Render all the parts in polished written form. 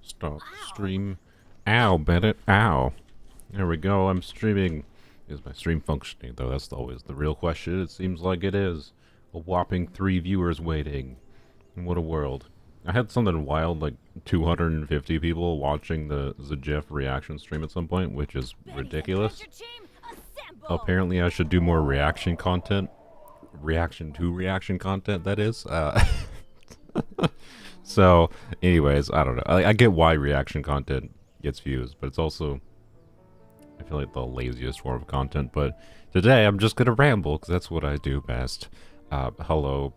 Stop stream. Ow, Bennett. Ow. There we go. I'm streaming. Is my stream functioning, though? That's always the real question. It seems like it is. A whopping 3 viewers waiting. What a world. I had something wild, like 250 people watching the Jeff reaction stream at some point, which is ridiculous. Apparently I should do more reaction content. Reaction to reaction content, that is. So, anyways, I don't know. I get why reaction content gets views, but it's also, I feel like, the laziest form of content. But today I'm just gonna ramble, because that's what I do best. Hello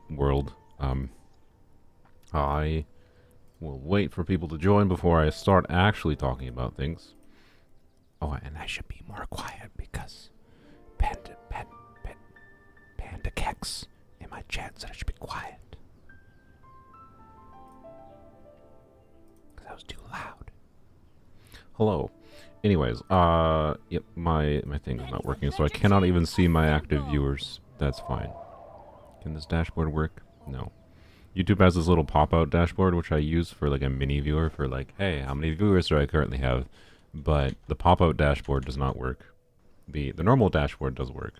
world. I will wait for people to join before I start actually talking about things. Oh, and I should be more quiet because Panda Kex in my chat said I should be quiet. Because that was too loud. Hello. Anyways, yep, my thing is not working, so I cannot even see my active viewers. That's fine. Can this dashboard work? No. YouTube has this little pop-out dashboard, which I use for like a mini viewer for like, hey, how many viewers do I currently have? But the pop-out dashboard does not work. The normal dashboard does work,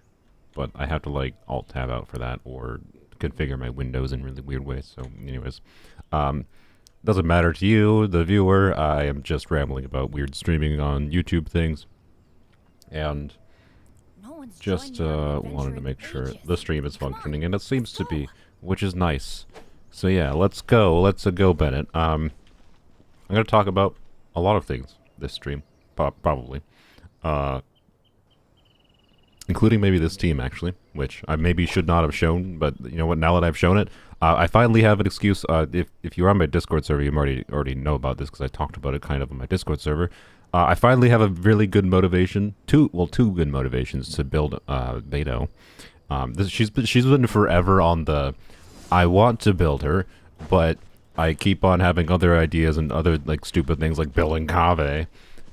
but I have to like alt-tab out for that or configure my windows in really weird ways. So anyways, doesn't matter to you, the viewer. I am just rambling about weird streaming on YouTube things. And just wanted to make sure the stream is functioning, and it seems to be, which is nice. So yeah, let's go, Bennett. I'm gonna talk about a lot of things this stream, probably. Including maybe this team, actually, which I maybe should not have shown, but you know what, now that I've shown it, I finally have an excuse. If you're on my Discord server, you already know about this, because I talked about it kind of on my Discord server. I finally have a really good motivation, two good motivations to build Beidou. She's been forever on the, I want to build her, but I keep on having other ideas and other like stupid things like building Kave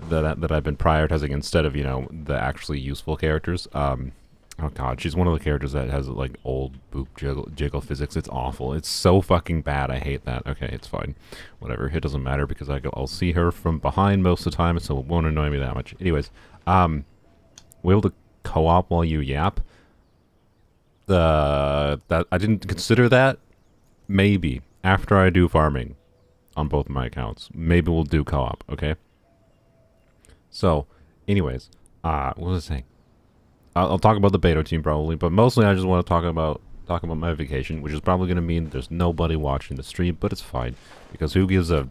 that I've been prioritizing instead of, you know, the actually useful characters. Oh god, she's one of the characters that has like old boop jiggle physics. It's awful. It's so fucking bad. I hate that. Okay, it's fine. Whatever. It doesn't matter because I'll see her from behind most of the time, so it won't annoy me that much. Anyways, we're able to co-op while you yap. That I didn't consider that. Maybe after I do farming on both my accounts, maybe we'll do co-op. Okay. So, anyways, what was I saying? I'll talk about the Beidou team probably, but mostly I just want to talk about my vacation, which is probably going to mean there's nobody watching the stream, but it's fine, because who gives a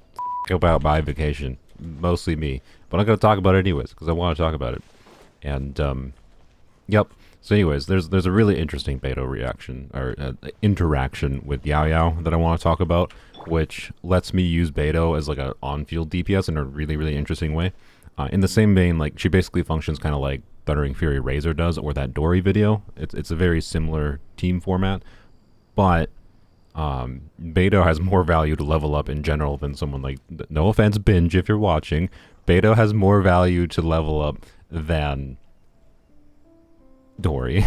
about my vacation? Mostly me, but I'm going to talk about it anyways, because I want to talk about it. And, yep. So anyways, there's a really interesting Beidou reaction, or interaction with Yao Yao that I want to talk about, which lets me use Beidou as like an on-field DPS in a really, really interesting way. In the same vein, like, she basically functions kind of like Thundering Fury Razor does, or that Dory video. It's a very similar team format, but Beidou has more value to level up in general than someone like, no offense, Binge, if you're watching, Beidou has more value to level up than Dory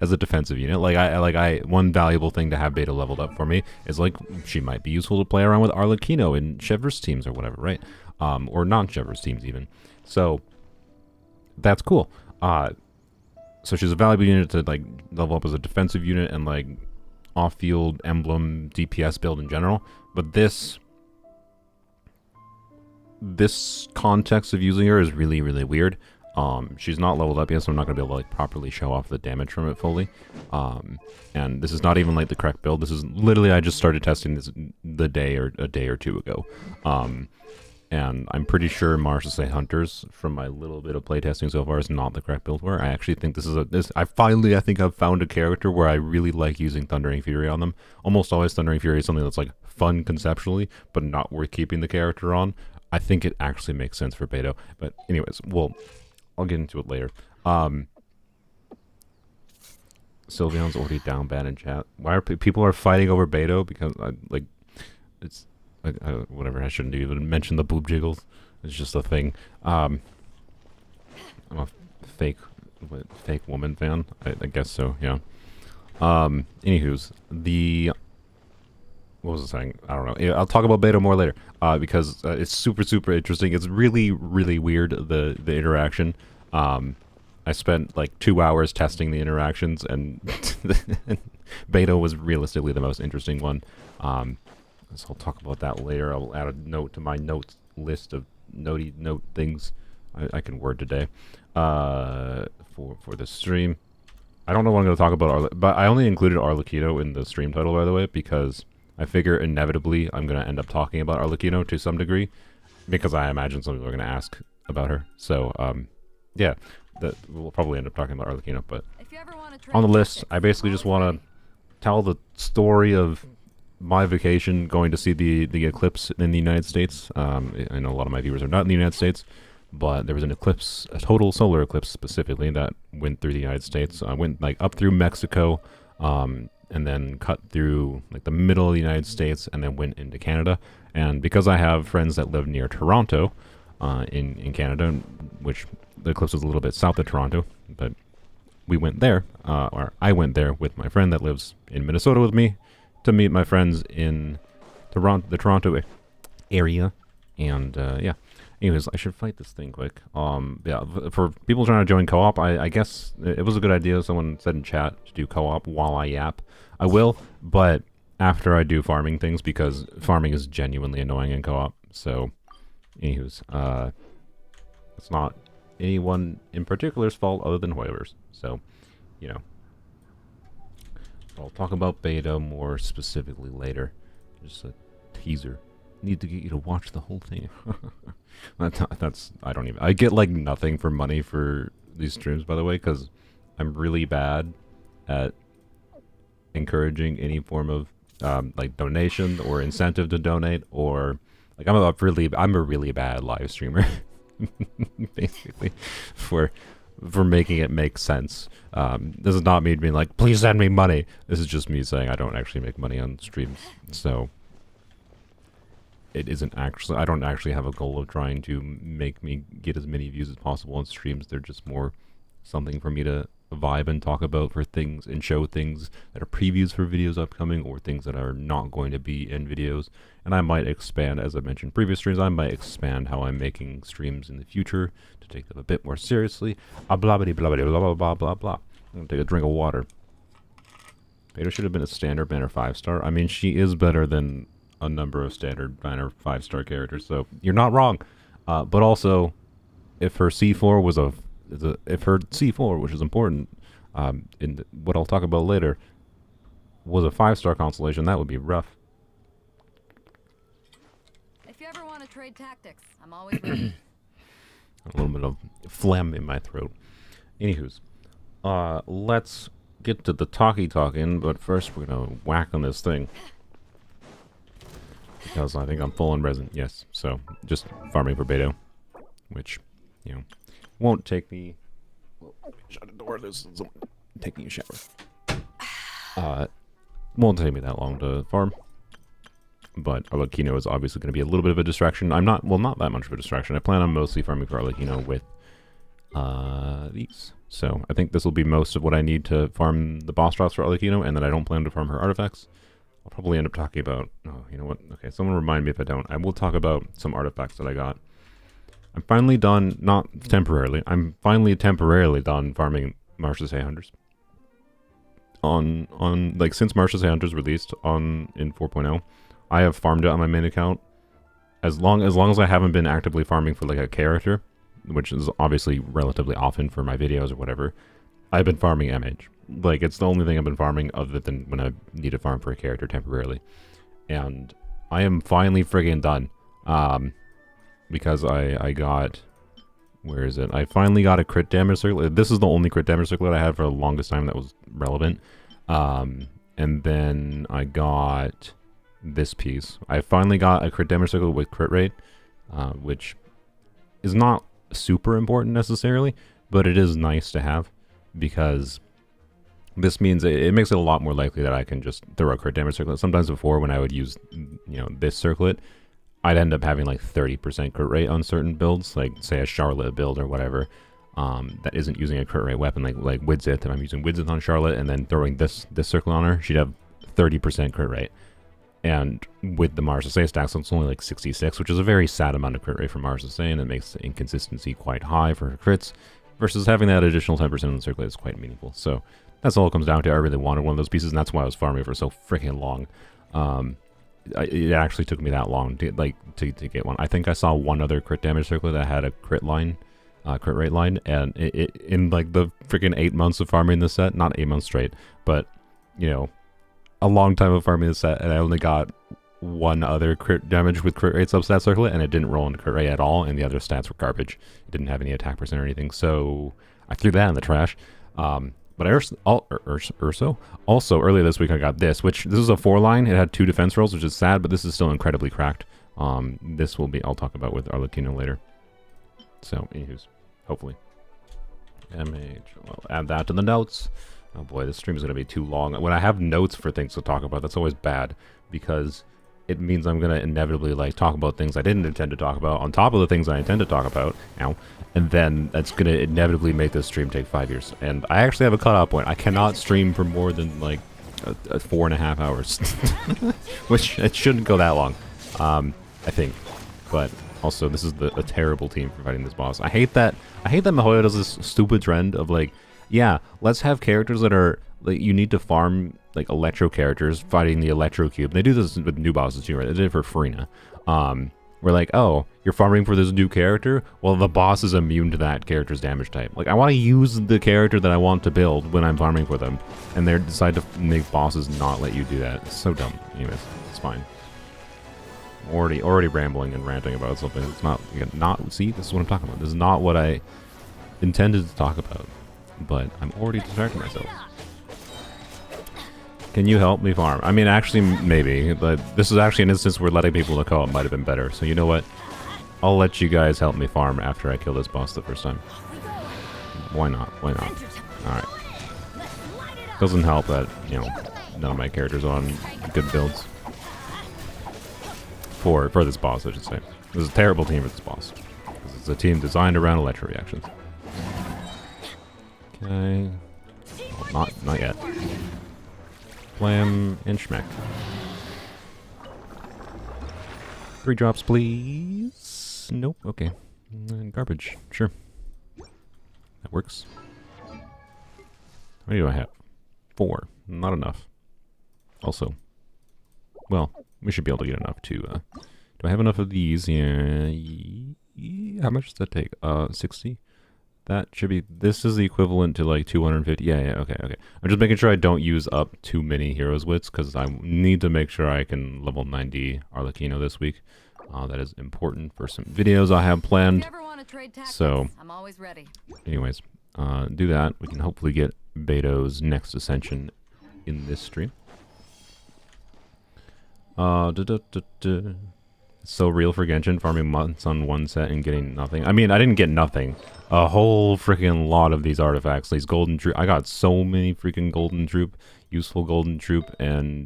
as a defensive unit. One valuable thing to have Beidou leveled up for me is like she might be useful to play around with Arlecchino in Chevreuse teams or whatever, right? Or non-Chevreuse teams even. So that's cool. So she's a valuable unit to like level up as a defensive unit and like off-field emblem DPS build in general. But this context of using her is really, really weird. She's not leveled up yet, so I'm not going to be able to like properly show off the damage from it fully. And this is not even like the correct build. This is literally, I just started testing this a day or two ago. And I'm pretty sure Marshall Hunters, from my little bit of playtesting so far, is not the correct build for her. I actually think I think I've found a character where I really like using Thundering Fury on them. Almost always Thundering Fury is something that's like fun conceptually, but not worth keeping the character on. I think it actually makes sense for Beidou. But anyways, I'll get into it later. Sylveon's already down bad in chat. Why are people fighting over Beidou? Because it's whatever. I shouldn't even mention the boob jiggles. It's just a thing. I'm a fake woman fan. I guess so. Yeah. Anywho's what was I saying? I don't know. Yeah, I'll talk about Beidou more later because it's super interesting. It's really weird, the interaction. I spent like 2 hours testing the interactions, and Beidou was realistically the most interesting one. So I'll talk about that later. I'll add a note to my notes list of note things I can word today for the stream. I don't know what I'm going to talk about, but I only included Arlecchino in the stream title, by the way, because I figure inevitably I'm going to end up talking about Arlecchino to some degree, because I imagine some people are going to ask about her. So, yeah, we'll probably end up talking about Arlecchino. But on the list, I basically just want to tell the story of my vacation going to see the eclipse in the United States. I know a lot of my viewers are not in the United States, but there was an eclipse, a total solar eclipse specifically, that went through the United States. I went like up through Mexico, and then cut through like the middle of the United States, and then went into Canada. And because I have friends that live near Toronto, in Canada, which the eclipse was a little bit south of Toronto, but we went there, or I went there with my friend that lives in Minnesota with me to meet my friends in the Toronto area. And yeah. Anyways, I should fight this thing quick. Yeah, for people trying to join co-op, I guess it was a good idea. Someone said in chat to do co-op while I yap. I will, but after I do farming things, because farming is genuinely annoying in co-op. So, anyways, it's not anyone in particular's fault other than Hoyver's. So, you know. I'll talk about Beidou more specifically later. Just a teaser. Need to get you to watch the whole thing. I get like nothing for money for these streams, by the way, because I'm really bad at encouraging any form of like donation or incentive to donate, or like I'm a really bad live streamer basically for making it make sense. This is not me being like, please send me money. This is just me saying I don't actually make money on streams. So it isn't actually, I don't actually have a goal of trying to make me get as many views as possible on streams. They're just more something for me to vibe and talk about for things and show things that are previews for videos upcoming, or things that are not going to be in videos. And I might expand, as I mentioned previous streams, I might expand how I'm making streams in the future to take them a bit more seriously. Blah blah blah blah blah blah blah blah. I'm gonna take a drink of water. Beidou should have been a standard banner 5-star. I mean, she is better than a number of standard banner 5-star characters, so you're not wrong. But also, if her C4 was if her C4, which is important, in what I'll talk about later, was a 5-star constellation, that would be rough. If you ever want to trade tactics, I'm always ready. A little bit of phlegm in my throat. Anywho's, let's get to the talking, but first we're gonna whack on this thing. Because I think I'm full on resin. Yes, so just farming for Beidou, which, you know, won't take me. Shut the door. This is taking a shower. Won't take me that long to farm. But Arlecchino is obviously going to be a little bit of a distraction. Not that much of a distraction. I plan on mostly farming for Arlecchino with these. So I think this will be most of what I need to farm the boss drops for Arlecchino, and then I don't plan to farm her artifacts. I'll probably end up talking about, oh, you know what? Okay, someone remind me if I don't. I will talk about some artifacts that I got. I'm finally done, not temporarily, I'm finally temporarily done farming Marsh's Hay Hunters. Like, since Marsh's Hay Hunters released in 4.0, I have farmed it on my main account. As long as I haven't been actively farming for, like, a character, which is obviously relatively often for my videos or whatever, I've been farming MH. Like, it's the only thing I've been farming other than when I need to farm for a character temporarily. And I am finally friggin' done. Because I got... Where is it? I finally got a crit damage circlet. This is the only crit damage circlet I had for the longest time that was relevant. And then I got this piece. I finally got a crit damage circlet with crit rate, which is not super important necessarily, but it is nice to have, because this means it makes it a lot more likely that I can just throw a crit damage circlet. Sometimes before, when I would use, you know, this circlet, I'd end up having like 30% crit rate on certain builds, like say a Charlotte build or whatever, that isn't using a crit rate weapon, like Widzith. If I'm using Widzith on Charlotte and then throwing this circlet on her, she'd have 30% crit rate. And with the Mars Say stacks, it's only like 66, which is a very sad amount of crit rate for Mars Say, and it makes the inconsistency quite high for her crits, versus having that additional 10% in the circlet is quite meaningful. So that's all it comes down to. I really wanted one of those pieces, and that's why I was farming for so freaking long. It actually took me that long to get one. I think I saw one other crit damage circlet that had a crit rate line, and it in like the freaking 8 months of farming this set, not 8 months straight, but you know, a long time of farming this set, and I only got one other crit damage with crit rate substat circlet, and it didn't roll into crit rate at all, and the other stats were garbage. It didn't have any attack percent or anything, so I threw that in the trash. But also earlier this week I got this, which this is a 4-line. It had 2 defense rolls, which is sad, but this is still incredibly cracked. This will be, I'll talk about with Arlecchino later. So, anywho's, hopefully. MH, I'll add that to the notes. Oh boy, this stream is going to be too long. When I have notes for things to talk about, that's always bad, because it means I'm going to inevitably like talk about things I didn't intend to talk about on top of the things I intend to talk about. Ow. And then that's going to inevitably make this stream take 5 years. And I actually have a cutoff point. I cannot stream for more than like 4.5 hours. Which, it shouldn't go that long, I think. But also, this is a terrible team for fighting this boss. I hate that Mihoyo does this stupid trend of like, yeah, let's have characters that are, like, you need to farm, like, electro characters fighting the electro cube. They do this with new bosses too, right? They did it for Furina. We're like, oh, you're farming for this new character? Well, the boss is immune to that character's damage type. Like, I want to use the character that I want to build when I'm farming for them, and they decide to make bosses not let you do that. It's so dumb. Anyways, it's fine. I'm already rambling and ranting about something. It's not, see, this is what I'm talking about. This is not what I intended to talk about, but I'm already distracting myself. Can you help me farm? I mean, actually, maybe, but this is actually an instance where letting people in the co-op might have been better. So you know what? I'll let you guys help me farm after I kill this boss the first time. Why not? Why not? Alright. Doesn't help that, you know, none of my characters are on good builds. For this boss, I should say. This is a terrible team for this boss. This is a team designed around electro reactions. Okay. Well, not yet. Blam and schmeck. 3 drops, please. Nope. Okay. Garbage. Sure. That works. How many do I have? 4. Not enough. Also, well, we should be able to get enough to, do I have enough of these? Yeah. How much does that take? 60? That should be, this is the equivalent to like 250. Yeah, okay. I'm just making sure I don't use up too many heroes wits, because I need to make sure I can level 90 Arlecchino this week. That is important for some videos I have planned. If you ever want to trade tactics, so, I'm always ready. Anyways, do that. We can hopefully get Beidou's next ascension in this stream. So real for Genshin, farming months on one set and getting nothing. I mean, I didn't get nothing. A whole freaking lot of these artifacts, these golden troop. I got so many freaking golden troop, useful golden troop, and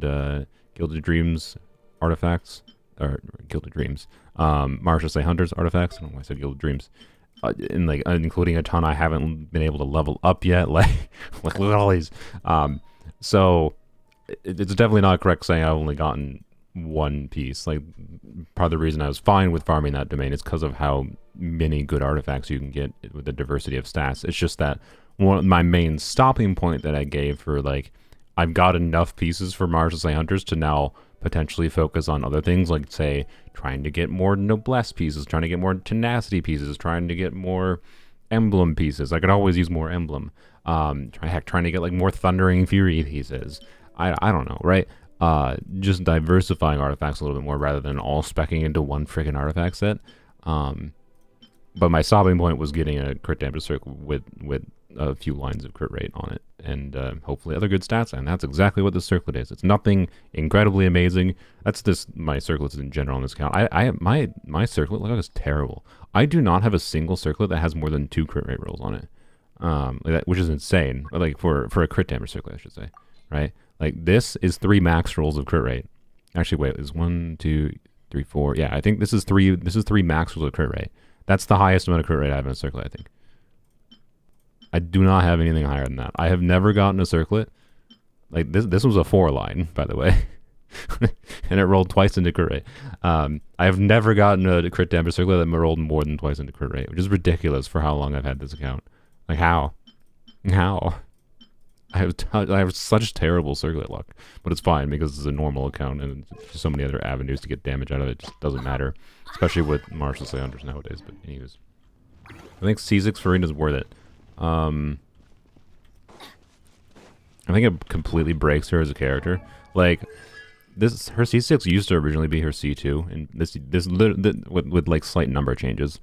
Gilded Dreams artifacts, or Gilded Dreams, Martial Say Hunters artifacts. I don't know why I said Gilded Dreams. And like including a ton I haven't been able to level up yet. Like look at all these. So it's definitely not correct saying I've only gotten one piece. Like, part of the reason I was fine with farming that domain is because of how many good artifacts you can get with the diversity of stats. It's just that my main stopping point that I gave for, like, I've got enough pieces for Martial Say Hunters to now potentially focus on other things, like, say, trying to get more Noblesse pieces, trying to get more Tenacity pieces, trying to get more Emblem pieces. I could always use more Emblem. Trying to get, like, more Thundering Fury pieces. I don't know, right? Just diversifying artifacts a little bit more rather than all speccing into one friggin' artifact set. But my stopping point was getting a crit damage circle with a few lines of crit rate on it, and hopefully other good stats, and that's exactly what this circlet is. It's nothing incredibly amazing. That's my circlets in general on this account. My circlet looks terrible. I do not have a single circlet that has more than 2 crit rate rolls on it, which is insane. Like for a crit damage circlet, I should say, right? Like, this is 3 max rolls of crit rate. Actually, wait, it's 1, 2, 3, 4. Yeah, I think this is 3 max rolls of crit rate. That's the highest amount of crit rate I have in a circlet, I think. I do not have anything higher than that. I have never gotten a circlet. Like, this was a 4-line, by the way. and it rolled twice into crit rate. I have never gotten a crit damage circlet that rolled more than twice into crit rate, which is ridiculous for how long I've had this account. Like, how? How? I have such terrible circlet luck, but it's fine because it's a normal account and there's so many other avenues to get damage out of it. It just doesn't matter, especially with martial Sayanders nowadays. But anyways, I think C6 Furina is worth it. I think it completely breaks her as a character. Like, her C6 used to originally be her C2, and with like slight number changes.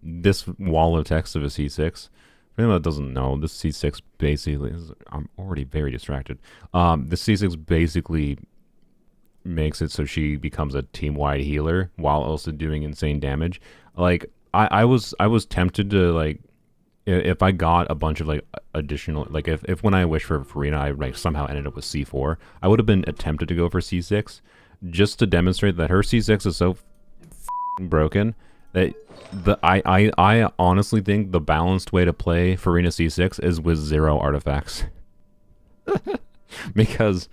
This wall of text of a C6. For anyone that doesn't know, this C6 basically I'm already very distracted. The C6 basically makes it so she becomes a team-wide healer while also doing insane damage. Like, I was tempted to, like, if I got a bunch of like additional, like if when I wish for Furina I like somehow ended up with C4, I would have been tempted to go for C6 just to demonstrate that her C6 is so broken that I honestly think the balanced way to play Furina C6 is with 0 artifacts. Because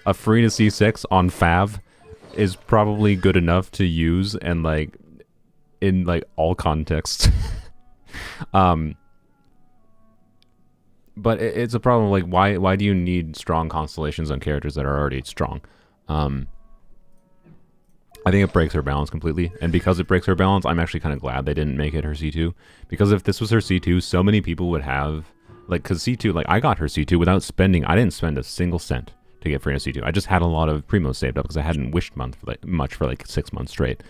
a Furina C6 on Fav is probably good enough to use and like in like all contexts. But it's a problem, like, why do you need strong constellations on characters that are already strong? I think it breaks her balance completely, and because it breaks her balance, I'm actually kind of glad they didn't make it her C2, because if this was her C2, so many people would have, like, because C2, like, I got her C2 without spending, I didn't spend a single cent to get Furina C2. I just had a lot of primos saved up, because I hadn't wished much for, like, 6 months straight.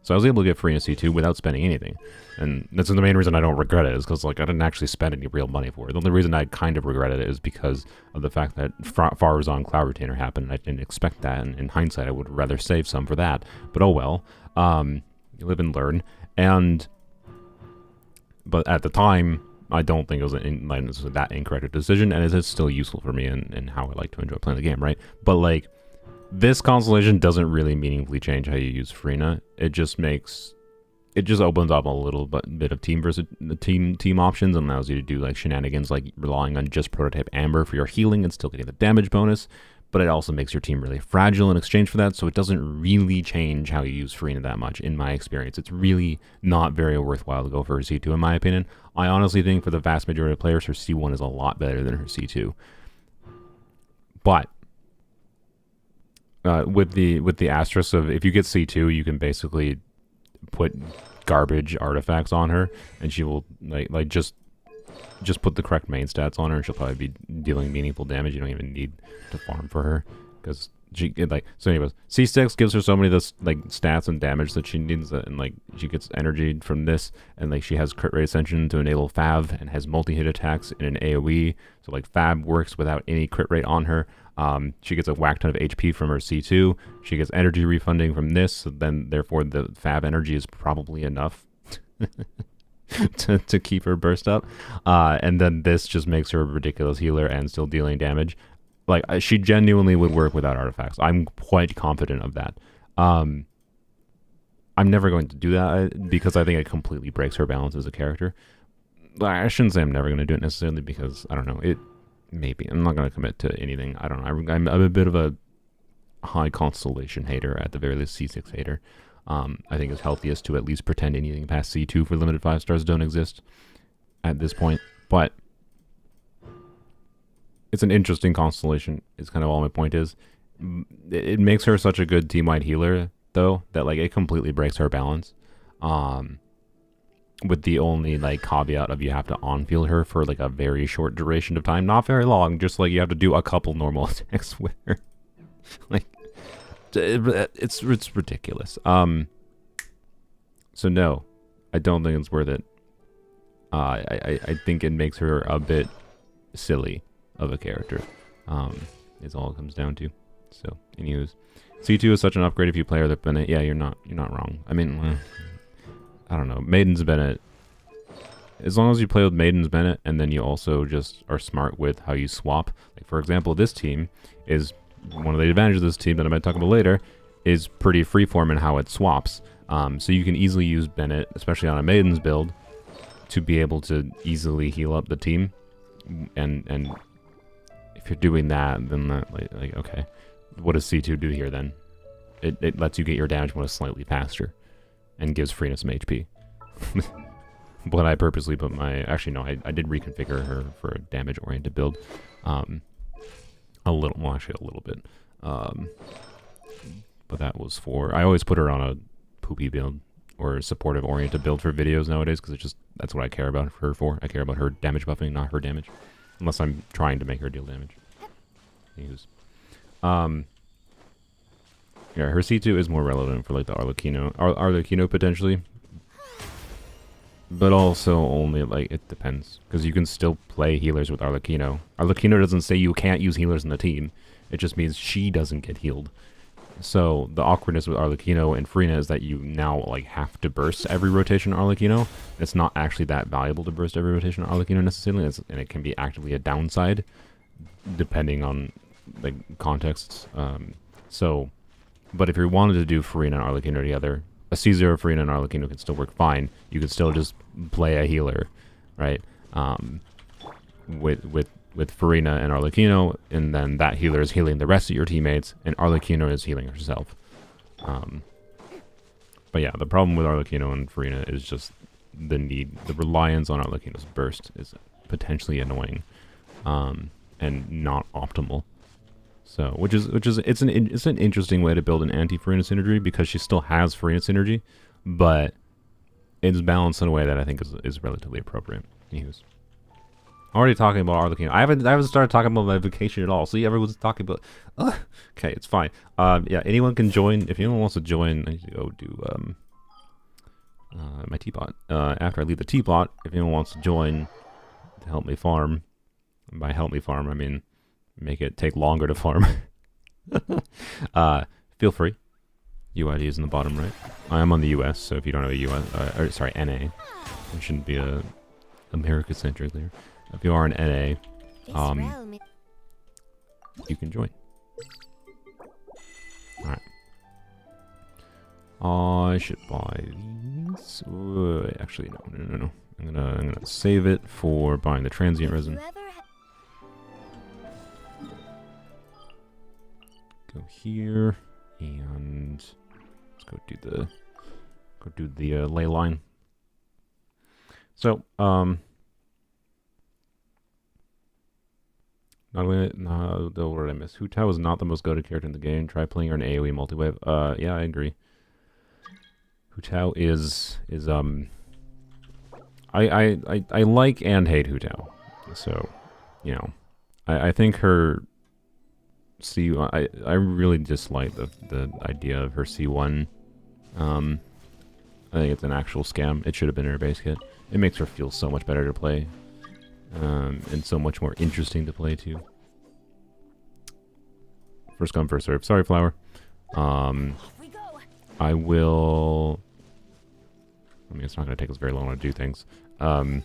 So I was able to get Furina C2 without spending anything. And that's the main reason I don't regret it, is because, like, I didn't actually spend any real money for it. The only reason I kind of regretted it is because of the fact that Farazan Cloud Retainer happened, and I didn't expect that, and in hindsight I would rather save some for that. But oh well. You live and learn. But at the time, I don't think it was that incorrect a decision, and it is still useful for me and how I like to enjoy playing the game, right? But, like, this constellation doesn't really meaningfully change how you use Furina. It just opens up a little bit of team versus team options and allows you to do like shenanigans, like relying on just prototype Amber for your healing and still getting the damage bonus. But it also makes your team really fragile in exchange for that, so it doesn't really change how you use Furina that much, in my experience. It's really not very worthwhile to go for her C2, in my opinion. I honestly think for the vast majority of players, her C1 is a lot better than her C2. But with the asterisk of if you get C2, you can basically put garbage artifacts on her, and she will like just put the correct main stats on her, and she'll probably be dealing meaningful damage. You don't even need to farm for her because she so. Anyways, C6 gives her so many of this like stats and damage that she needs, and like she gets energy from this, and like she has crit rate ascension to enable Fab, and has multi-hit attacks in an AoE. So like Fab works without any crit rate on her. She gets a whack ton of HP from her C2. She gets energy refunding from this, so then therefore the Fab energy is probably enough to keep her burst up. And then this just makes her a ridiculous healer and still dealing damage. Like, she genuinely would work without artifacts. I'm quite confident of that. I'm never going to do that because I think it completely breaks her balance as a character. I shouldn't say I'm never going to do it necessarily because, I don't know, maybe. I'm not going to commit to anything. I don't know. I'm a bit of a high constellation hater, at the very least C6 hater. I think it's healthiest to at least pretend anything past C2 for limited 5 stars don't exist at this point. But it's an interesting constellation, is kind of all my point is. It makes her such a good team-wide healer, though, that like it completely breaks her balance. With the only like caveat of you have to on-field her for like a very short duration of time. Not very long, just like you have to do a couple normal attacks with her. Like, it's ridiculous. So no, I don't think it's worth it. I think it makes her a bit silly of a character, is all it comes down to. So, anyways, C2 is such an upgrade if you play her with Bennett. Yeah, you're not wrong. I mean, I don't know, Maiden's Bennett. As long as you play with Maiden's Bennett, and then you also just are smart with how you swap. Like, for example, this team is one of the advantages of this team that I might talk about later is pretty freeform in how it swaps. So you can easily use Bennett, especially on a Maiden's build, to be able to easily heal up the team. And if you're doing that, then that, like okay. what does C2 do here then? It lets you get your damage bonus slightly faster and gives Furina some HP. But I purposely put my... Actually, no, I did reconfigure her for a damage-oriented build. A little... Well, actually, a little bit. But that was for... I always put her on a poopy build or a supportive-oriented build for videos nowadays because it's just... That's what I care about her for. I care about her damage buffing, not her damage. Unless I'm trying to make her deal damage. Use. Yeah, her C2 is more relevant for like the Arlecchino potentially. But also only like it depends. Because you can still play healers with Arlecchino. Arlecchino doesn't say you can't use healers in the team. It just means she doesn't get healed. So the awkwardness with Arlecchino and Furina is that you now like have to burst every rotation on Arlecchino. It's not actually that valuable to burst every rotation on Arlecchino necessarily, and it can be actively a downside depending on like contexts. But if you wanted to do Furina and Arlecchino together, a C0 Furina and Arlecchino can still work fine. You could still just play a healer, right? With Furina and Arlecchino, and then that healer is healing the rest of your teammates, and Arlecchino is healing herself. But yeah, the problem with Arlecchino and Furina is just the reliance on Arlecchino's burst is potentially annoying, and not optimal. So, it's an interesting way to build an anti-Furina synergy because she still has Furina synergy, but it's balanced in a way that I think is relatively appropriate. Anyways. Already talking about Arlecchino. I haven't started talking about my vacation at all. See, everyone's talking about. Okay, it's fine. Yeah, anyone can join. If anyone wants to join, I need to go do my teapot. After I leave the teapot, if anyone wants to join to help me farm, by help me farm, I mean make it take longer to farm. Feel free. UID is in the bottom right. I am on the US, so if you don't have a US, sorry, NA, it shouldn't be a America-centric there. If you are an NA, you can join. Alright. I should buy these. Actually, no. I'm gonna save it for buying the transient resin. Go here and let's go do the ley line. So, what did I miss? Hu Tao is not the most goated character in the game. Try playing her in AoE multi-wave. Yeah, I agree. Hu Tao is I like and hate Hu Tao. So, you know, I think her I really dislike the idea of her C1. I think it's an actual scam. It should have been in her base kit. It makes her feel so much better to play. And so much more interesting to play too. First come, first serve. Sorry, Flower. I will... I mean, it's not going to take us very long to do things. Oh,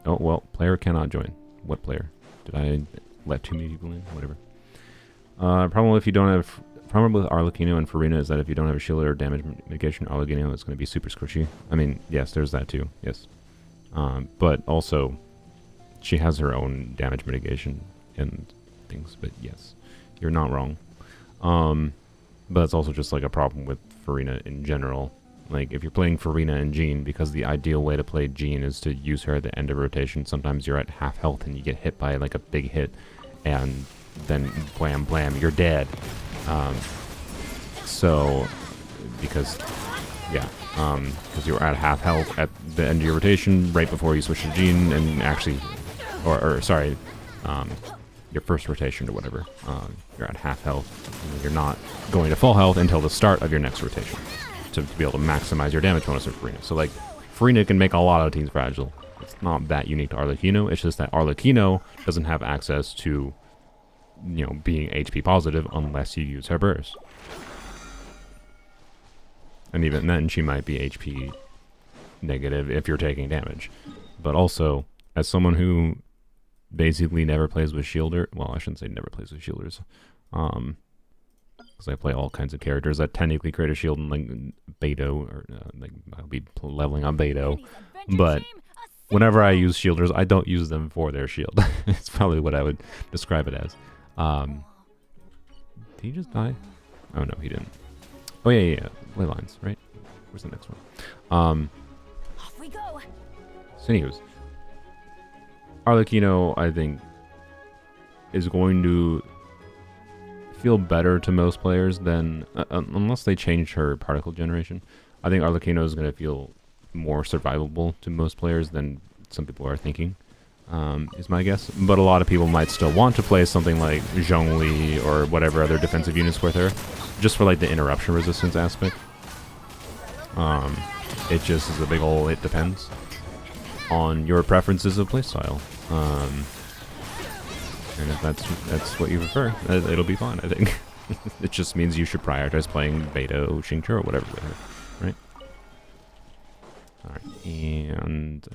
well, player cannot join. What player? Did I let too many people in? Whatever. Problem with Arlecchino and Furina is that if you don't have a shield or damage mitigation, Arlecchino is going to be super squishy. I mean, yes, there's that too. Yes. But also, she has her own damage mitigation and things. But yes, you're not wrong. But it's also just like a problem with Furina in general. Like, if you're playing Furina and Jean, because the ideal way to play Jean is to use her at the end of rotation, sometimes you're at half health and you get hit by like a big hit, and then blam blam, you're dead. So, because you're at half health at the end of your rotation, right before you switch to Jean, and actually, sorry, your first rotation or whatever, you're at half health, and you're not going to full health until the start of your next rotation to be able to maximize your damage bonus with Furina. So like, Furina can make a lot of teams fragile. It's not that unique to Arlecchino. It's just that Arlecchino doesn't have access to, you know, being HP positive unless you use her burst. And even then, she might be HP negative if you're taking damage. But also, as someone who basically never plays with shielder, well, I shouldn't say never plays with shielders, because I play all kinds of characters that technically create a shield, and like Beidou, or like I'll be leveling on Beidou. But whenever I use shielders, I don't use them for their shield. It's probably what I would describe it as. Did he just die? Oh no, he didn't. Oh yeah. Ley lines, right? Where's the next one? Off we go. So anyways, Arlecchino, I think, is going to feel better to most players than unless they change her particle generation. I think Arlecchino is going to feel more survivable to most players than some people are thinking, is my guess. But a lot of people might still want to play something like Zhongli or whatever other defensive units with her, just for like the interruption resistance aspect. It just is a big ol' it depends on your preferences of playstyle. And if that's what you prefer, it'll be fine, I think. It just means you should prioritize playing Beidou, Xingqiu, or whatever with her, right? Alright, and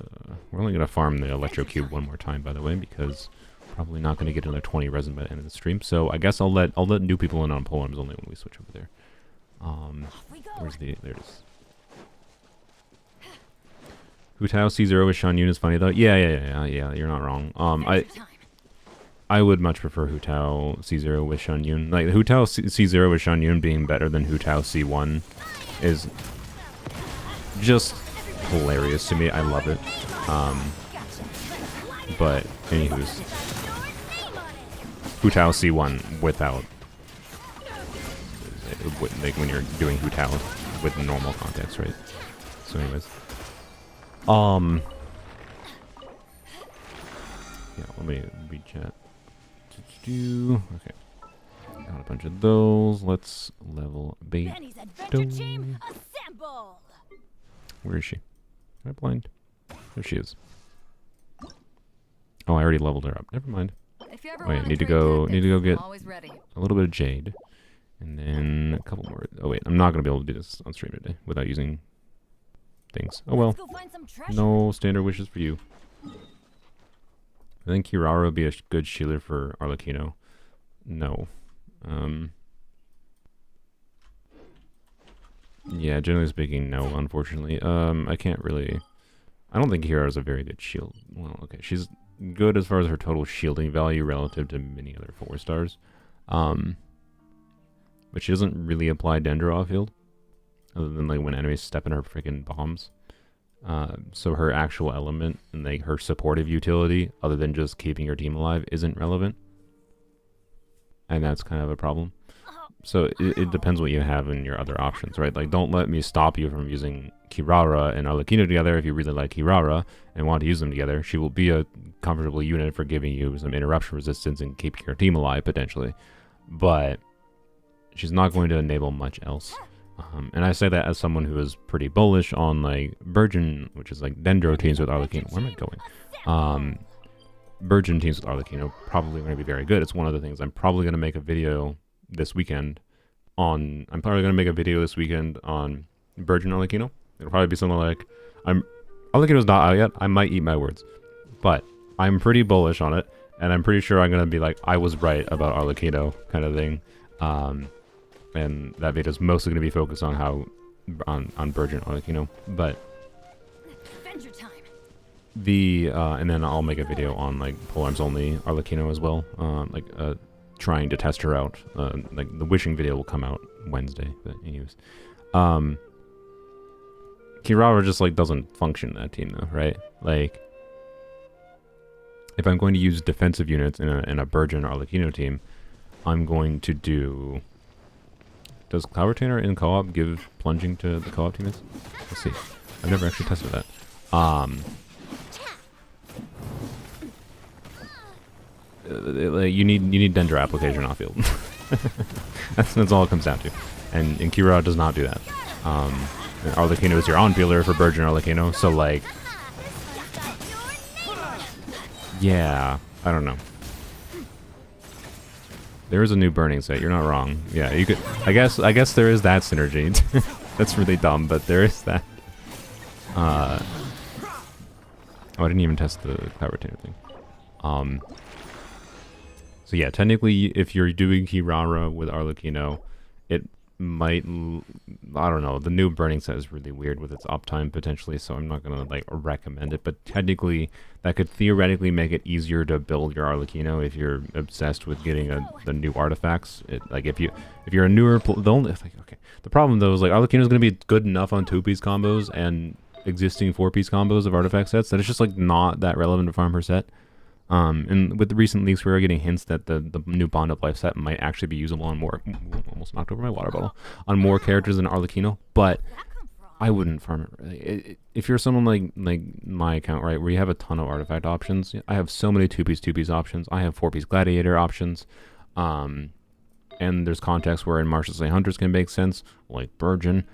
we're only going to farm the Electro Cube one more time, by the way, because probably not going to get another 20 resin by the end of the stream. So I guess I'll let new people in on poems only when we switch over there. There it is. Hu Tao C0 with Shan Yun is funny though. Yeah, you're not wrong. I would much prefer Hu Tao C0 with Shan Yun. Like Hu Tao C0 with Shan Yun being better than Hu Tao C1 is just hilarious to me. I love it. But anywho's, Hu Tao C1 without, like when you're doing Hu Tao with normal context, right? So anyways. Yeah, let me read chat. Okay. Got a bunch of those. Let's level Beidou. Where is she? Am I blind? There she is. Oh, I already leveled her up. Never mind. Oh yeah, need to go get a little bit of jade. And then a couple more. Oh wait, I'm not gonna be able to do this on stream today without using things. Oh well. No standard wishes for you. I think Kirara would be a good shieler for Arlecchino. No. Yeah, generally speaking, no, unfortunately. I can't really... I don't think Kirara is a very good shield. Well, okay, she's good as far as her total shielding value relative to many other 4-stars. But she doesn't really apply Dendro off-field, other than like when enemies step in her freaking bombs. So her actual element and like her supportive utility, other than just keeping your team alive, isn't relevant. And that's kind of a problem. So it depends what you have in your other options, right? Like, don't let me stop you from using Kirara and Arlecchino together if you really like Kirara and want to use them together. She will be a comfortable unit for giving you some interruption resistance and keeping your team alive, potentially. But she's not going to enable much else. And I say that as someone who is pretty bullish on, like, Virgin, which is, like, Dendro teams with Arlecchino. Where am I going? Virgin teams with Arlecchino probably going to be very good. It's one of the things I'm probably going to make a video this weekend on... I'm probably going to make a video this weekend on Virgin Arlecchino. It'll probably be something like... Arlecchino's not out yet. I might eat my words. But I'm pretty bullish on it. And I'm pretty sure I'm going to be like, I was right about Arlecchino kind of thing. And that video is mostly going to be focused on how... on Virgin Arlecchino. But... and then I'll make a video on, like, polearms only Arlecchino as well. Trying to test her out. Like, the wishing video will come out Wednesday. But anyways. Kirara just, like, doesn't function in that team, though, right? Like, if I'm going to use defensive units in a Virgin Arlecchino team, I'm going to do... Does Cloud Retainer in co-op give plunging to the co-op teammates? Let's see. I've never actually tested that. You need Dendro application off field. that's all it comes down to. And Kirara does not do that. And Arlecchino is your on-fielder for Virgin Arlecchino, so like... Yeah, I don't know. There is a new burning set, you're not wrong. Yeah, you could... I guess there is that synergy. That's really dumb, but there is that. Oh, I didn't even test the Cloud Retainer thing. So yeah, technically, if you're doing Kirara with Arlecchino, it might, I don't know, the new burning set is really weird with its uptime potentially, so I'm not gonna like recommend it, but technically that could theoretically make it easier to build your Arlecchino if you're obsessed with getting the new artifacts. Like if you're a newer the problem though is like Arlecchino is gonna be good enough on 2-piece combos and existing 4-piece combos of artifact sets that it's just like not that relevant to farm per set. And with the recent leaks, we are getting hints that the new Bond of Life set might actually be usable on more. Almost knocked over my water bottle. On more characters than Arlecchino, but I wouldn't farm it. Really. If you're someone like my account, right, where you have a ton of artifact options, I have so many 2-piece options. I have 4-piece gladiator options. And there's contexts where in Martial Say Hunters can make sense, like Virgin,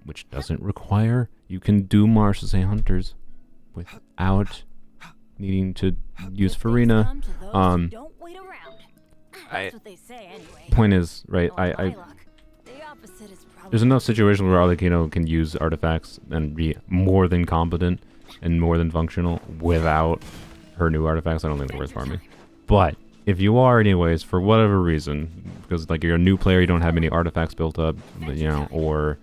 which doesn't require you can do Martial Say Hunters without needing to use Furina. Point is, right, there's enough situations where Arlecchino can use artifacts and be more than competent and more than functional without her new artifacts. I don't think they're worth farming. But if you are anyways, for whatever reason, because like you're a new player, you don't have any artifacts built up, you know, or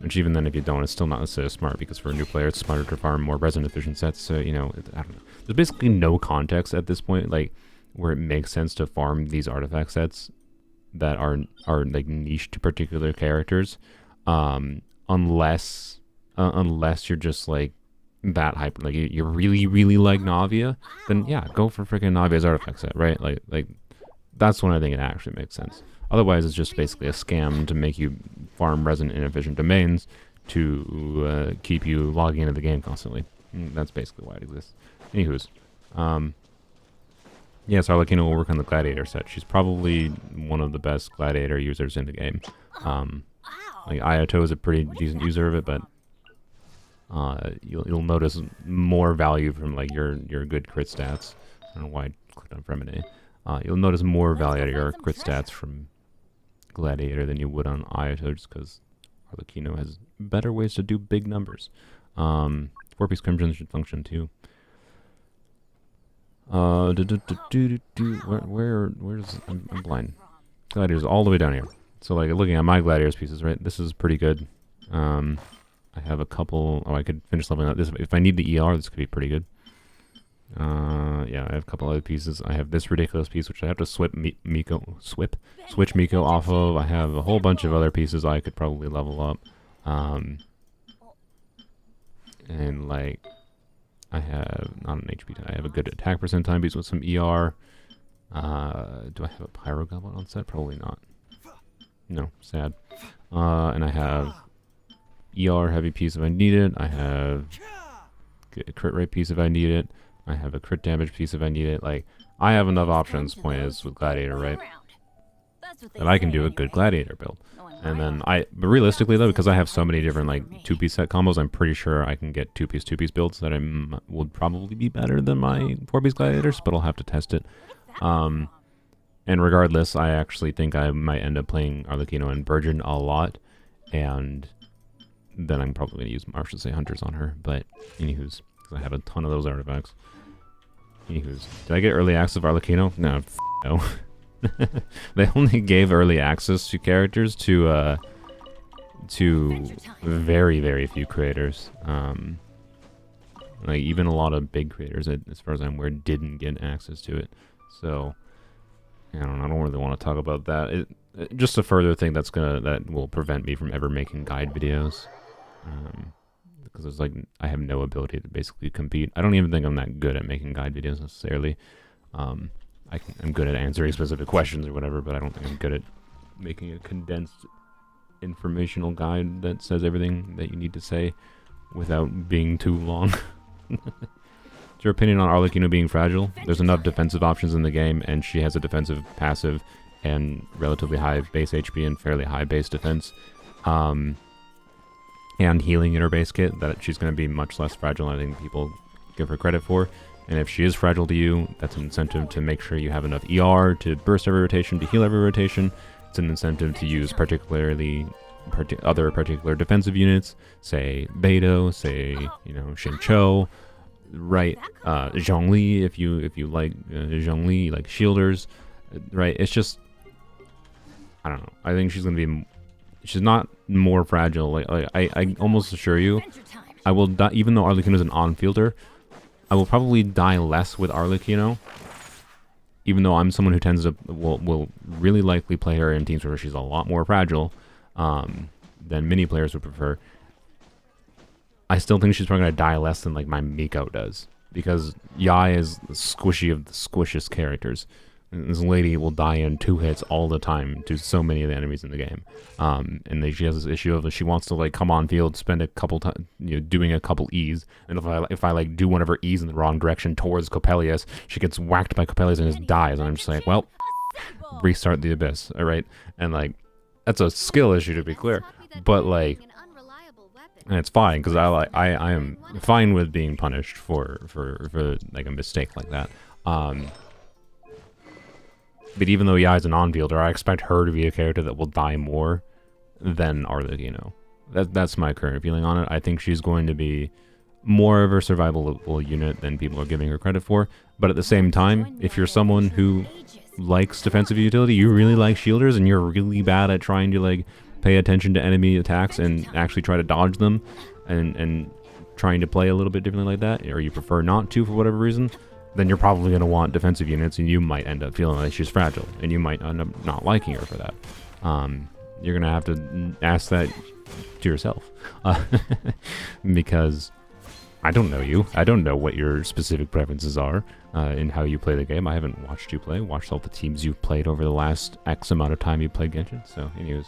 which even then if you don't, it's still not necessarily smart, because for a new player it's smarter to farm more resin efficient sets. So, you know, I don't know. There's basically no context at this point, like, where it makes sense to farm these artifact sets that are like niche to particular characters, unless you're just like that hyper, like you really like Navia, then yeah, go for freaking Navia's artifact set, right? Like that's when I think it actually makes sense. Otherwise, it's just basically a scam to make you farm resin inefficient domains to keep you logging into the game constantly. That's basically why it exists. Anywho's, yes, Arlecchino will work on the Gladiator set. She's probably one of the best Gladiator users in the game. Like Ayato is a pretty decent user of it, but you'll notice more value from like your good crit stats. I don't know why I clicked on Fremine. You'll notice more value out of your crit stats from Gladiator than you would on Ayato, just because Arlecchino has better ways to do big numbers. 4-piece Crimson should function too. Where's I'm blind. Gladiators all the way down here. So like looking at my Gladiators pieces, right? This is pretty good. I have a couple. Oh, I could finish leveling up this. If I need the ER, this could be pretty good. Yeah, I have a couple other pieces. I have this ridiculous piece, which I have to switch Miko off of. I have a whole bunch of other pieces I could probably level up. And like, I have not an HP. I have a good attack percentile piece with some ER. Do I have a Pyro Goblin on set? Probably not. No, sad. And I have ER heavy piece if I need it. I have a crit rate piece if I need it. I have a crit damage piece if I need it. Like, I have enough options, point is, with Gladiator, right? That I can do a good Gladiator build. And then but realistically though, because I have so many different like 2-piece set combos, I'm pretty sure I can get 2-piece builds that would probably be better than my 4-piece Gladiators, but I'll have to test it. And regardless, I actually think I might end up playing Arlecchino and Virgin a lot, and then I'm probably going to use Martial Say Hunters on her. But anywho's, because I have a ton of those artifacts. Anywho's, did I get early access of Arlecchino? No, no. They only gave early access to characters to very, very few creators. Like even a lot of big creators, as far as I'm aware, didn't get access to it. So I don't really want to talk about that. Just a further thing that will prevent me from ever making guide videos. Because it's like I have no ability to basically compete. I don't even think I'm that good at making guide videos necessarily. I'm good at answering specific questions or whatever, but I don't think I'm good at making a condensed informational guide that says everything that you need to say without being too long. What's your opinion on Arlecchino being fragile? There's enough defensive options in the game, and she has a defensive passive and relatively high base HP and fairly high base defense. And healing in her base kit, that she's going to be much less fragile than I think people give her credit for. And if she is fragile to you, that's an incentive to make sure you have enough ER to burst every rotation, to heal every rotation. It's an incentive to use other particular defensive units, say Beidou, say, you know, Shincho, right? Zhongli, if you like Zhongli, like shielders, right? It's just, I don't know. I think she's gonna be. She's not more fragile. I almost assure you, Adventure time. I will die. Even though Arlecchino is an on-fielder, I will probably die less with Arlecchino. Even though I'm someone who tends to will really likely play her in teams where she's a lot more fragile than many players would prefer. I still think she's probably gonna die less than like my Miko does, because Yai is the squishy of the squishiest characters. And this lady will die in 2 hits all the time to so many of the enemies in the game. And she has this issue of she wants to like come on field, spend a couple times, doing a couple E's, and if I like do one of her E's in the wrong direction towards Coppelius, she gets whacked by Coppelius and just dies. And I'm just like, well, restart the abyss, all right? And like, that's a skill issue to be clear, but like, and it's fine because I am fine with being punished for like a mistake like that. But even though Yai's an on-fielder, I expect her to be a character that will die more than Arlecchino. That's my current feeling on it. I think she's going to be more of a survivable unit than people are giving her credit for. But at the same time, if you're someone who likes defensive utility, you really like shielders, and you're really bad at trying to like pay attention to enemy attacks and actually try to dodge them, and trying to play a little bit differently like that, or you prefer not to for whatever reason, then you're probably going to want defensive units, and you might end up feeling like she's fragile, and you might end up not liking her for that. You're going to have to ask that to yourself. Because I don't know you. I don't know what your specific preferences are in how you play the game. I haven't watched you play, watched all the teams you've played over the last X amount of time you played Genshin. So, anyways,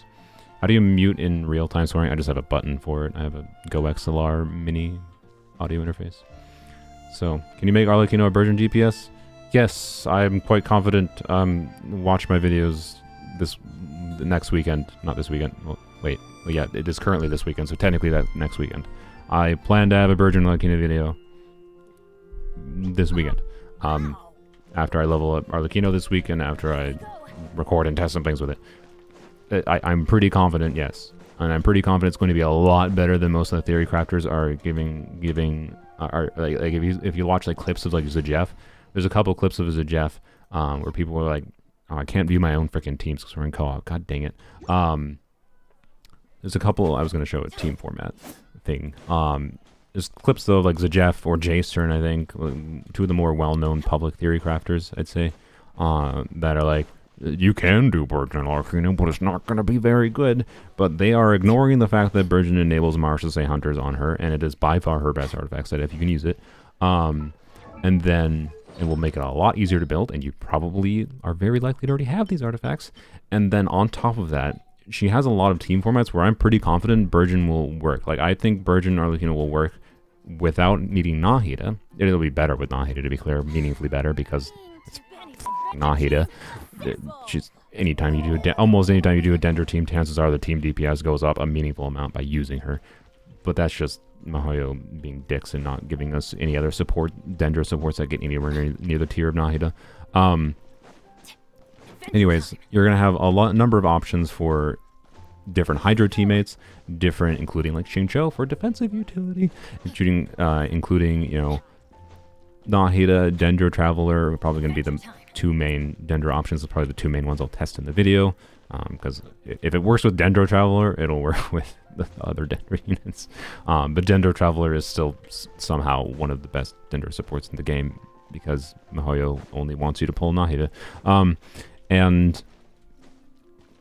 how do you mute in real-time swearing? I just have a button for it. I have a Go XLR mini audio interface. So, can you make Arlecchino a Virgin DPS? Yes, I'm quite confident. Watch my videos the next weekend. Not this weekend. Well, wait. Well, yeah, it is currently this weekend, so technically that next weekend. I plan to have a Virgin Arlecchino video this weekend. After I level up Arlecchino this weekend, after I record and test some things with it. I'm pretty confident, yes. And I'm pretty confident it's going to be a lot better than most of the theory crafters are giving like if you watch like clips of like Zajef, there's a couple clips of Zajef where people were like, oh, I can't view my own freaking teams because we're in co-op. God dang it. There's a couple. I was going to show a team format thing. There's clips though of like Zajef or Jaystern, I think, 2 of the more well-known public theory crafters, I'd say, that are like, you can do Virgin Arlecchino, but it's not going to be very good. But they are ignoring the fact that Virgin enables Marshal Hunters on her, and it is by far her best artifact set if you can use it. And then it will make it a lot easier to build, and you probably are very likely to already have these artifacts. And then on top of that, she has a lot of team formats where I'm pretty confident Virgin will work. Like, I think Virgin Arlecchino will work without needing Nahida. It'll be better with Nahida, to be clear, meaningfully better, because it's Nahida. She's almost anytime you do a Dendro team, chances are the team DPS goes up a meaningful amount by using her. But that's just Mihoyo being dicks and not giving us any other support, Dendro supports that get anywhere near the tier of Nahida. Anyways, you're gonna have a number of options for different Hydro teammates, including like Xingqiu for defensive utility, including Nahida, Dendro Traveler are probably gonna be the 2 main Dendro options. Are probably the 2 main ones I'll test in the video, because if it works with Dendro Traveler, it'll work with the other Dendro units. But Dendro Traveler is still somehow one of the best Dendro supports in the game, because Mihoyo only wants you to pull Nahida. And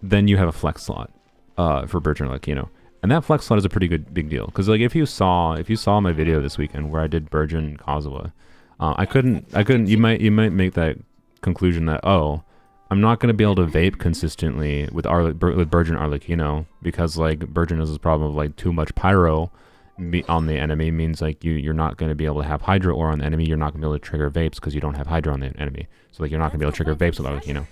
then you have a flex slot for Virgin Arlecchino, and that flex slot is a pretty big deal, because like if you saw my video this weekend where I did Virgin Kazuha, I couldn't. You might make that conclusion that, oh, I'm not going to be able to vape consistently with Virgin Arlecchino, because like Virgin has this problem of like too much pyro on the enemy means like you're not going to be able to have Hydro Ore on the enemy. You're not going to be able to trigger vapes because you don't have Hydro on the enemy. So like you're not going to be able to trigger vapes with Arlecchino.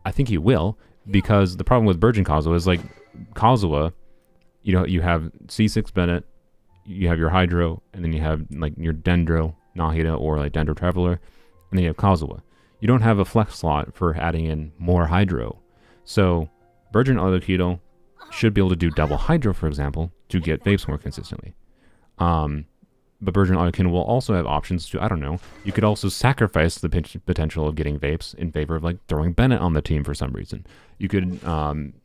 I think you will, because the problem with Virgin Kazuha is like Kazuha, you have C6 Bennett, you have your Hydro, and then you have like your Dendro Nahida or like Dendro Traveler, and then you have Kazuha. You don't have a flex slot for adding in more Hydro. So Virgin Arlecchino should be able to do double Hydro, for example, to get vapes more consistently. But Virgin Arlecchino will also have options to, I don't know, you could also sacrifice the potential of getting vapes in favor of like throwing Bennett on the team for some reason. You could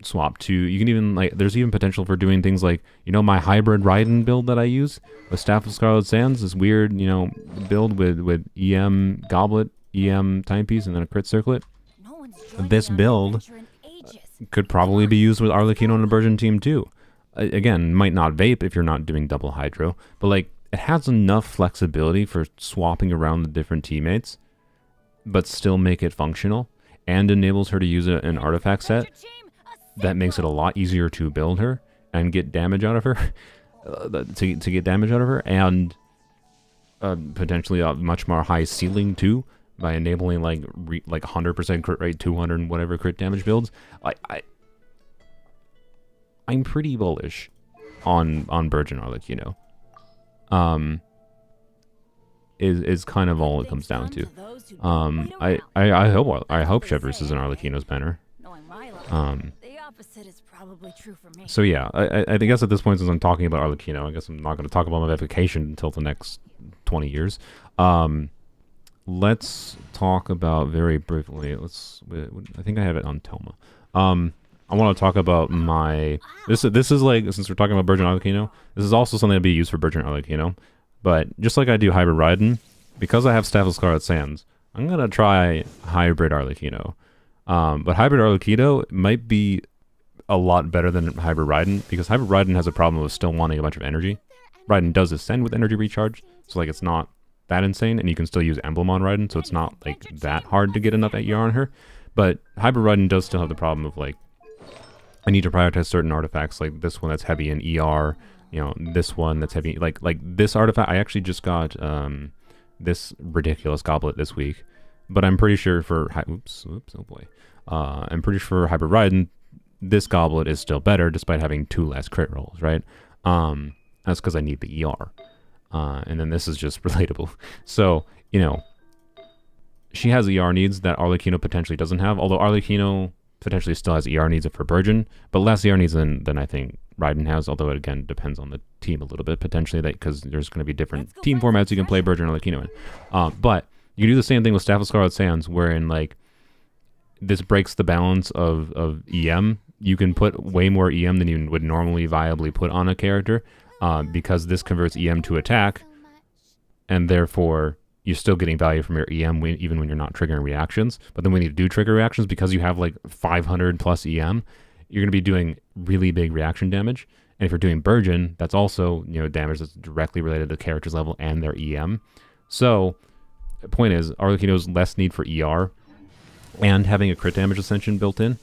swap to, you can even like, there's even potential for doing things like, you know, my hybrid Raiden build that I use with Staff of Scarlet Sands, this weird, you know, build with EM Goblet, EM Timepiece, and then a crit circlet. No one's joined This me on an build adventure in ages. could probably be used with Arlecchino and a Virgin team too. Again, might not vape if you're not doing double hydro, but like, it has enough flexibility for swapping around the different teammates, but still make it functional, and enables her to use an artifact set that makes it a lot easier to build her and get damage out of her, to get damage out of her, and potentially a much more high ceiling too, by enabling like 100% crit rate, 200 and whatever crit damage builds. I'm pretty bullish on Virgin Arlecchino. Is kind of all it comes down to. I hope Chevreuse is an Arlecchino's banner. The opposite is probably true for me. So yeah, I guess at this point, since I'm talking about Arlecchino, I guess I'm not going to talk about my vacation until the next 20 years. Let's talk about very briefly. I think I have it on Toma. I want to talk about my this is like, since we're talking about Virgin Arlecchino, this is also something to be used for Virgin Arlecchino. But just like I do Hybrid Raiden, because I have Staff of Scarlet Sands, I'm gonna try Hybrid Arlecchino. But Hybrid Arlecchino might be a lot better than Hybrid Raiden, because Hybrid Raiden has a problem with still wanting a bunch of energy. Raiden does ascend with energy recharge, so like it's not that insane, and you can still use Emblem on Raiden, so it's not like that hard to get enough ER on her. But Hybrid Raiden does still have the problem of like, I need to prioritize certain artifacts, like this one that's heavy in ER, you know, this one that's heavy, like this artifact. I actually just got this ridiculous goblet this week, but I'm pretty sure for, oops, oh boy. I'm pretty sure for Hybrid Raiden, this goblet is still better despite having 2 less crit rolls, right? That's because I need the ER. And then this is just relatable. So, you know, she has ER needs that Arlecchino potentially doesn't have, although Arlecchino potentially still has ER needs for Virgin, but less ER needs than I think Raiden has, although it again depends on the team a little bit, potentially, that because there's going to be different team formats you can play Virgin and Arlecchino in. But you can do the same thing with Staff of Scarlet Sands, wherein like this breaks the balance of EM. You can put way more EM than you would normally viably put on a character, because this converts EM to attack, and therefore you're still getting value from your EM even when you're not triggering reactions. But then when you do trigger reactions, because you have like 500 plus EM, you're going to be doing really big reaction damage. And if you're doing Virgin, that's also, you know, damage that's directly related to the character's level and their EM. So the point is, Arlecchino's less need for ER and having a crit damage ascension built in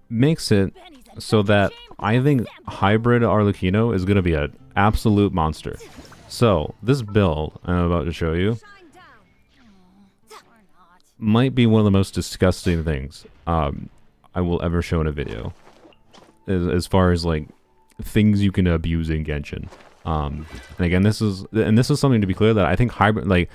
makes it so that I think Hybrid Arlecchino is going to be an absolute monster. So this build I'm about to show you might be one of the most disgusting things I will ever show in a video, as far as like things you can abuse in Genshin. And again, this is something to be clear that I think hybrid, like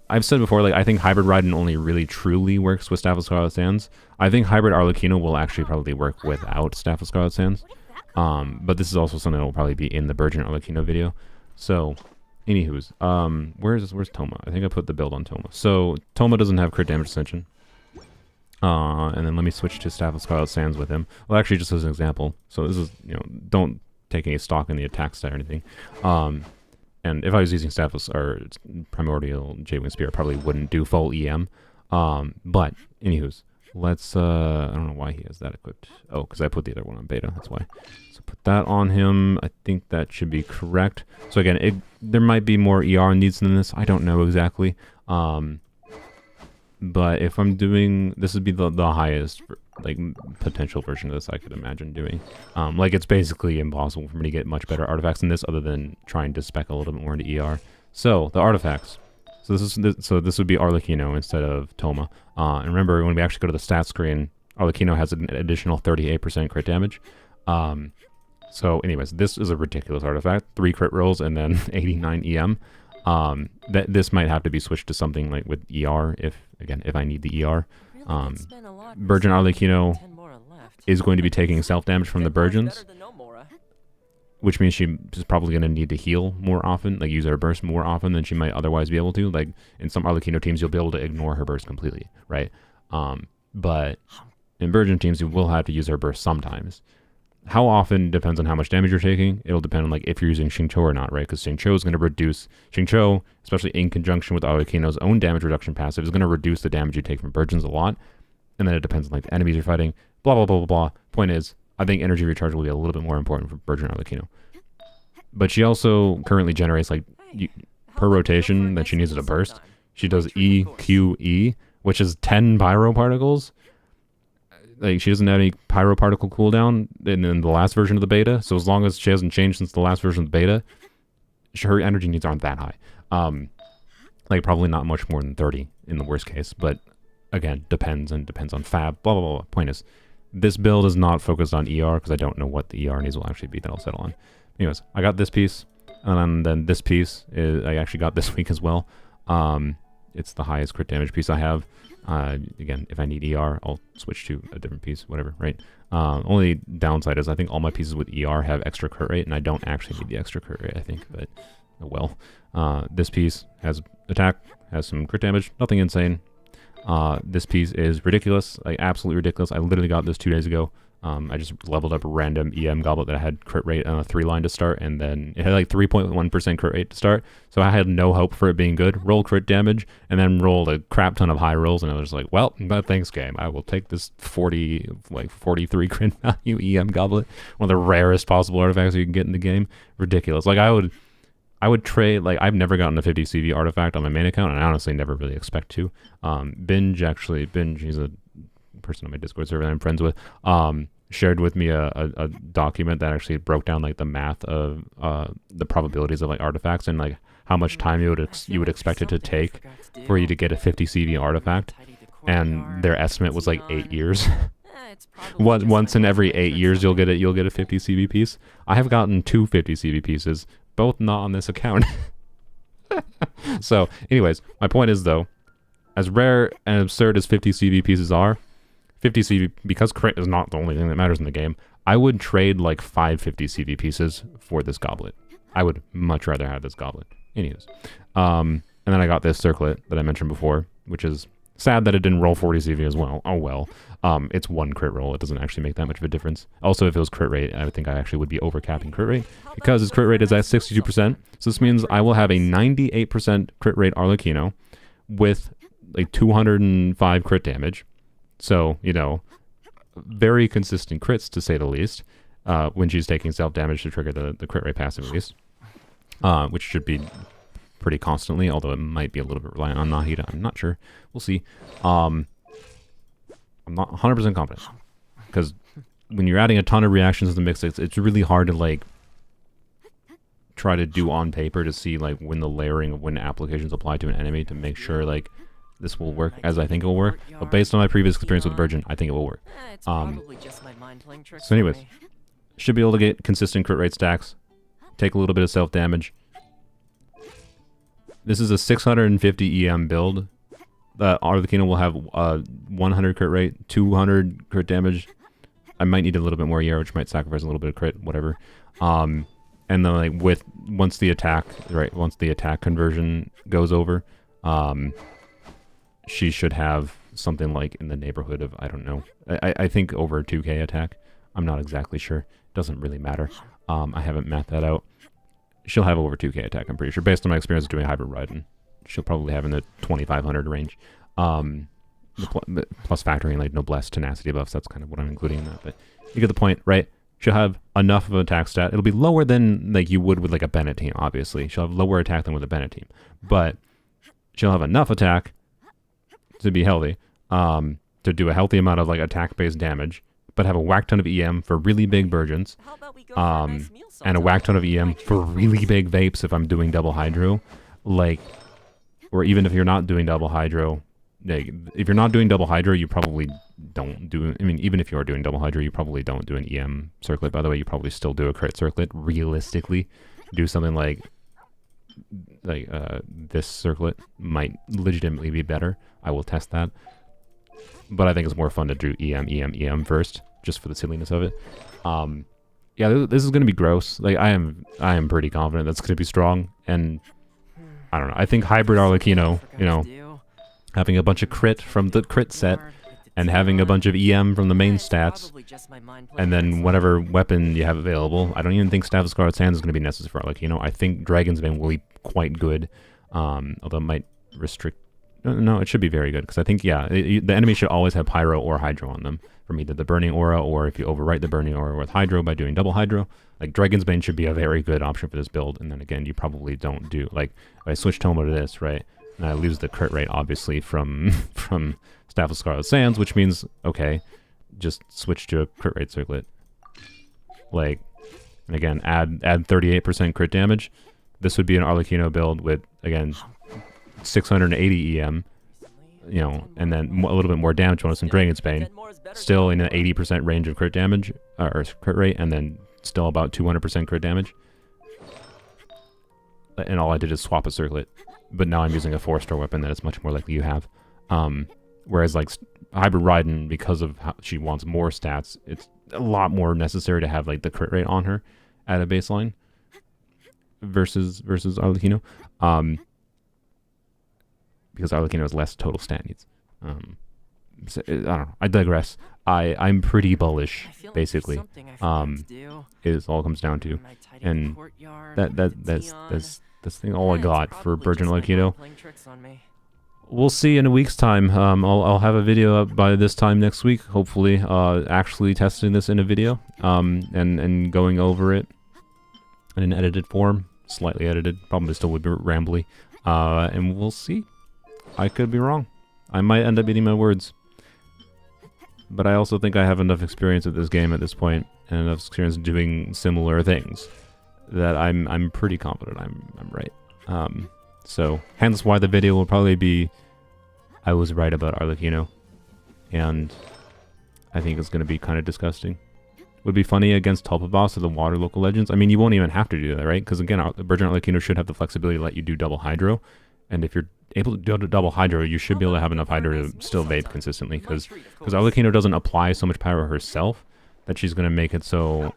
I've said before, like I think Hybrid Raiden only really truly works with Staff of Scarlet Sands. I think Hybrid Arlecchino will actually probably work without Staff of Scarlet Sands. But this is also something that will probably be in the Virgin Arlecchino video. So, anywho's, where's Toma? I think I put the build on Toma. So Toma doesn't have crit damage ascension. And then let me switch to Staff of Scarlet Sands with him. Well, actually, just as an example. So this is, you know, don't take any stock in the attack stat or anything. And if I was using Staff of, or Primordial J-Wing Spear, I probably wouldn't do full EM. But anywho's, let's, I don't know why he has that equipped. Oh, because I put the other one on beta, that's why. So put that on him. I think that should be correct. So again, there might be more ER needs than this. I don't know exactly. But if I'm doing, this would be the highest like potential version of this I could imagine doing. Like it's basically impossible for me to get much better artifacts than this, other than trying to spec a little bit more into ER. So the artifacts. So this would be Arlecchino instead of Toma. And remember, when we actually go to the stat screen, Arlecchino has an additional 38% crit damage. So anyways, this is a ridiculous artifact. 3 crit rolls and then 89 EM. This might have to be switched to something like with ER if I need the ER. Virgin Arlecchino is going to be taking self damage from the Virgins, which means she's probably going to need to heal more often, like use her burst more often than she might otherwise be able to. Like in some Arlecchino teams, you'll be able to ignore her burst completely, right? But in Virgin teams, you will have to use her burst sometimes. How often depends on how much damage you're taking. It'll depend on like if you're using Xingqiu or not, right? Because Xingqiu is going to reduce Xingqiu, especially in conjunction with Arlecchino's own damage reduction passive, is going to reduce the damage you take from Virgins a lot. And then it depends on like the enemies you're fighting. Blah blah blah blah blah. Point is, I think energy recharge will be a little bit more important for Virgin Arlecchino. But she also currently generates like per rotation that she needs as a burst. She does EQE, which is 10 pyro particles. Like she doesn't have any pyro particle cooldown in the last version of the beta. So as long as she hasn't changed since the last version of the beta, her energy needs aren't that high. Like probably not much more than 30 in the worst case. But again, depends on fab. Blah blah blah. Point is, this build is not focused on ER because I don't know what the ER needs will actually be that I'll settle on. Anyways, I got this piece, and then this piece is I actually got this week as well. It's the highest crit damage piece I have. Again, if I need ER, I'll switch to a different piece, whatever, right? Only downside is I think all my pieces with ER have extra crit rate, and I don't actually need the extra crit rate, I think, but oh well. This piece has attack, has some crit damage, nothing insane. This piece is ridiculous, like absolutely ridiculous. I literally got this 2 days ago. I just leveled up a random EM goblet that had crit rate on a 3-line to start, and then it had like 3.1% crit rate to start, so I had no hope for it being good. Roll crit damage, and then rolled a crap ton of high rolls, and I was like, well, but thanks game. I will take this 43 crit value EM goblet, one of the rarest possible artifacts you can get in the game. Ridiculous. Like I would trade, like I've never gotten a 50 CV artifact on my main account, and I honestly never really expect to. Binge, he's a person on my Discord server that I'm friends with, shared with me a document that actually broke down like the math of the probabilities of like artifacts and like how much time you would expect it to take for you to get a 50 CV artifact, and their estimate was like 8 years. Once in every 8 years you'll get a 50 CV piece. I have gotten 2 50 CV pieces, both not on this account. So anyways, my point is though, as rare and absurd as 50 CV pieces are, 50 CV, because crit is not the only thing that matters in the game, I would trade like 5 50 CV pieces for this goblet. I would much rather have this goblet. Anyways. And then I got this circlet that I mentioned before, which is sad that it didn't roll 40 CV as well. Oh well. It's 1 crit roll. It doesn't actually make that much of a difference. Also, if it was crit rate, I would think I actually would be overcapping crit rate, because its crit rate is at 62%. So this means I will have a 98% crit rate Arlecchino with like 205 crit damage. So, you know, very consistent crits, to say the least, when she's taking self-damage to trigger the crit rate passive, at least, which should be pretty constantly, although it might be a little bit reliant on Nahida. I'm not sure. We'll see. I'm not 100% confident, because when you're adding a ton of reactions to the mix, it's really hard to, like, try to do on paper to see, like, when the layering of when applications apply to an enemy to make sure, like, this will work as I think it will work. But based on my previous experience with Virgin, I think it will work. So anyways, should be able to get consistent crit rate stacks, take a little bit of self-damage. This is a 650 EM build. Arlecchino will have 100 crit rate, 200 crit damage. I might need a little bit more ER, which might sacrifice a little bit of crit, whatever. And then like once the attack conversion goes over, she should have something like in the neighborhood of, I don't know, I think over 2k attack. I'm not exactly sure. Doesn't really matter. I haven't mathed that out. She'll have over 2k attack, I'm pretty sure. Based on my experience doing hybrid riding, she'll probably have in the 2500 range. Plus factoring like noblesse tenacity buffs, that's kind of what I'm including in that. But you get the point, right? She'll have enough of an attack stat. It'll be lower than like you would with like a Bennett team, obviously. She'll have lower attack than with a Bennett team. But she'll have enough attack to be healthy, to do a healthy amount of like attack-based damage, but have a whack ton of EM for really big Virgins, and a whack ton of EM for really big Vapes if I'm doing double Hydro, like, or even if you're not doing double Hydro, like, if you're not doing double Hydro, you probably don't do, I mean, even if you are doing double Hydro, you probably don't do an EM circlet, by the way. You probably still do a crit circlet, realistically. Do something like this circlet might legitimately be better. I will test that, but I think it's more fun to do EM first, just for the silliness of it. yeah, this is gonna be gross. Like I am pretty confident that's gonna be strong, and I don't know. I think hybrid Arlecchino, you know, having a bunch of crit from the crit set, and having a bunch of EM from the main stats, and then whatever weapon you have available. I don't even think Staff of Scarlet Sands is going to be necessary for Arlecchino. I think Dragon's Bane will be quite good, although it might restrict... No, it should be very good, because I think, yeah, the enemy should always have Pyro or Hydro on them, from either the Burning Aura, or if you overwrite the Burning Aura with Hydro by doing double Hydro. Like, Dragon's Bane should be a very good option for this build, and then again, you probably don't do... Like, if I switch Tomo to this, right, and I lose the crit rate, obviously, from Staff of Scarlet Sands, which means, okay, just switch to a crit rate circlet. Like, and again, add 38% crit damage. This would be an Arlecchino build with, again, 680 EM, you know, and then a little bit more damage bonus in Dragon's Bane. Still in an 80% range of crit damage, or crit rate, and then still about 200% crit damage. And all I did is swap a circlet. But now I'm using a 4-star weapon that it's much more likely you have. Whereas, like, Hybrid Raiden, because of how she wants more stats, it's a lot more necessary to have, like, the crit rate on her at a baseline versus Arlecchino. Because Arlecchino has less total stat needs. So, I don't know. I digress. I'm pretty bullish, basically. Is all it comes down to. And that's thing all I got for Virgin Arlecchino. We'll see in a week's time. I'll have a video up by this time next week, hopefully, actually testing this in a video, and going over it in an edited form, slightly edited, probably still would be rambly, and we'll see. I could be wrong. I might end up eating my words. But I also think I have enough experience with this game at this point, and enough experience doing similar things, that I'm pretty confident I'm right. So, hence why the video will probably be, I was right about Arlecchino, and I think it's going to be kind of disgusting. Would be funny against Tulpa Boss or the Water Local Legends. I mean, you won't even have to do that, right? Because again, Virgin Arlecchino should have the flexibility to let you do double Hydro, and if you're able to do double Hydro, you should be able to have enough Hydro to still vape consistently, because Arlecchino doesn't apply so much power herself that she's going to make it so...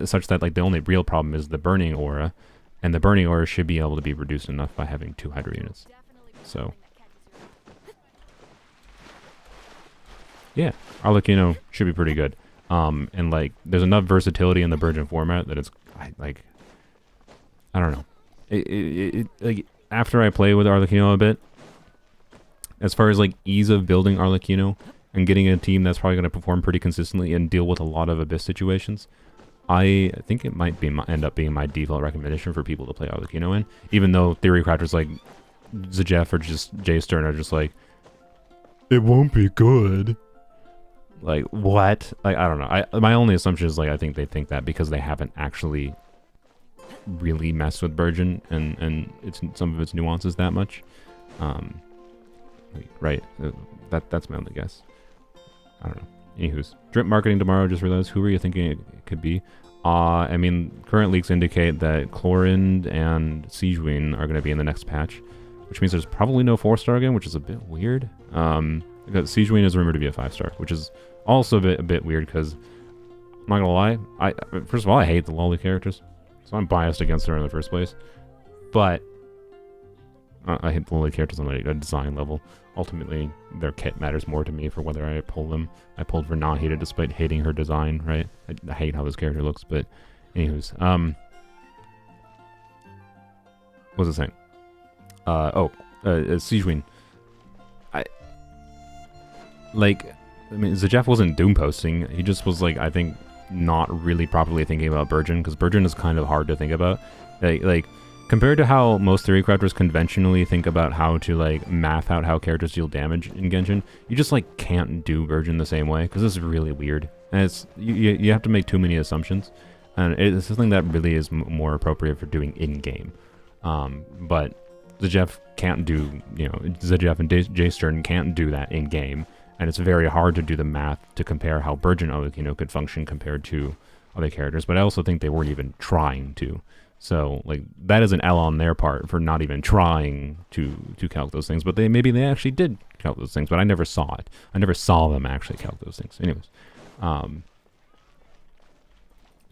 such that, like, the only real problem is the Burning Aura, and the Burning Aura should be able to be reduced enough by having 2 Hydro units. So, yeah, Arlecchino should be pretty good. And, like, there's enough versatility in the Virgin format that it's, I don't know. Like, after I play with Arlecchino a bit, as far as, like, ease of building Arlecchino and getting a team that's probably going to perform pretty consistently and deal with a lot of Abyss situations, I think it might be end up being my default recommendation for people to play Arlecchino in, even though Theorycrafters like Zajeff or just Jay Stern are just like, it won't be good. Like, what? Like, I don't know. My only assumption is, like, I think they think that because they haven't actually really messed with Virgin and some of its nuances that much. Right. That's my only guess. I don't know. Anywho's, drip marketing tomorrow, just realized, who were you thinking it could be? I mean, current leaks indicate that Chlorind and Siegewind are going to be in the next patch, which means there's probably no 4-star again, which is a bit weird. Because Siegewind is rumored to be a 5-star, which is also a bit weird, because, I'm not going to lie, first of all, I hate the Lolly characters, so I'm biased against her in the first place. But, I hate the Lolly characters on a design level. Ultimately, their kit matters more to me for whether I pull them. I pulled for not hated despite hating her design, right? I hate how this character looks, but anywho's, what was I saying? Siegewind. I mean, Zajeff wasn't doom posting. He just was, like, I think, not really properly thinking about Virgin, because Virgin is kind of hard to think about. Like, compared to how most Theorycrafters conventionally think about how to, like, math out how characters deal damage in Genshin, you just, like, can't do Virgin the same way, because this is really weird. And it's, you have to make too many assumptions, and it's something that really is more appropriate for doing in-game. But Zajeff can't do, Zajeff and Jay Stern can't do that in-game, and it's very hard to do the math to compare how Virgin Arlecchino could function compared to other characters, but I also think they weren't even trying to. So, like, that is an L on their part for not even trying to calc those things. But maybe they actually did calc those things, but I never saw it. I never saw them actually calc those things. Anyways.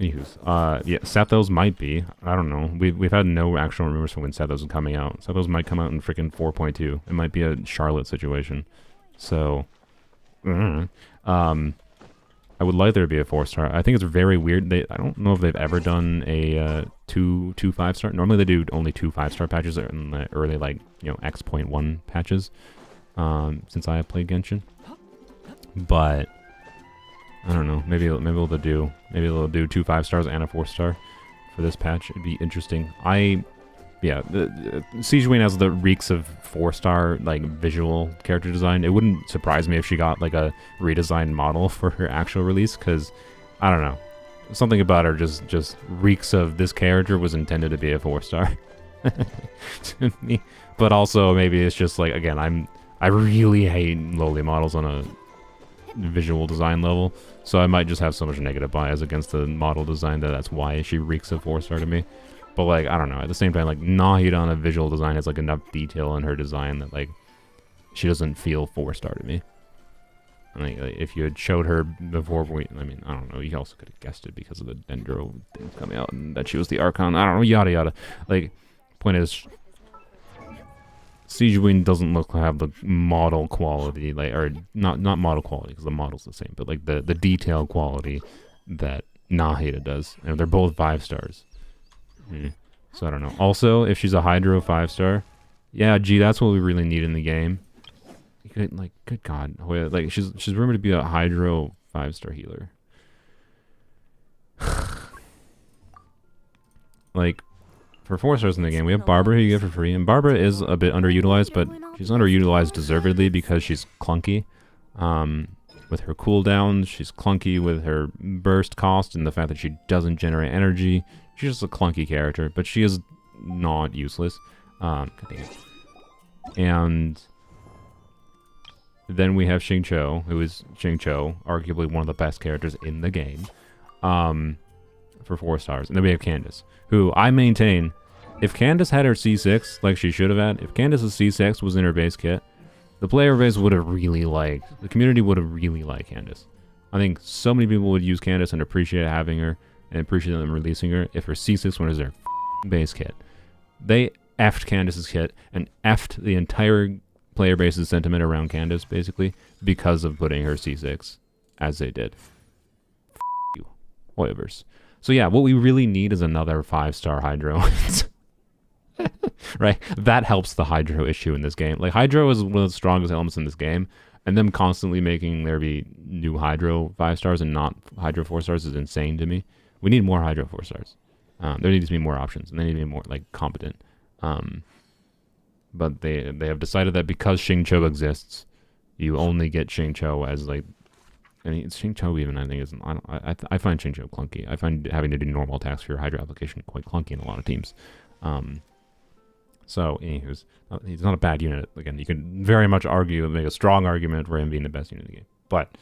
Anywho's, yeah, Sethos might be. I don't know. We've had no actual rumors for when Sethos is coming out. Sethos might come out in freaking 4.2. It might be a Charlotte situation. So, I would like there to be a 4-star. I think it's very weird. I don't know if they've ever done a two 5-star. Normally they do only 2 5-star patches in the early, like, you know, X.1 patches. Since I have played Genshin, but I don't know. Maybe they'll do 2 5-stars and a 4-star for this patch. It'd be interesting. Yeah, Siege Wayne has the reeks of 4-star like visual character design. It wouldn't surprise me if she got like a redesigned model for her actual release, because I don't know, something about her just reeks of this character was intended to be a 4-star to me. But also maybe it's just like, again, I really hate lowly models on a visual design level, so I might just have so much negative bias against the model design that's why she reeks of 4-star to me. But like, I don't know, at the same time, like, Nahida on a visual design has like enough detail in her design that like she doesn't feel 4-star to me. I mean, like, if you had showed her before I mean, I don't know, you also could have guessed it because of the Dendro things coming out and that she was the Archon, I don't know, yada yada. Like, point is, Siege Wing doesn't look to have the model quality, like, or not model quality because the model's the same, but like the detail quality that Nahida does, and they're both 5-stars. So I don't know. Also, if she's a Hydro 5-star, yeah, gee, that's what we really need in the game. You could, like, good God, like she's rumored to be a Hydro 5-star healer. Like, for 4-stars in the game, we have Barbara who you get for free, and Barbara is a bit underutilized, but she's underutilized deservedly because she's clunky. With her cooldowns, she's clunky with her burst cost, and the fact that she doesn't generate energy. She's just a clunky character, but she is not useless. And then we have Xingqiu, who is arguably one of the best characters in the game, for 4-stars. And then we have Candace, who I maintain, if Candace had her C6 like she should have had, if Candace's C6 was in her base kit, the player base would have really liked, the community would have really liked Candace. I think so many people would use Candace and appreciate having her, and appreciate them releasing her if her C6 was their base kit. They effed Candace's kit and effed the entire player base's sentiment around Candace, basically, because of putting her C6 as they did. You, Hoyovers. So yeah, what we really need is another 5-star Hydro. Right? That helps the Hydro issue in this game. Like, Hydro is one of the strongest elements in this game, and them constantly making there be new Hydro 5-stars and not Hydro 4-stars is insane to me. We need more Hydro 4-stars. There needs to be more options, and they need to be more, like, competent. But they have decided that because Xingqiu exists, you only get Xingqiu as, like, I mean, Xingqiu even, I think, isn't, I find Xingqiu clunky. I find having to do normal attacks for your Hydro application quite clunky in a lot of teams. So, anywho's, he's not a bad unit. Again, you can very much argue, make a strong argument for him being the best unit in the game. But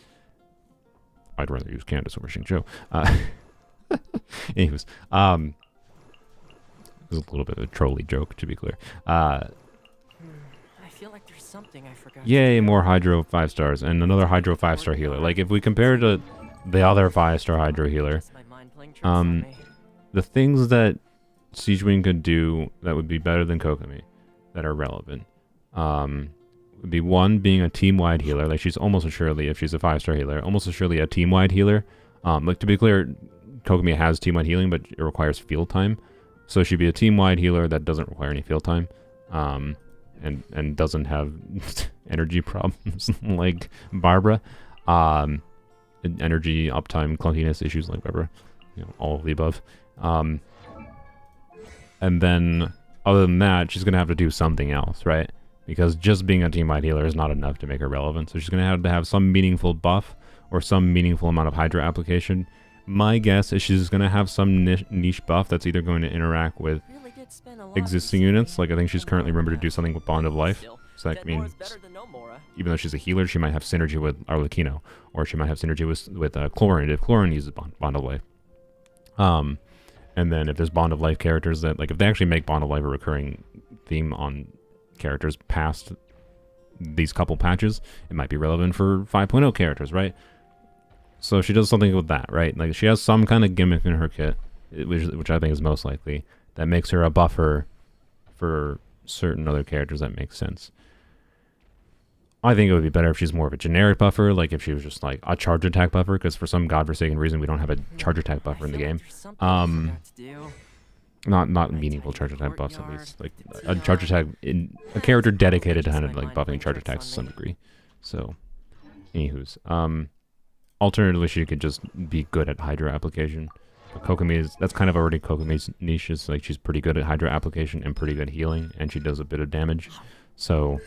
I'd rather use Candace over Xingqiu. Anyways, it was a little bit of a trolly joke, to be clear. I feel like there's something I forgot. Yay, more Hydro 5-stars and another Hydro 5-star healer. Like, if we compare to the other 5-star Hydro healer, the things that Siege Wing could do that would be better than Kokomi, that are relevant, would be one, being a team-wide healer. Like, she's almost assuredly, if she's a 5-star healer, almost assuredly a team-wide healer. Like, to be clear, Kokomi has team-wide healing, but it requires field time. So she'd be a team-wide healer that doesn't require any field time, and doesn't have energy problems like Barbara, energy uptime clunkiness issues like Barbara, you know, all of the above. And then other than that, she's gonna have to do something else, right? Because just being a team-wide healer is not enough to make her relevant. So she's gonna have to have some meaningful buff or some meaningful amount of Hydra application. My guess is she's going to have some niche buff that's either going to interact with existing units. Like, I think she's currently rumored to do something with Bond of Life. So that means, even though she's a healer, she might have synergy with Arlecchino. Or she might have synergy with Chlorine, if Chlorine uses Bond of Life. And then if there's Bond of Life characters that, like, if they actually make Bond of Life a recurring theme on characters past these couple patches, it might be relevant for 5.0 characters, right? So she does something with that, right? Like she has some kind of gimmick in her kit, which I think is most likely, that makes her a buffer for certain other characters that makes sense. I think it would be better if she's more of a generic buffer, like if she was just like a charge attack buffer, because for some godforsaken reason we don't have a charge attack buffer in the game. Not meaningful charge attack buffs at least. Like a charge attack in a character dedicated to kind of like buffing charge attacks to some degree. So, anywho's. Alternatively, she could just be good at Hydra application. But Kokomi that's kind of already Kokomi's niche. Is like she's pretty good at Hydra application and pretty good healing, and she does a bit of damage. So,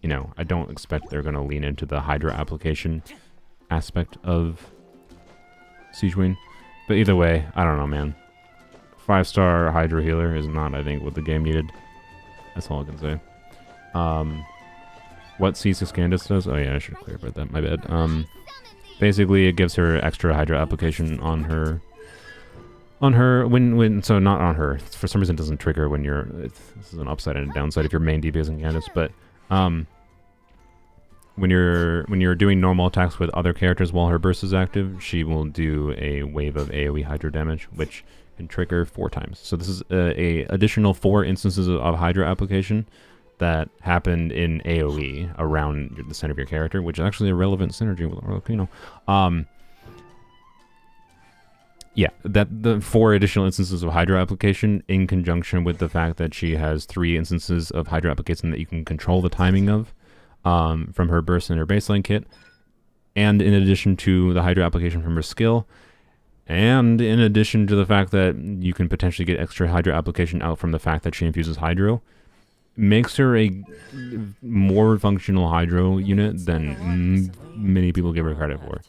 you know, I don't expect they're going to lean into the Hydra application aspect of Siege Queen. But either way, I don't know, man. 5-star Hydra healer is not, I think, what the game needed. That's all I can say. What C6 Candace does? Oh yeah, I should clarify that. My bad. Basically, it gives her extra Hydra application on her. So not on her. For some reason, it doesn't trigger when you're. This is an upside and a downside if your main DP isn't Candace, but when you're doing normal attacks with other characters while her burst is active, she will do a wave of AoE Hydra damage, which can trigger 4 times. So this is a additional 4 instances of Hydra application that happened in AoE around the center of your character, which is actually a relevant synergy with Arlecchino. Yeah, that the 4 additional instances of Hydra application in conjunction with the fact that she has 3 instances of Hydra application that you can control the timing of from her burst and her baseline kit, and in addition to the Hydra application from her skill, and in addition to the fact that you can potentially get extra Hydra application out from the fact that she infuses Hydro, makes her a more functional Hydro unit than many people give her credit for.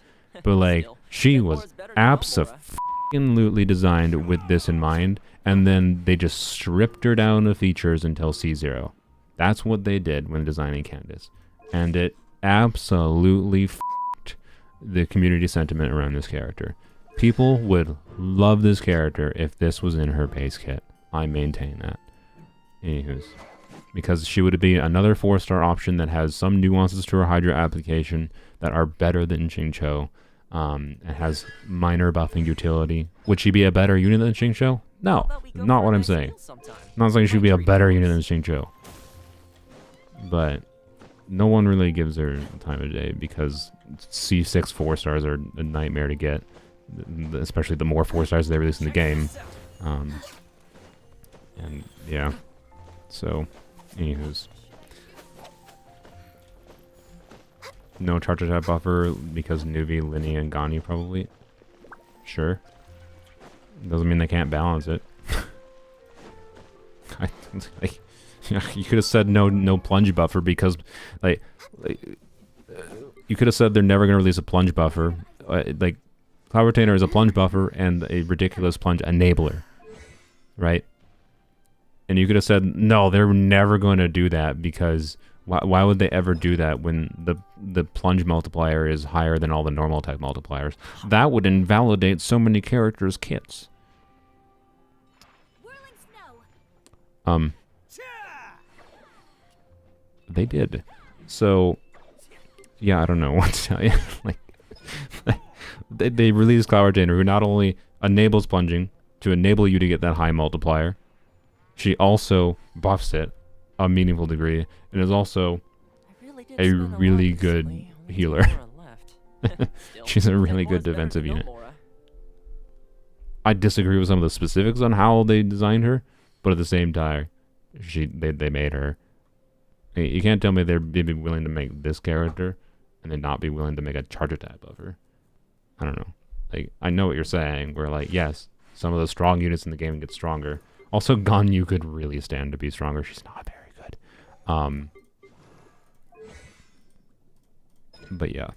But like, she was absolutely designed with this in mind, and then they just stripped her down of features until C0. That's what they did when designing Candace, and it absolutely f***ed the community sentiment around this character. People would love this character if this was in her base kit. I maintain that. Anywho's. Because she would be another 4-star option that has some nuances to her Hydra application that are better than Xingqiu, and has minor buffing utility. Would she be a better unit than Xingqiu? No, not what I'm saying. Not saying she'd be a better unit than Xingqiu. But no one really gives her time of day because C6 4-stars are a nightmare to get, especially the more 4-stars they release in the game. And yeah, so anywho's. No charge attack buffer because Nuvi, Linny, and Gani probably. Sure. Doesn't mean they can't balance it. You could have said no plunge buffer because you could have said they're never going to release a plunge buffer. Like Cloud Retainer is a plunge buffer and a ridiculous plunge enabler, right? And you could have said no, they're never going to do that because why would they ever do that when the plunge multiplier is higher than all the normal attack multipliers? That would invalidate so many characters' kits. They did. So, yeah, I don't know what to tell you. Like, they released Cloud Retainer, who not only enables plunging to enable you to get that high multiplier, she also buffs it a meaningful degree, and is also a really good healer. She's a really good defensive unit. I disagree with some of the specifics on how they designed her, but at the same time, they made her. You can't tell me they'd be willing to make this character and then not be willing to make a charge attack buffer. I don't know. Like, I know what you're saying. Where like, yes, some of the strong units in the game get stronger. Also, Ganyu could really stand to be stronger. She's not very good. But yeah,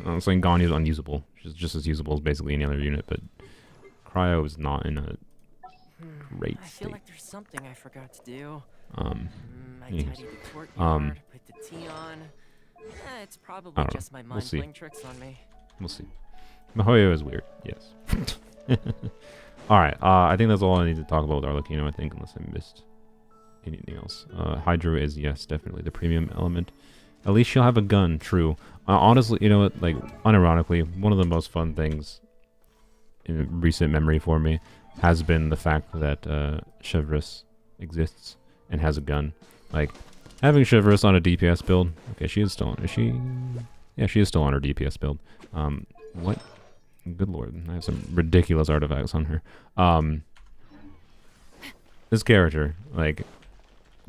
I'm saying Ganyu is unusable. She's just as usable as basically any other unit, but Cryo is not in a great I state. feel like there's something I forgot to do. I Yes. tidied the courtyard, put the tea on. It's probably know. just my We'll mind see. playing tricks on me. We'll see. Mihoyo is weird, yes. Alright, I think that's all I need to talk about with Arlecchino, I think, unless I missed anything else. Hydra is, yes, definitely the premium element. At least she'll have a gun, true. Honestly, you know what, like, unironically, one of the most fun things in recent memory for me has been the fact that Chevreuse exists and has a gun. Like, having Chevreuse on a DPS build, okay, she is still on, is she? Yeah, she is still on her DPS build. What? Good lord, I have some ridiculous artifacts on her. This character, like,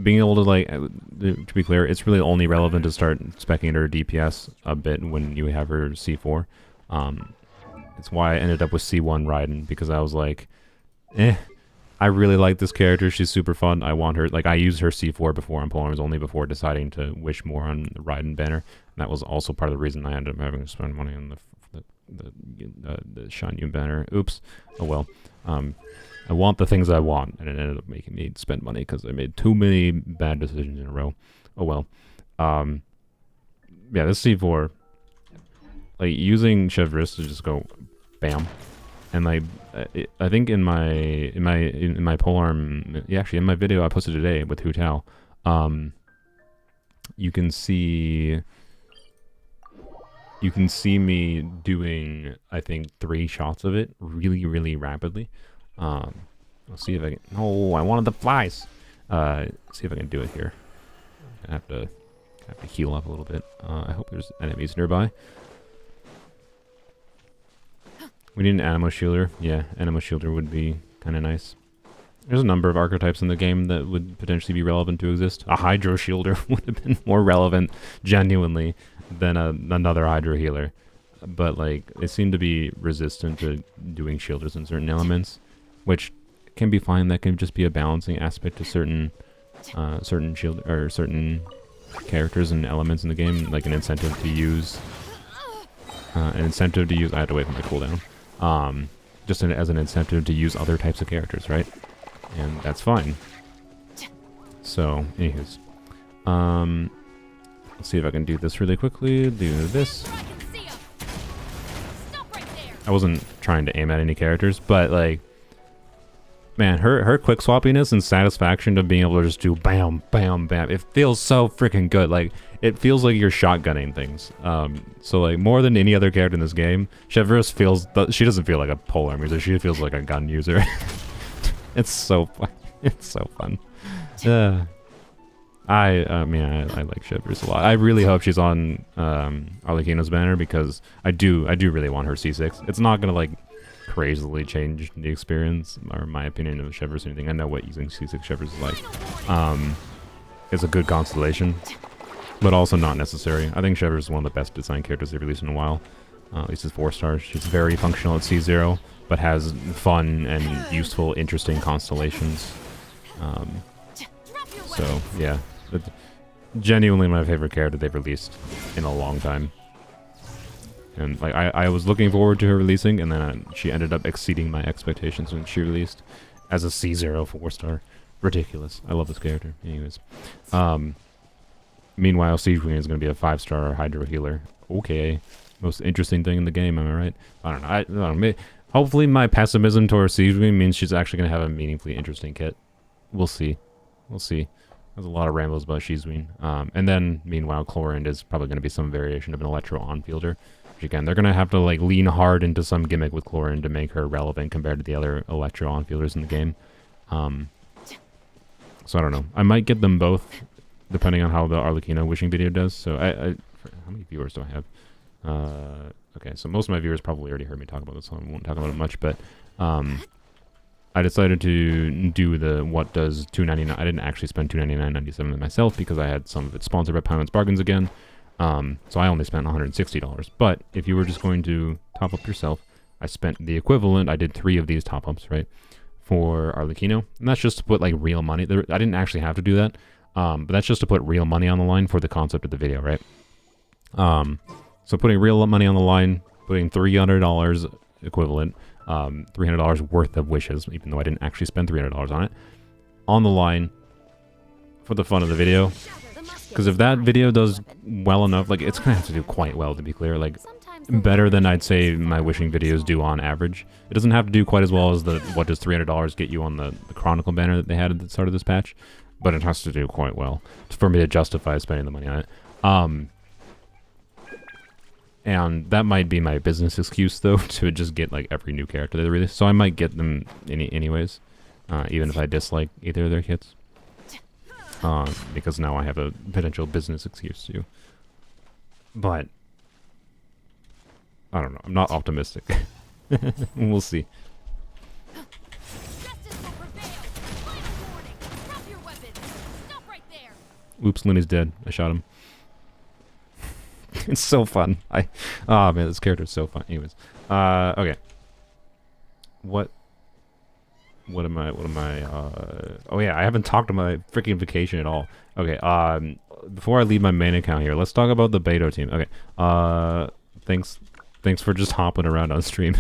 being able to, like, to be clear, it's really only relevant to start speccing her DPS a bit when you have her C4. It's why I ended up with C1 Raiden, because I was like, I really like this character, she's super fun, I want her, like, I used her C4 before on polearms only before deciding to wish more on the Raiden banner, and that was also part of the reason I ended up having to spend money on the Shanyu banner. Oops, oh well. I want the things I want, and it ended up making me spend money because I made too many bad decisions in a row. Oh well. Yeah, this C4, like, using Chevreuse to just go bam, and like, I think in my polearm, yeah, actually in my video I posted today with Hu Tao, you can see me doing, I think, 3 shots of it really, really rapidly. Let's see if I can. Oh, I wanted the flies. See if I can do it here. I have to heal up a little bit. I hope there's enemies nearby. We need an Animo Shielder. Yeah, Animo Shielder would be kind of nice. There's a number of archetypes in the game that would potentially be relevant to exist. A Hydro Shielder would have been more relevant, genuinely, than another Hydro Healer. But, like, they seem to be resistant to doing shielders in certain elements, which can be fine. That can just be a balancing aspect to certain shield or certain characters and elements in the game, like an incentive to use. I had to wait for my cooldown. Just as an incentive to use other types of characters, right? And that's fine. So, anywho's, let's see if I can do this really quickly. Do this. I wasn't trying to aim at any characters, but, like, man, her quick swappiness and satisfaction of being able to just do bam, bam, bam. It feels so freaking good. Like, it feels like you're shotgunning things. So, like, more than any other character in this game, Chevreuse she doesn't feel like a polearm user. She feels like a gun user. It's so fun. It's so fun. I mean, I like Chevreuse a lot. I really hope she's on Arlecchino's banner, because I do really want her C6. It's not gonna, like, crazily change the experience or my opinion of Chevreuse or anything. I know what using C6 Chevreuse is like. It's a good constellation, but also not necessary. I think Chevreuse is one of the best designed characters they've released in a while. At least it's 4 stars. She's very functional at C0, but has fun and useful, interesting constellations. So yeah, it's genuinely my favorite character they've released in a long time. And, like, I was looking forward to her releasing, and then she ended up exceeding my expectations when she released as a C0 4-star. Ridiculous. I love this character. Anyways. Meanwhile, Siege Queen is going to be a 5-star Hydro Healer. Okay. Most interesting thing in the game, am I right? I don't know. I don't know. Hopefully my pessimism towards Siege Queen means she's actually going to have a meaningfully interesting kit. We'll see. We'll see. There's a lot of rambles about Siege Queen. And then, meanwhile, Chlorinde is probably going to be some variation of an Electro on-fielder. Again, they're going to have to, like, lean hard into some gimmick with Chlorinde to make her relevant compared to the other Electro on-fielders in the game. So I don't know. I might get them both, depending on how the Arlecchino wishing video does. So how many viewers do I have? Okay, so most of my viewers probably already heard me talk about this, so I won't talk about it much, but I decided to do the what does $2.99. I didn't actually spend $2.99.97 myself because I had some of it sponsored by Pound's Bargains again. So I only spent $160. But if you were just going to top up yourself, I spent the equivalent. I did 3 of these top ups, right, for Arlecchino. And that's just to put, like, real money. I didn't actually have to do that. But that's just to put real money on the line for the concept of the video, right? So putting real money on the line, putting $300 equivalent, $300 worth of wishes, even though I didn't actually spend $300 on it, on the line for the fun of the video. Because if that video does well enough, like, it's going to have to do quite well, to be clear. Like, better than I'd say my wishing videos do on average. It doesn't have to do quite as well as the what does $300 get you on the Chronicle banner that they had at the start of this patch. But it has to do quite well for me to justify spending the money on it. And that might be my business excuse, though, to just get, like, every new character they release. So I might get them anyways, even if I dislike either of their kits. Because now I have a potential business excuse, too. But, I don't know. I'm not optimistic. We'll see. Oops, Lenny's dead. I shot him. It's so fun. Oh man, this character is so fun. Anyways, okay. What am I? Oh yeah, I haven't talked to my freaking vacation at all. Okay. Before I leave my main account here, let's talk about the Beidou team. Okay. Thanks for just hopping around on stream.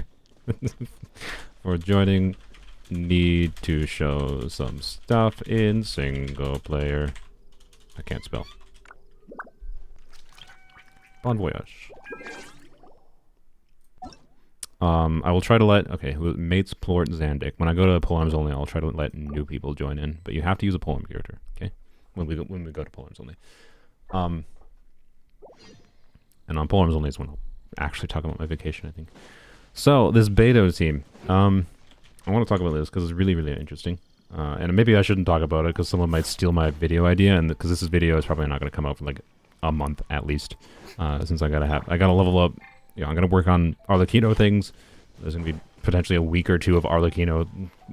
For joining. Need to show some stuff in single player. I can't spell. Bon voyage. I will try to let, okay, mates Plort Zandik. When I go to polearms only, I'll try to let new people join in, but you have to use a polearm character, okay? When we go to polearms only. And on polearms only is when I'll actually talk about my vacation, I think. So, this Beidou team. I want to talk about this because it's really, really interesting. And maybe I shouldn't talk about it because someone might steal my video idea, and because this video is probably not going to come out for like a month at least. Since I gotta level up. You know, I'm gonna work on Arlecchino things. There's gonna be potentially a week or two of Arlecchino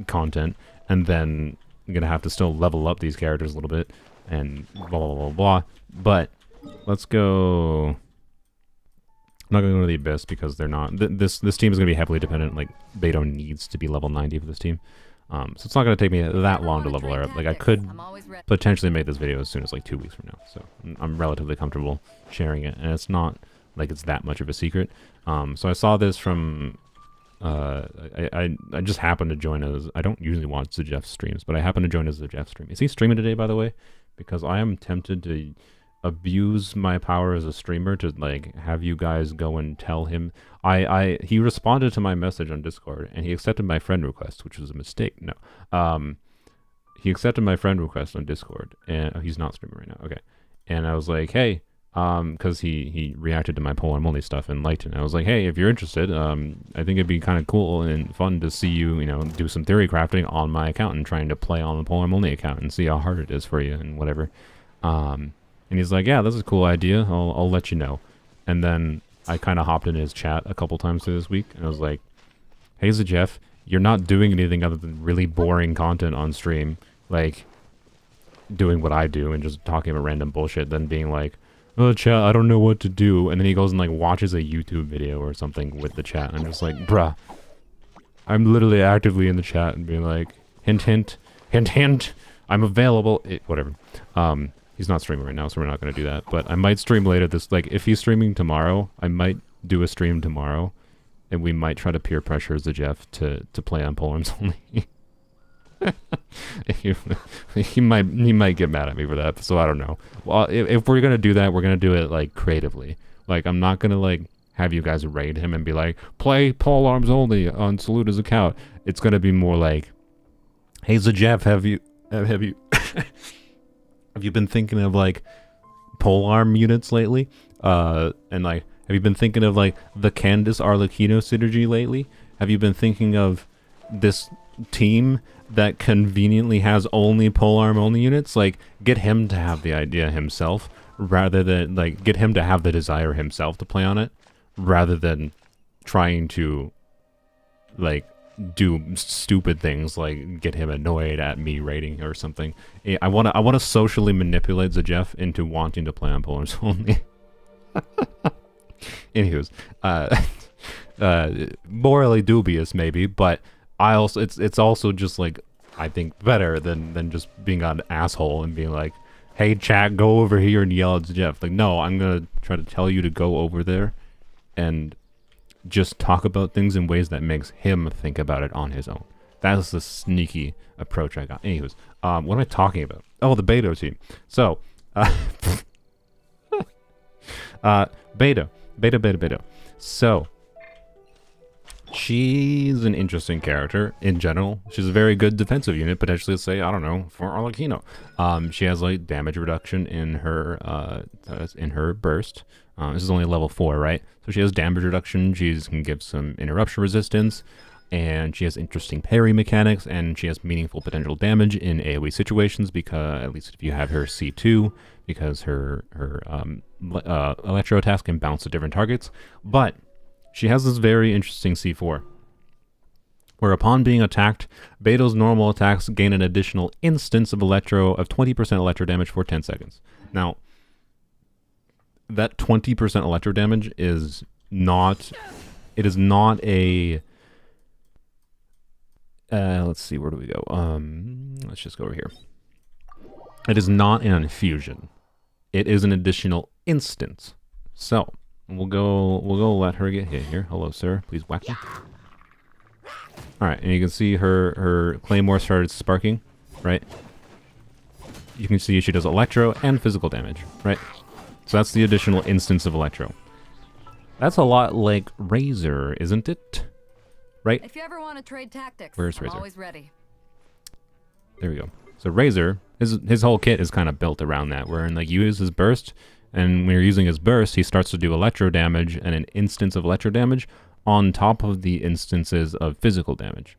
content, and then I'm gonna have to still level up these characters a little bit, and blah blah blah blah. But let's go. I'm not gonna go to the Abyss because they're not. This team is gonna be heavily dependent. Like Beidou needs to be level 90 for this team. So it's not gonna take me that long to level her up. Like I could potentially make this video as soon as like 2 weeks from now. So I'm relatively comfortable sharing it, and it's not like it's that much of a secret. So I saw this from. I just happened to join as. I don't usually watch the Jeff streams, but I happened to join as the Jeff stream. Is he streaming today, by the way? Because I am tempted to abuse my power as a streamer to like have you guys go and tell him. He responded to my message on Discord and he accepted my friend request, which was a mistake. No, he accepted my friend request on Discord, and oh, he's not streaming right now. Okay, and I was like, hey, because he reacted to my polearm only stuff and liked it. And I was like, hey, if you're interested, I think it'd be kind of cool and fun to see you, you know, do some theory crafting on my account and trying to play on the polearm only account and see how hard it is for you and whatever. And he's like, yeah, that's a cool idea. I'll let you know. And then I kind of hopped in his chat a couple times through this week, and I was like, hey, Jeff, you're not doing anything other than really boring content on stream, like doing what I do and just talking about random bullshit, then being like, oh, chat, I don't know what to do. And then he goes and like watches a YouTube video or something with the chat. And I'm just like, bruh, I'm literally actively in the chat and being like, hint, hint, hint, hint, I'm available. Whatever. He's not streaming right now, so we're not going to do that. But I might stream later this, like, if he's streaming tomorrow, I might do a stream tomorrow, and we might try to peer pressure the Jeff to play on polearms only. he might get mad at me for that, so I don't know. Well, if we're going to do that, we're going to do it, like, creatively. Like, I'm not going to, like, have you guys raid him and be like, play polearms only on Saluta's account. It's going to be more like, hey, the Jeff, have you... Have you been thinking of, like, polearm units lately? And, like, have you been thinking of, like, the Candace Arlecchino synergy lately? Have you been thinking of this team that conveniently has only polearm only units? Like, get him to have the idea himself, rather than, like, get him to have the desire himself to play on it, rather than trying to, like, do stupid things like get him annoyed at me rating or something. I want to socially manipulate the Jeff into wanting to play on polearms only. Anywho's, morally dubious maybe, but I also it's also just like I think better than just being an asshole and being like, hey chat, go over here and yell at the Jeff. Like, no, I'm gonna try to tell you to go over there and just talk about things in ways that makes him think about it on his own. That's the sneaky approach I got. Anyways, what am I talking about? Oh, the Beidou team. So, Beidou. So, She's an interesting character in general. She's a very good defensive unit, potentially, let's say, I don't know, for Arlecchino. She has like damage reduction in her burst. This is only level 4, right? So she has damage reduction. She can give some interruption resistance, and she has interesting parry mechanics, and she has meaningful potential damage in AoE situations, because at least if you have her C2, because her electro attacks can bounce to different targets. But she has this very interesting C4, where upon being attacked, Beidou's normal attacks gain an additional instance of 20% electro damage for 10 seconds. Now, that 20% electro damage is not, it is not a, let's see, where do we go? Let's just go over here. It is not an infusion. It is an additional instance. So, we'll go let her get hit here. Hello, sir. Please whack me. Alright, and you can see her claymore started sparking, right? You can see she does electro and physical damage, right? So that's the additional instance of electro. That's a lot like Razor, isn't it? Right? If you ever want to trade tactics, Where's I'm Razor? always ready. There we go. So Razor, his whole kit is kind of built around that, wherein like you use his burst, and when you're using his burst, he starts to do electro damage and an instance of electro damage on top of the instances of physical damage.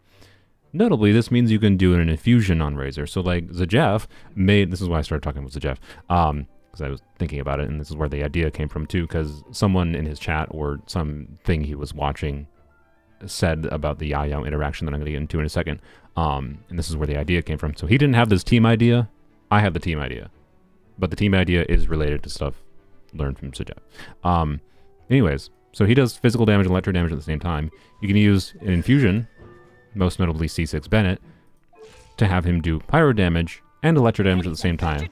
Notably, this means you can do an infusion on Razor. So like Zajef made, this is why I started talking about Zajef, because I was thinking about it, and this is where the idea came from too, because someone in his chat or something he was watching said about the Yao Yao interaction that I'm going to get into in a second. And this is where the idea came from. So he didn't have this team idea. I had the team idea. But the team idea is related to stuff learned from Sujat. Anyways, so he does physical damage and electro damage at the same time. You can use an infusion, most notably C6 Bennett, to have him do pyro damage and electro damage at the same time.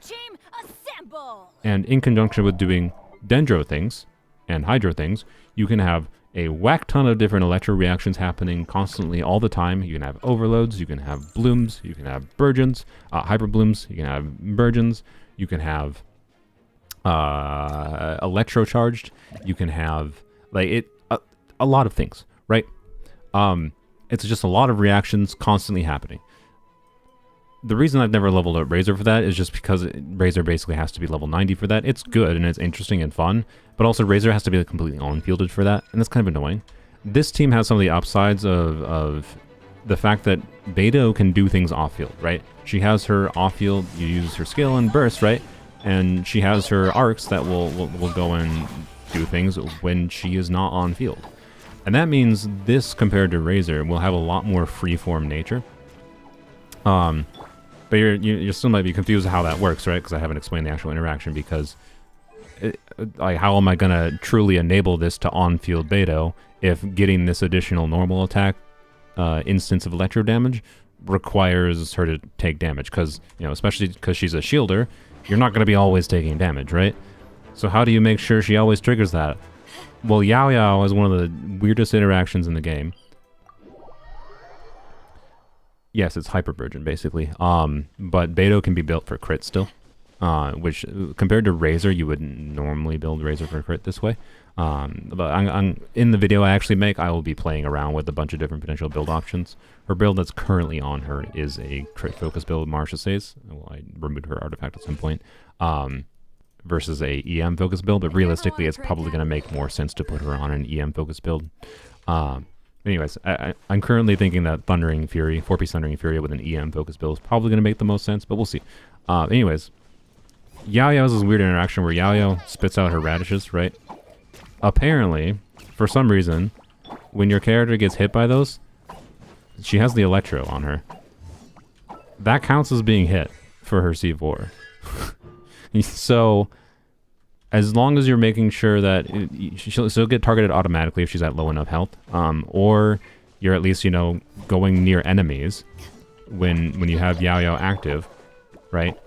And in conjunction with doing dendro things and hydro things, you can have a whack ton of different electro reactions happening constantly all the time. You can have overloads, you can have blooms, you can have burgeons, hyper blooms, you can have burgeons, you can have electro charged, you can have like a lot of things, right? It's just a lot of reactions constantly happening. The reason I've never leveled up Razor for that is just because Razor basically has to be level 90 for that. It's good and it's interesting and fun, but also Razor has to be like completely on-fielded for that, and that's kind of annoying. This team has some of the upsides of the fact that Beidou can do things off-field, right? She has her off-field, you use her skill and burst, right? And she has her arcs that will go and do things when she is not on-field. And that means this, compared to Razor, will have a lot more free-form nature. But you still might be confused how that works, right? Because I haven't explained the actual interaction, because like, how am I going to truly enable this to on-field Beidou if getting this additional normal attack instance of electro damage requires her to take damage? Because, you know, especially because she's a shielder, you're not going to be always taking damage, right? So how do you make sure she always triggers that? Well, Yao Yao is one of the weirdest interactions in the game. Yes, it's Hyper Virgin, basically. But Beidou can be built for crit still. Which, compared to Razor, you wouldn't normally build Razor for crit this way. But in the video I actually make, I will be playing around with a bunch of different potential build options. Her build that's currently on her is a crit focus build, Marsha says. Well, I removed her artifact at some point. Versus a EM focus build, but realistically it's probably going to make more sense to put her on an EM focus build. Anyways, I'm currently thinking that Thundering Fury, 4-piece Thundering Fury with an EM focus build is probably going to make the most sense, but we'll see. Anyways, Yao Yao has this weird interaction where Yao Yao spits out her radishes, right? Apparently, for some reason, when your character gets hit by those, she has the electro on her. That counts as being hit for her C4. So, as long as you're making sure that she'll get targeted automatically if she's at low enough health, or you're at least, you know, going near enemies when you have Yao Yao active, right?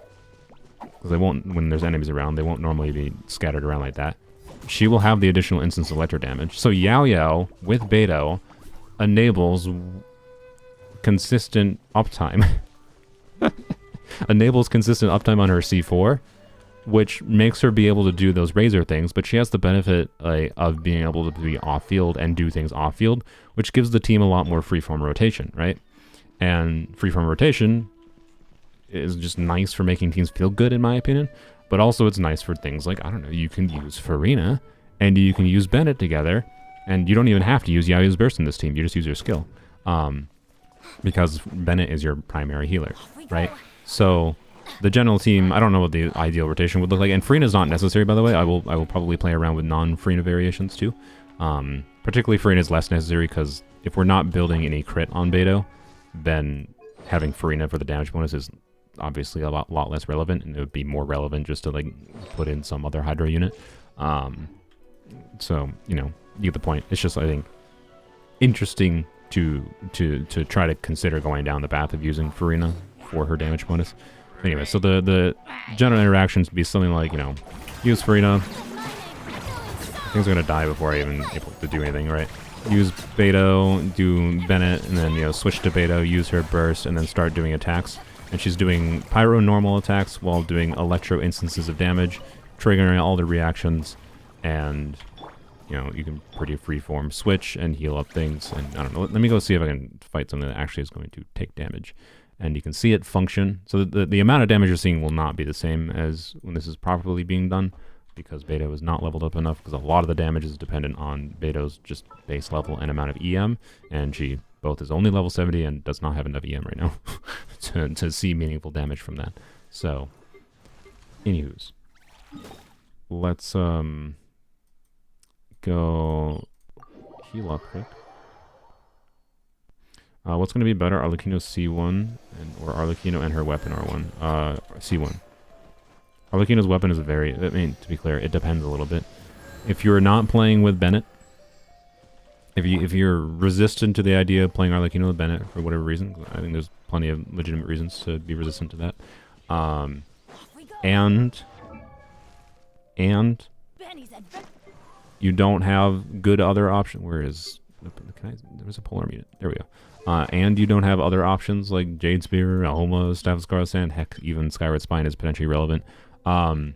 Because they won't, when there's enemies around, they won't normally be scattered around like that. She will have the additional instance of electro damage. So Yao Yao with Beidou enables consistent uptime. Enables consistent uptime on her C4, which makes her be able to do those razor things, but she has the benefit of being able to be off-field and do things off-field, which gives the team a lot more freeform rotation, right? And freeform rotation is just nice for making teams feel good, in my opinion, but also it's nice for things like, I don't know, you can use Furina and you can use Bennett together, and you don't even have to use Yao Yao's burst in this team, you just use your skill. Because Bennett is your primary healer, right? So the general team, I don't know what the ideal rotation would look like, and Furina is not necessary, by the way. I will probably play around with non-Furina variations too. Particularly Furina is less necessary because if we're not building any crit on Beidou, then having Furina for the damage bonus is obviously a lot less relevant, and it would be more relevant just to like put in some other Hydra unit. So you know, you get the point. It's just, I think, interesting to try to consider going down the path of using Furina for her damage bonus. Anyway, so the general interactions would be something like, you know, use Furina. Things are gonna die before I even able to do anything, right? Use Beidou, do Bennett, and then, you know, switch to Beidou, use her burst, and then start doing attacks. And she's doing pyro normal attacks while doing electro instances of damage, triggering all the reactions, and you know, you can pretty freeform switch and heal up things. And I don't know, let me go see if I can fight something that actually is going to take damage. And you can see it function. So the amount of damage you're seeing will not be the same as when this is properly being done, because Beidou is not leveled up enough, because a lot of the damage is dependent on Beidou's just base level and amount of EM, and she both is only level 70 and does not have enough EM right now to see meaningful damage from that. So, anywho's, let's go heal up quick. What's going to be better, Arlecchino C1 or Arlecchino and her weapon R1? C1. Arlecchino's weapon is I mean, to be clear, it depends a little bit. If you're not playing with Bennett, if you're resistant to the idea of playing Arlecchino with Bennett for whatever reason, I think there's plenty of legitimate reasons to be resistant to that. And you don't have good other options. Where is... there was a polearm unit. There we go. And you don't have other options like Jade Spear, Ahoma, Staff of Scarlet Sand, heck, even Skyward Spine is potentially relevant. You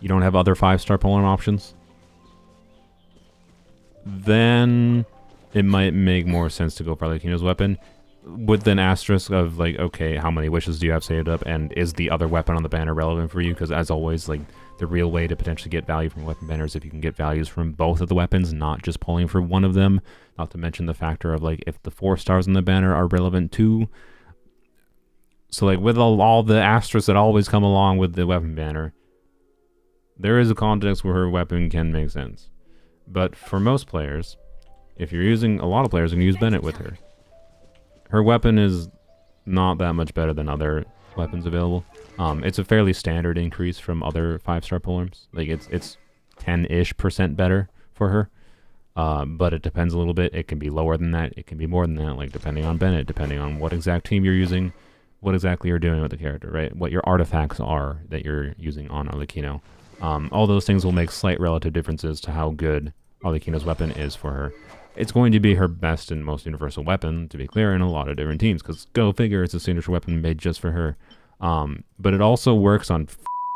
don't have other 5-star polearm options. Then it might make more sense to go for Arlecchino's weapon, with an asterisk of like, okay, how many wishes do you have saved up, and is the other weapon on the banner relevant for you? Because as always, like, the real way to potentially get value from weapon banners if you can get values from both of the weapons, not just pulling for one of them. Not to mention the factor of like if the 4 stars on the banner are relevant too. So like with all the asterisks that always come along with the weapon banner, there is a context where her weapon can make sense. But for most players, if you're using, a lot of players are going to use Bennett with her. Her weapon is not that much better than other weapons available. It's a fairly standard increase from other 5-star polearms. Like it's 10-ish% better for her. But it depends a little bit. It can be lower than that. It can be more than that, like depending on Bennett, depending on what exact team you're using, what exactly you're doing with the character, right? What your artifacts are that you're using on Arlecchino. All those things will make slight relative differences to how good Arlecchino's weapon is for her. It's going to be her best and most universal weapon, to be clear, in a lot of different teams, because go figure, it's a signature weapon made just for her. But it also works on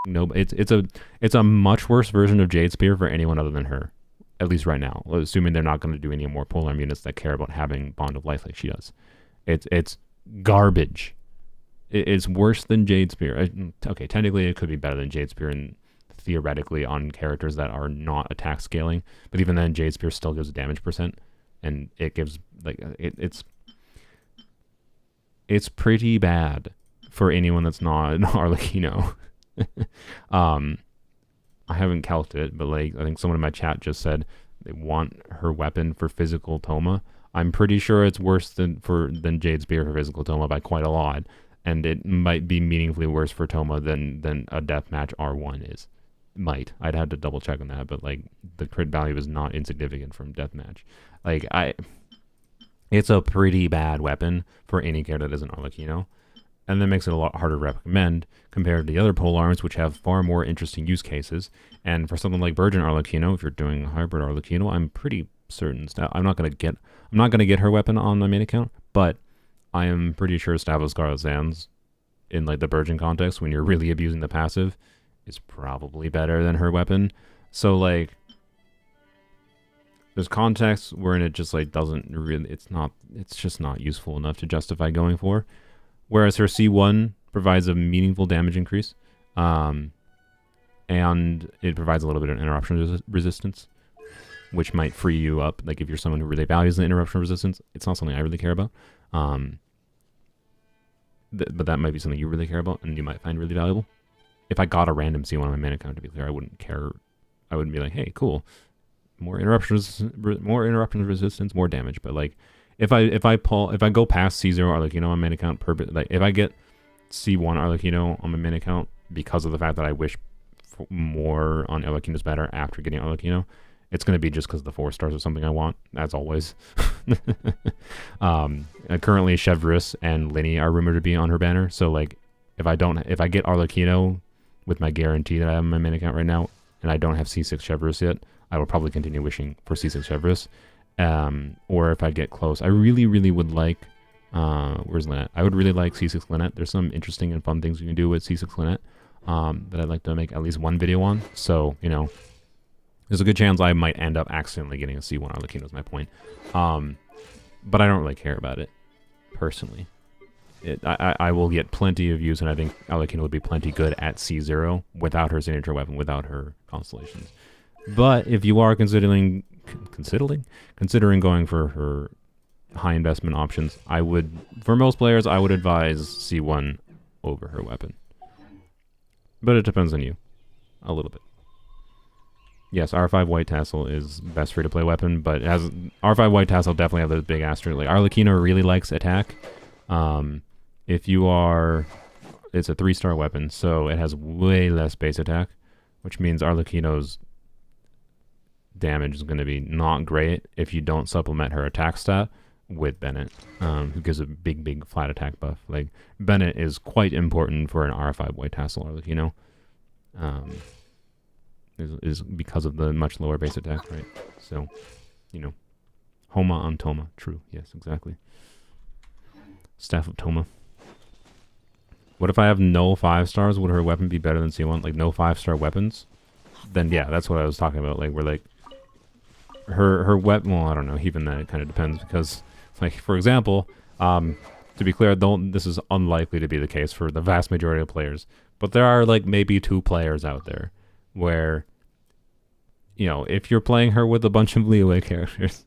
it's a much worse version of Jade Spear for anyone other than her, at least right now, assuming they're not going to do any more polearm units that care about having Bond of Life like she does. It's garbage. It's worse than Jade Spear. Okay, technically it could be better than Jade Spear, and theoretically on characters that are not attack scaling, but even then Jade Spear still gives a damage percent, and it gives like it's pretty bad for anyone that's not an Arlecchino. I haven't calced it, but like I think someone in my chat just said they want her weapon for physical Toma. I'm pretty sure it's worse than Jade Spear for physical Toma by quite a lot, and it might be meaningfully worse for Toma than a deathmatch R1 is. Might. I'd have to double check on that, but like the crit value is not insignificant from deathmatch. Like it's a pretty bad weapon for any character that isn't Arlecchino, and that makes it a lot harder to recommend compared to the other polearms, which have far more interesting use cases. And for something like Virgin Arlecchino, if you're doing hybrid Arlecchino, I'm pretty certain I'm not gonna get her weapon on my main account, but I am pretty sure Staff of Scarlet Sands in like the Virgin context when you're really abusing the passive is probably better than her weapon. So like there's contexts wherein it just like doesn't really, it's just not useful enough to justify going for. Whereas her C1 provides a meaningful damage increase, and it provides a little bit of interruption resistance, which might free you up. Like if you're someone who really values the interruption resistance, it's not something I really care about. But that might be something you really care about and you might find really valuable. If I got a random C1 on my main account, to be clear, I wouldn't care. I wouldn't be like, hey, cool, more interruptions resistance, more damage. But like, if I go past C0 Arlecchino on my main account, like if I get C1 Arlecchino on my main account because of the fact that I wish for more on Arlecchino's better after getting Arlecchino, it's going to be just because the 4 stars is something I want, as always. Currently, Chevreuse and Linny are rumored to be on her banner. So, like, if I get Arlecchino with my guarantee that I have on my main account right now, and I don't have C6 Chevreuse yet, I will probably continue wishing for C6 Chevreuse. Or if I get close, I really, really would like... where's Lynette? I would really like C6 Lynette. There's some interesting and fun things you can do with C6 Lynette that I'd like to make at least one video on. So, you know... There's a good chance I might end up accidentally getting a C1 Arlecchino is my point. But I don't really care about it, personally. I will get plenty of use, and I think Arlecchino would be plenty good at C0 without her signature weapon, without her constellations. But if you are considering going for her high investment options, for most players, I would advise C1 over her weapon. But it depends on you, a little bit. Yes, R5 White Tassel is best free-to-play weapon, but R5 White Tassel definitely have those big asterisks. Like, Arlecchino really likes attack. It's a 3-star weapon, so it has way less base attack, which means Arlecchino's damage is going to be not great if you don't supplement her attack stat with Bennett, who gives a big, big flat attack buff. Like, Bennett is quite important for an R5 White Tassel Arlecchino. Is because of the much lower base attack, right? So, you know, Homa on Toma. True. Yes, exactly. Staff of Toma. What if I have no 5 stars? Would her weapon be better than C1? Like, no 5-star weapons? Then, yeah, that's what I was talking about. Like, we're like, her weapon, well, I don't know. Even then, it kind of depends because, like, for example, to be clear, this is unlikely to be the case for the vast majority of players. But there are, like, maybe 2 players out there where, you know, if you're playing her with a bunch of leeway characters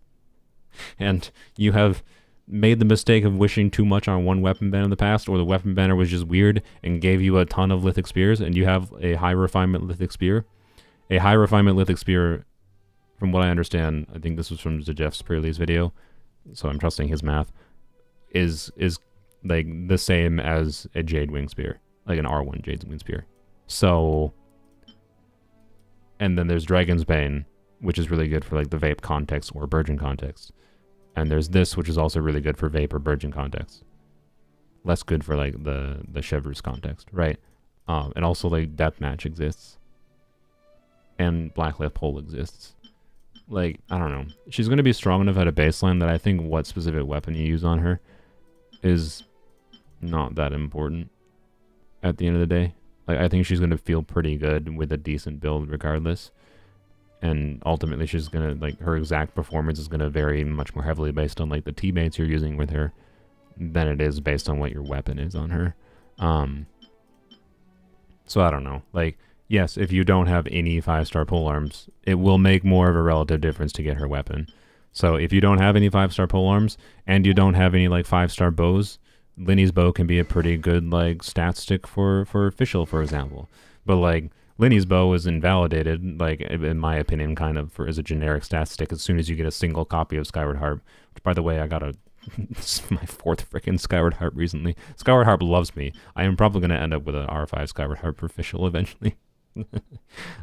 and you have made the mistake of wishing too much on one weapon banner in the past, or the weapon banner was just weird and gave you a ton of lithic spears, and you have a high refinement lithic spear, from what I understand, I think this was from Zajeff's pre-release video, so I'm trusting his math, is like the same as a Jade Wing Spear, like an R1 Jade Wing Spear. So... And then there's Dragon's Bane, which is really good for like the Vape context or Virgin context. And there's this, which is also really good for Vape or Virgin context. Less good for like the Chevreuse context, right? And also like Deathmatch exists. And Blacklight Pole exists. Like, I don't know. She's going to be strong enough at a baseline that I think what specific weapon you use on her is not that important at the end of the day. Like, I think she's going to feel pretty good with a decent build regardless. And ultimately, she's going to, like, her exact performance is going to vary much more heavily based on, like, the teammates you're using with her than it is based on what your weapon is on her. So I don't know. Like, yes, if you don't have any 5-star polearms, it will make more of a relative difference to get her weapon. So if you don't have any 5-star polearms and you don't have any, like, 5-star bows, Linny's bow can be a pretty good, like, stat stick for official, for example. But, like, Linny's bow is invalidated, like, in my opinion, kind of as a generic stat stick as soon as you get a single copy of Skyward Harp. Which, by the way, I got my 4th freaking Skyward Harp recently. Skyward Harp loves me. I am probably going to end up with an R5 Skyward Harp for official eventually.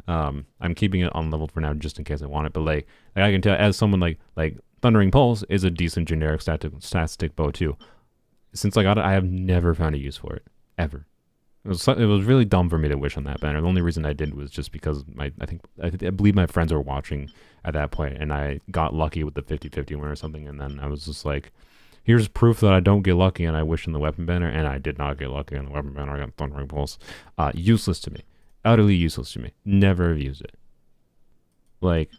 I'm keeping it unleveled for now just in case I want it. But, like I can tell, as someone like Thundering Pulse is a decent generic stat stick bow, too. Since I got it, I have never found a use for it. Ever. It was really dumb for me to wish on that banner. The only reason I did was just because I believe my friends were watching at that point, and I got lucky with the 50-50 win or something, and then I was just like, Here's proof that I don't get lucky and I wish in the weapon banner, and I did not get lucky in the weapon banner. I got Thundering Pulse. Useless to me. Utterly useless to me. Never have used it. Like,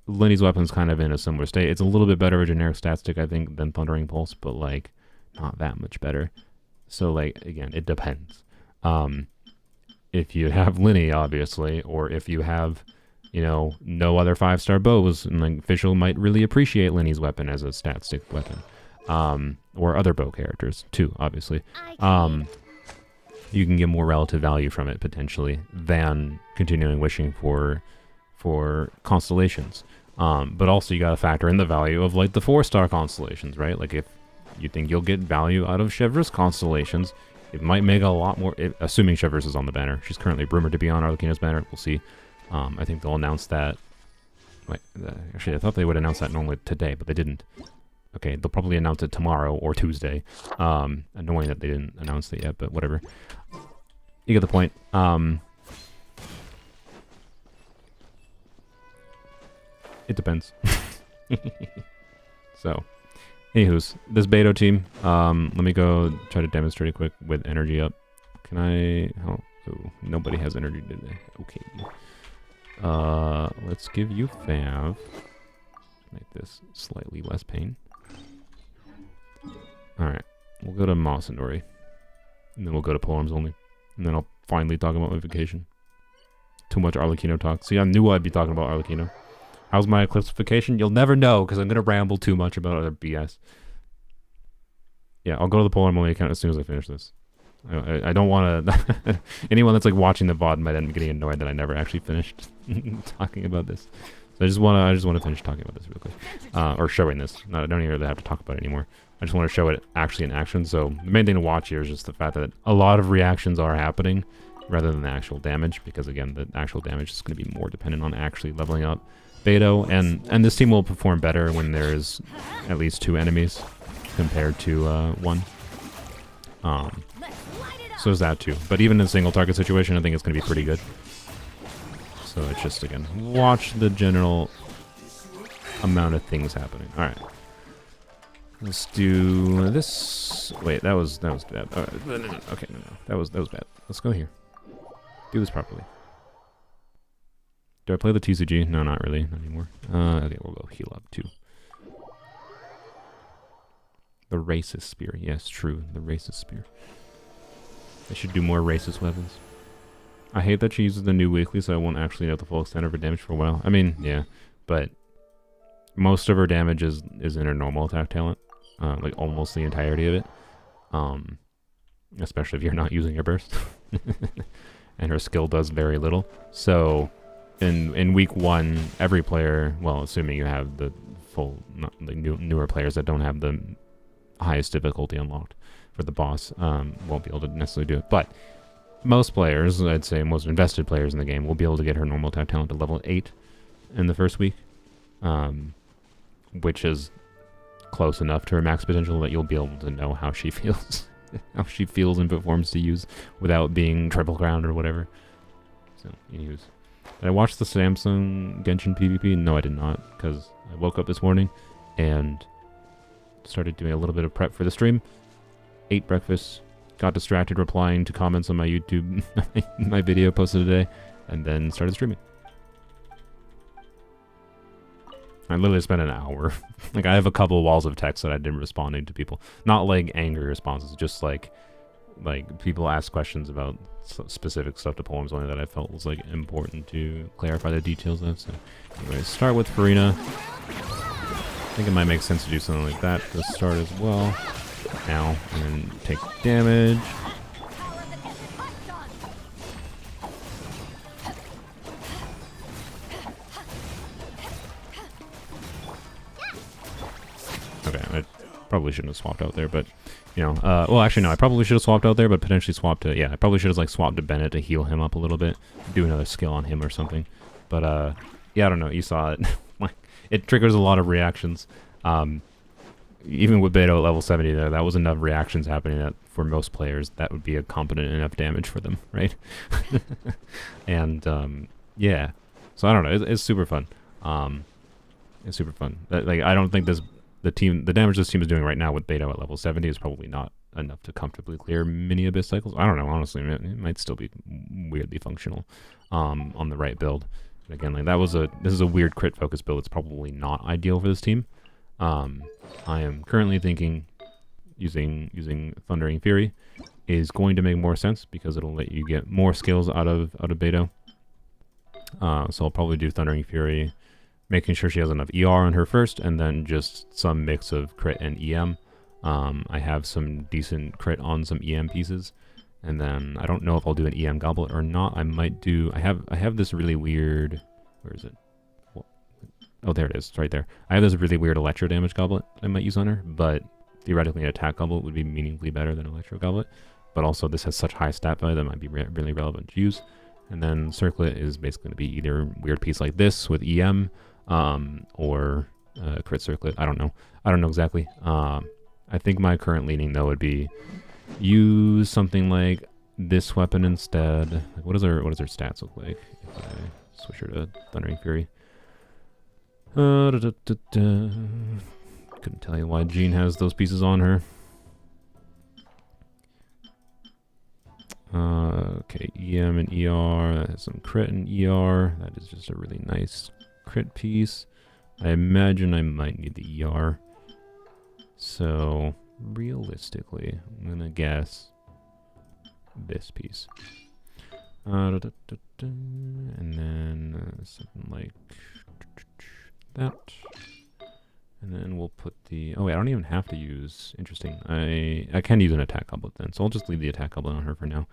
Lenny's weapon's kind of in a similar state. It's a little bit better of a generic stat stick, I think, than Thundering Pulse, but, like, not that much better. So, like, again, it depends. If you have Lenny, obviously, or if you have, you know, no other 5-star bows, and like Fischl might really appreciate Lenny's weapon as a stat stick weapon. Or other bow characters, too, obviously. You can get more relative value from it, potentially, than continuing wishing for constellations. But also you gotta factor in the value of, like, the 4-star constellations, right? Like, if you think you'll get value out of Chevreuse constellations, it might make a lot more, assuming Chevreuse is on the banner. She's currently rumored to be on Arlecchino's banner. We'll see. I think they'll announce that. Wait, actually, I thought they would announce that normally today, but they didn't. Okay, they'll probably announce it tomorrow or Tuesday. Annoying that they didn't announce it yet, but whatever. You get the point. It depends. So, anywho's, this Beidou team, let me go try to demonstrate it quick with energy up. Can I... Oh, nobody has energy today. Okay. Let's give you Fav. Make this slightly less pain. Alright. We'll go to Moss and Ori. And then we'll go to Polearms only. And then I'll finally talk about my vacation. Too much Arlecchino talk. See, I knew I'd be talking about Arlecchino. How's my Eclipse vacation? You'll never know, because I'm going to ramble too much about other BS. Yeah, I'll go to the Polearm only account as soon as I finish this. I don't want to... Anyone that's like watching the VOD might end up getting annoyed that I never actually finished talking about this. So I just want to finish talking about this real quick. Or showing this. No, I don't even really have to talk about it anymore. I just want to show it actually in action. So the main thing to watch here is just the fact that a lot of reactions are happening rather than the actual damage, because again, the actual damage is going to be more dependent on actually leveling up Beidou, and this team will perform better when there's at least 2 enemies compared to 1. So there's that too. But even in a single target situation, I think it's going to be pretty good. So it's just, again, watch the general amount of things happening. Alright. Let's do this. Wait, that was bad. Okay, no. That was bad. Let's go here. Do this properly. Do I play the TCG? No, not really. Not anymore. Okay, we'll go heal up too. The racist spear. Yes, true. The racist spear. I should do more racist weapons. I hate that she uses the new weekly, so I won't actually know the full extent of her damage for a while. I mean, yeah, but most of her damage is in her normal attack talent. Like almost the entirety of it. Especially if you're not using your burst. And her skill does very little. So in week 1, every player, well, assuming you have the full, newer players that don't have the highest difficulty unlocked for the boss, won't be able to necessarily do it. But most players, I'd say most invested players in the game, will be able to get her normal attack talent to level 8 in the first week, which is close enough to her max potential that you'll be able to know how she feels, and performs to use without being triple crowned or whatever. So, anyways. Did I watch the Samsung Genshin PvP? No, I did not, because I woke up this morning and started doing a little bit of prep for the stream. Ate breakfast, got distracted replying to comments on my YouTube, my video posted today, and then started streaming. I literally spent an hour. Like, I have a couple walls of text that I didn't responding to people. Not like angry responses, just like people ask questions about specific stuff to poems only that I felt was like important to clarify the details of. So anyway, start with Furina. I think it might make sense to do something like that to start as well. Now, and then take damage. Okay, I probably shouldn't have swapped out there, but you know, well, actually, no, I probably should have swapped out there, but potentially swapped to, yeah, I probably should have, like, swapped to Bennett to heal him up a little bit, do another skill on him or something, but, yeah, I don't know, you saw it, it triggers a lot of reactions, even with Beidou at level 70 there, that was enough reactions happening that, for most players, that would be a competent enough damage for them, right? And, yeah, so I don't know, it's super fun, it's super fun, like, I don't think this the damage this team is doing right now with Beidou at level 70 is probably not enough to comfortably clear mini Abyss cycles. I don't know, honestly. It might still be weirdly functional on the right build. But again, like this is a weird crit focus build. It's probably not ideal for this team. I am currently thinking using Thundering Fury is going to make more sense because it'll let you get more skills out of Beidou. So I'll probably do Thundering Fury, making sure she has enough ER on her first, and then just some mix of crit and EM. I have some decent crit on some EM pieces, and then I don't know if I'll do an EM goblet or not. I might do. I have this really weird. Where is it? Oh, there it is. It's right there. I have this really weird electro damage goblet I might use on her, but theoretically an attack goblet would be meaningfully better than electro goblet. But also this has such high stat value that might be really relevant to use. And then circlet is basically going to be either a weird piece like this with EM, or crit circlet. I don't know. I don't know exactly. I think my current leaning though would be use something like this weapon instead. Like, what does her stats look like if I switch her to Thundering Fury? Couldn't tell you why Jean has those pieces on her. Okay, EM and ER. That has some crit and ER. That is just a really nice crit piece. I imagine I might need the ER. So, realistically, I'm gonna guess this piece. And then something like that. And then we'll put the... Oh wait, I don't even have to use... Interesting. I can use an attack goblet then, so I'll just leave the attack goblet on her for now.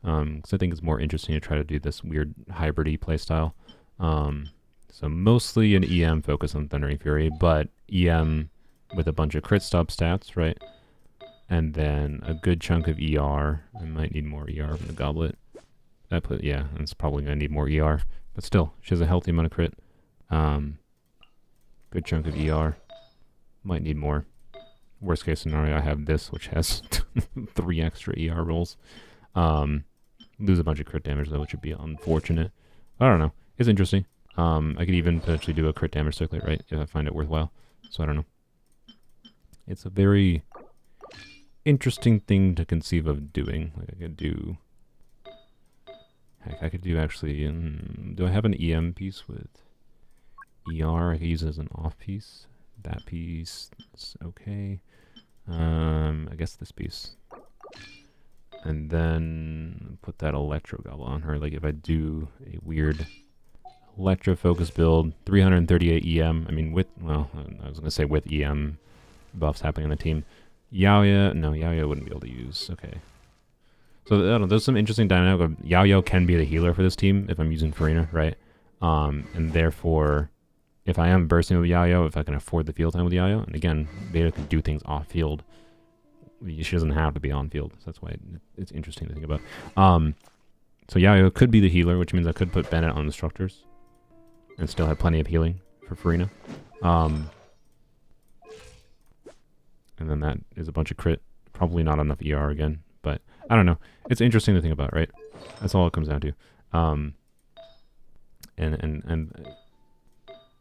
Because I think it's more interesting to try to do this weird hybrid-y playstyle. So mostly an EM focus on Thundering Fury, but EM with a bunch of crit stop stats, right? And then a good chunk of ER. I might need more ER from the goblet. Yeah, it's probably going to need more ER. But still, she has a healthy amount of crit. Good chunk of ER. Might need more. Worst case scenario, I have this, which has 3 extra ER rolls. Lose a bunch of crit damage, though, which would be unfortunate. I don't know. It's interesting. I could even potentially do a crit damage circlet, right? If I find it worthwhile. So I don't know. It's a very interesting thing to conceive of doing. Like I could do... Heck, I could do actually... do I have an EM piece with ER? I could use it as an off piece. That piece is okay. I guess this piece. And then put that electro goblet on her. Like if I do a weird electro focus build, 338 EM. I mean with, well, I was going to say with EM buffs happening on the team. Yao Yao, no, Yao Yao wouldn't be able to use. Okay. So I don't know, there's some interesting dynamic. Yao Yao can be the healer for this team if I'm using Furina, right? And therefore, if I am bursting with Yao Yao, if I can afford the field time with Yao Yao, and again, Beidou can do things off field. She doesn't have to be on field. So that's why it's interesting to think about. So Yao Yao could be the healer, which means I could put Bennett on the structures and still have plenty of healing for Furina. And then that is a bunch of crit. Probably not enough ER again, but I don't know. It's interesting to think about, right? That's all it comes down to. And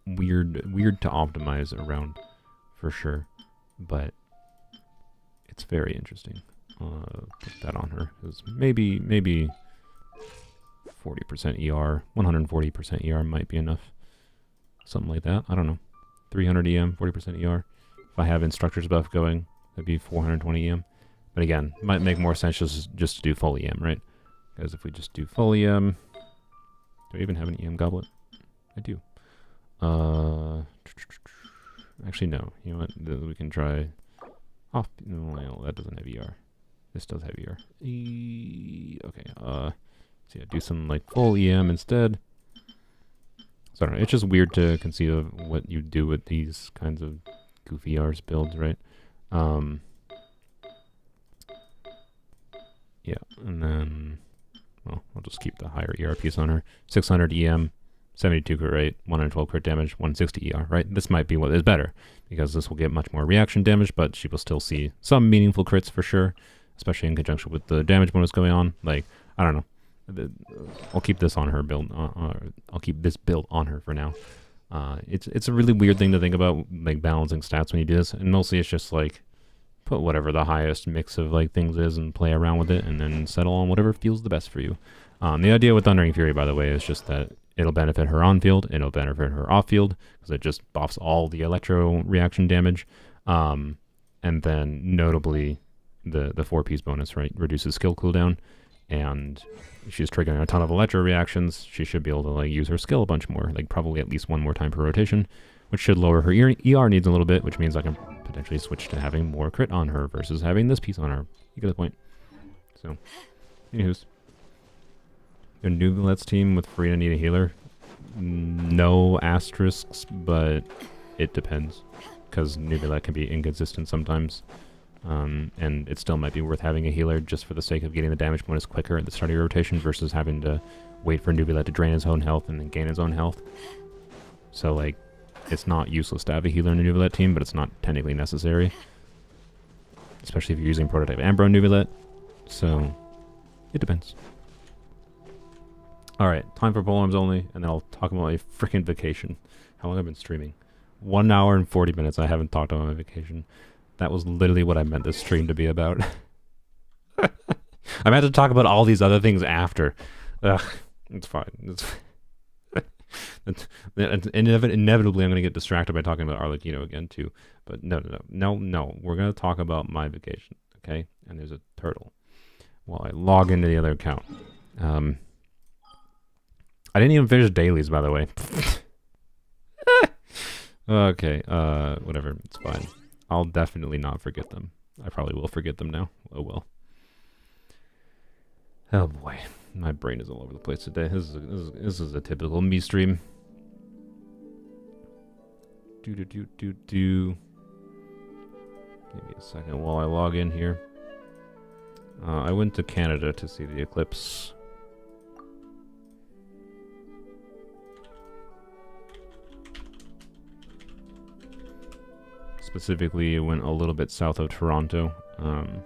weird to optimize around for sure, but it's very interesting. Put that on her. It was maybe 40% ER, 140% ER might be enough. Something like that. I don't know. 300 EM, 40% ER. If I have instructor's buff going, that'd be 420 EM. But again, might make more sense just to do full EM, right? Because if we just do full EM, do I even have an EM goblet? I do. Actually, no. You know what? We can try off. No, well, that doesn't have ER. This does have ER. Okay. So yeah, do some like full EM instead. So I don't know. It's just weird to conceive of what you do with these kinds of goofy ERs builds, right? Yeah, and then, well, I'll just keep the higher ER piece on her. 600 EM, 72 crit rate, 112 crit damage, 160 ER, right? This might be what is better, because this will get much more reaction damage, but she will still see some meaningful crits for sure, especially in conjunction with the damage bonus going on. Like, I don't know. I'll keep this on her build. I'll keep this build on her for now. It's a really weird thing to think about, like balancing stats when you do this, and mostly it's just like put whatever the highest mix of like things is and play around with it, and then settle on whatever feels the best for you. The idea with Thundering Fury, by the way, is just that it'll benefit her on field, and it'll benefit her off field because it just buffs all the electro reaction damage, and then notably the 4-piece bonus, right, reduces skill cooldown, and she's triggering a ton of electro reactions. She should be able to like use her skill a bunch more, like probably at least one more time per rotation, which should lower her ER needs a little bit, which means I can potentially switch to having more crit on her versus having this piece on her. You get the point. So, anywho's. Your Nubilet's team with Furina need a healer? No asterisks, but it depends. Because Nubilet can be inconsistent sometimes. And it still might be worth having a healer just for the sake of getting the damage bonus quicker at the start of your rotation versus having to wait for Nubilet to drain his own health and then gain his own health. So, like, it's not useless to have a healer in a Nubilet team, but it's not technically necessary. Especially if you're using Prototype Ambro Nubilet. So, it depends. Alright, time for polearms only, and then I'll talk about my freaking vacation. How long have I been streaming? 1 hour and 40 minutes I haven't talked about my vacation. That was literally what I meant this stream to be about. I meant to talk about all these other things after. Ugh, it's fine. Inevitably I'm going to get distracted by talking about Arlecchino again too. But no. We're going to talk about my vacation, okay? And there's a turtle. While I log into the other account. I didn't even finish dailies, by the way. Okay, whatever, it's fine. I'll definitely not forget them. I probably will forget them now. Oh well. Oh boy, my brain is all over the place today. This is a typical me stream. Give me a second while I log in here. I went to Canada to see the eclipse. Specifically, it went a little bit south of Toronto. Okay.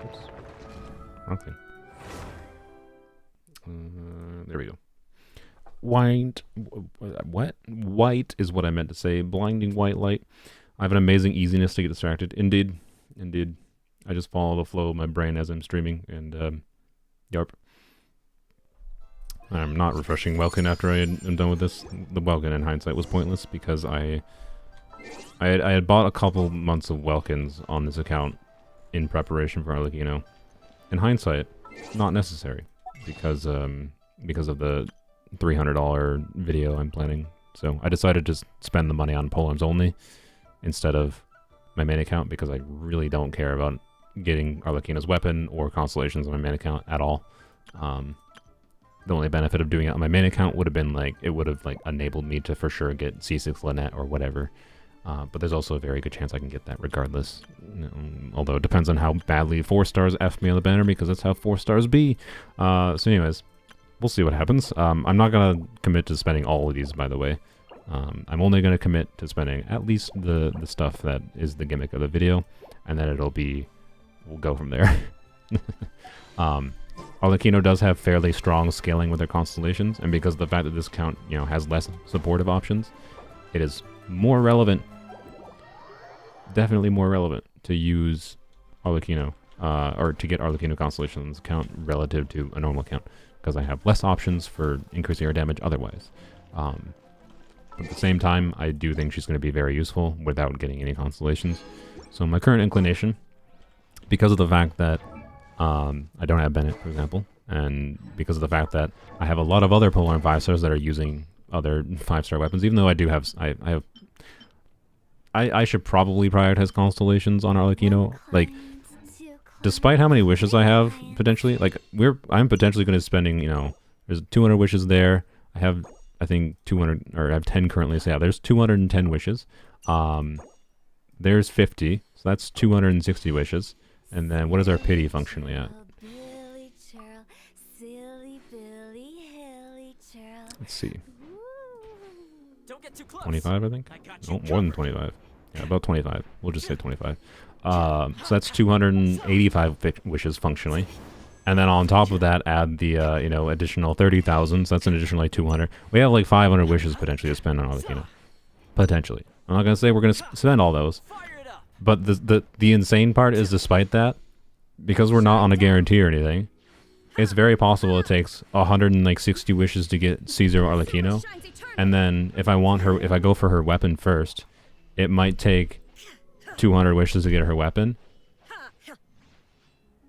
Oops. Wrong thing. There we go. White. What? White is what I meant to say. Blinding white light. I have an amazing easiness to get distracted. Indeed. I just follow the flow of my brain as I'm streaming, and yarp. I'm not refreshing Welkin after I'm done with this. The Welkin in hindsight was pointless because I had bought a couple months of Welkins on this account in preparation for Arlecchino. In hindsight, not necessary because of the $300 video I'm planning. So I decided to spend the money on polearms only instead of my main account because I really don't care about getting Arlecchino's weapon or constellations on my main account at all. The only benefit of doing it on my main account would have been like, it would have like enabled me to for sure get C6 Lynette or whatever. But there's also a very good chance I can get that regardless. Although it depends on how badly 4 stars F me on the banner because that's how 4 stars be. So anyways, we'll see what happens. I'm not going to commit to spending all of these, by the way. I'm only going to commit to spending at least the stuff that is the gimmick of the video. And then we'll go from there. Arlecchino does have fairly strong scaling with their constellations, and because of the fact that this account, has less supportive options, it is more relevant, definitely more relevant to use Arlecchino, or to get Arlecchino constellations on this account relative to a normal account, because I have less options for increasing her damage otherwise. But at the same time, I do think she's going to be very useful without getting any constellations. So my current inclination, because of the fact that I don't have Bennett, for example, and because of the fact that I have a lot of other polearm 5-stars that are using other 5-star weapons, even though I do have, I should probably prioritize constellations on Arlecchino. Like, despite how many wishes I have, potentially, like, I'm potentially going to be spending, there's 200 wishes there. I have, I think, 200, or I have 10 currently, so yeah, there's 210 wishes. There's 50, so that's 260 wishes. And then, what is our pity functionally at? Let's see. 25, I think? Oh, more than 25. Yeah, about 25. We'll just say 25. So that's 285 wishes functionally. And then on top of that, add the, you know, additional 30,000. So that's an additional, like, 200. We have, like, 500 wishes potentially to spend on Arlecchino. Potentially. I'm not going to say we're going to spend all those. But the insane part is, despite that, because we're not on a guarantee or anything, it's very possible it takes 160 wishes to get C0 Arlecchino. And then if I go for her weapon first, it might take 200 wishes to get her weapon.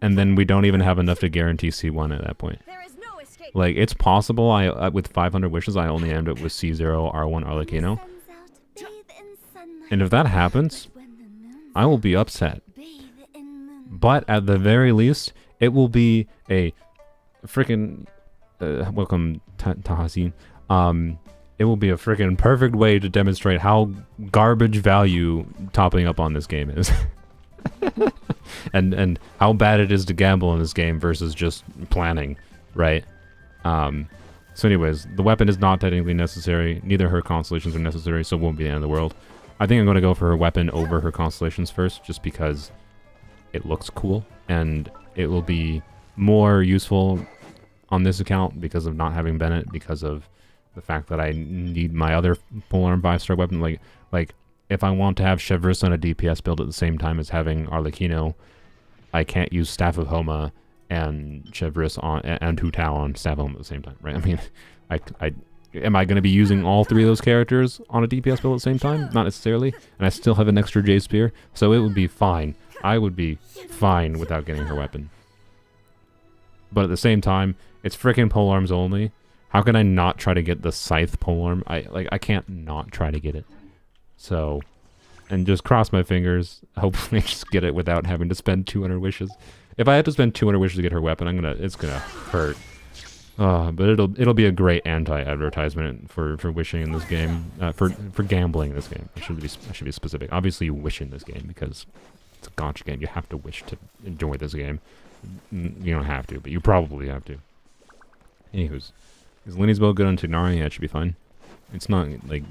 And then we don't even have enough to guarantee C1 at that point. Like, it's possible with 500 wishes I only end up with C0 R1 Arlecchino. And if that happens, I will be upset. But at the very least, it will be a freaking welcome Tahsin. It will be a freaking perfect way to demonstrate how garbage value topping up on this game is. and how bad it is to gamble in this game versus just planning, right? So anyways, the weapon is not technically necessary. Neither her constellations are necessary, so it won't be the end of the world. I think I'm going to go for her weapon over her constellations first, just because it looks cool, and it will be more useful on this account because of not having Bennett, because of the fact that I need my other polearm 5-star weapon. Like, if I want to have Chevreuse on a DPS build at the same time as having Arlecchino, I can't use Staff of Homa and Chevreuse on and Hu Tao on Staff of Homa at the same time, right? I mean, am I going to be using all three of those characters on a DPS build at the same time? Not necessarily. And I still have an extra J Spear, so it would be fine. I would be fine without getting her weapon. But at the same time, it's freaking polearms only. How can I not try to get the Scythe polearm? I can't not try to get it. So, and just cross my fingers, hopefully just get it without having to spend 200 wishes. If I had to spend 200 wishes to get her weapon, it's gonna hurt. But it'll be a great anti-advertisement for wishing in this game, for gambling in this game. I should be specific. Obviously, you wish in this game because it's a gacha game. You have to wish to enjoy this game. You don't have to, but you probably have to. Anywho's, is Linny's bow good on Tignari? Yeah, it should be fine. It's not like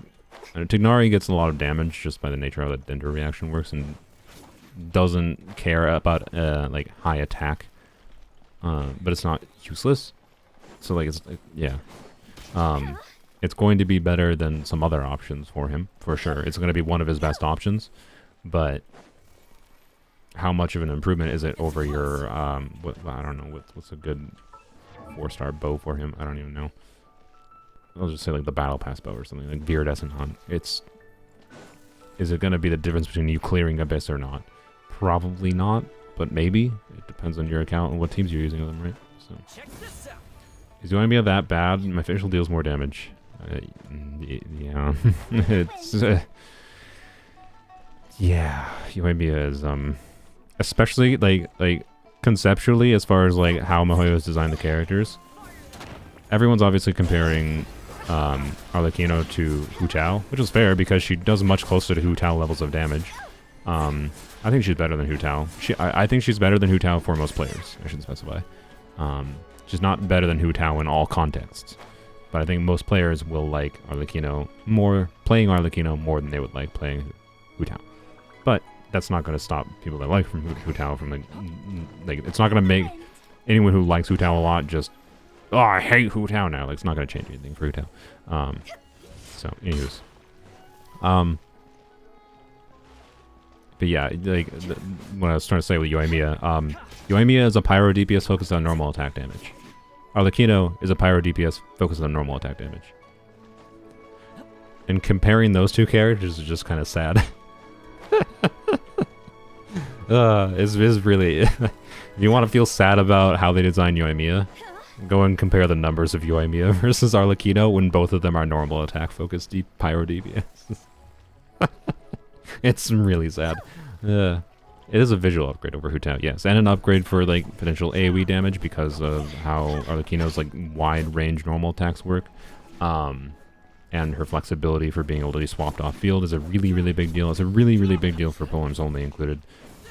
Tignari gets a lot of damage just by the nature of how the Dendro reaction works, and doesn't care about like high attack. But it's not useless. So like yeah, it's going to be better than some other options for him for sure. It's going to be one of his best options, but how much of an improvement is it over your I don't know what's a good 4-star bow for him? I don't even know. I'll just say like the Battle Pass bow or something like Viridescent Hunt. Is it going to be the difference between you clearing Abyss or not? Probably not, but maybe. It depends on your account and what teams you're using with them, right? So. Is Yoimiya that bad? My facial deals more damage. Yeah. It's... yeah, Yoimiya is, especially, like, conceptually, as far as, like, how Mihoyo has designed the characters. Everyone's obviously comparing, Arlecchino to Hu Tao, which is fair, because she does much closer to Hu Tao levels of damage. I think she's better than Hu Tao. I think she's better than Hu Tao for most players, I should specify. She's not better than Hu Tao in all contexts, but I think most players will like Arlecchino playing Arlecchino more than they would like playing Hu Tao. But that's not going to stop people that like Hu Tao from like it's not going to make anyone who likes Hu Tao a lot just, oh, I hate Hu Tao now. Like, it's not going to change anything for Hu Tao. So, anyways. But yeah, like, what I was trying to say with Yoimiya, Yoimiya is a Pyro DPS focused on normal attack damage. Arlecchino is a Pyro DPS focused on normal attack damage. And comparing those two characters is just kind of sad. It's really... if you want to feel sad about how they designed Yoimiya, go and compare the numbers of Yoimiya versus Arlecchino when both of them are normal attack focused Pyro DPS. It's really sad. It is a visual upgrade over Hu Tao, yes, and an upgrade for like potential AoE damage because of how Arlecchino's like wide range normal attacks work, and her flexibility for being able to be swapped off field is a really big deal. It's a really big deal for poems only included.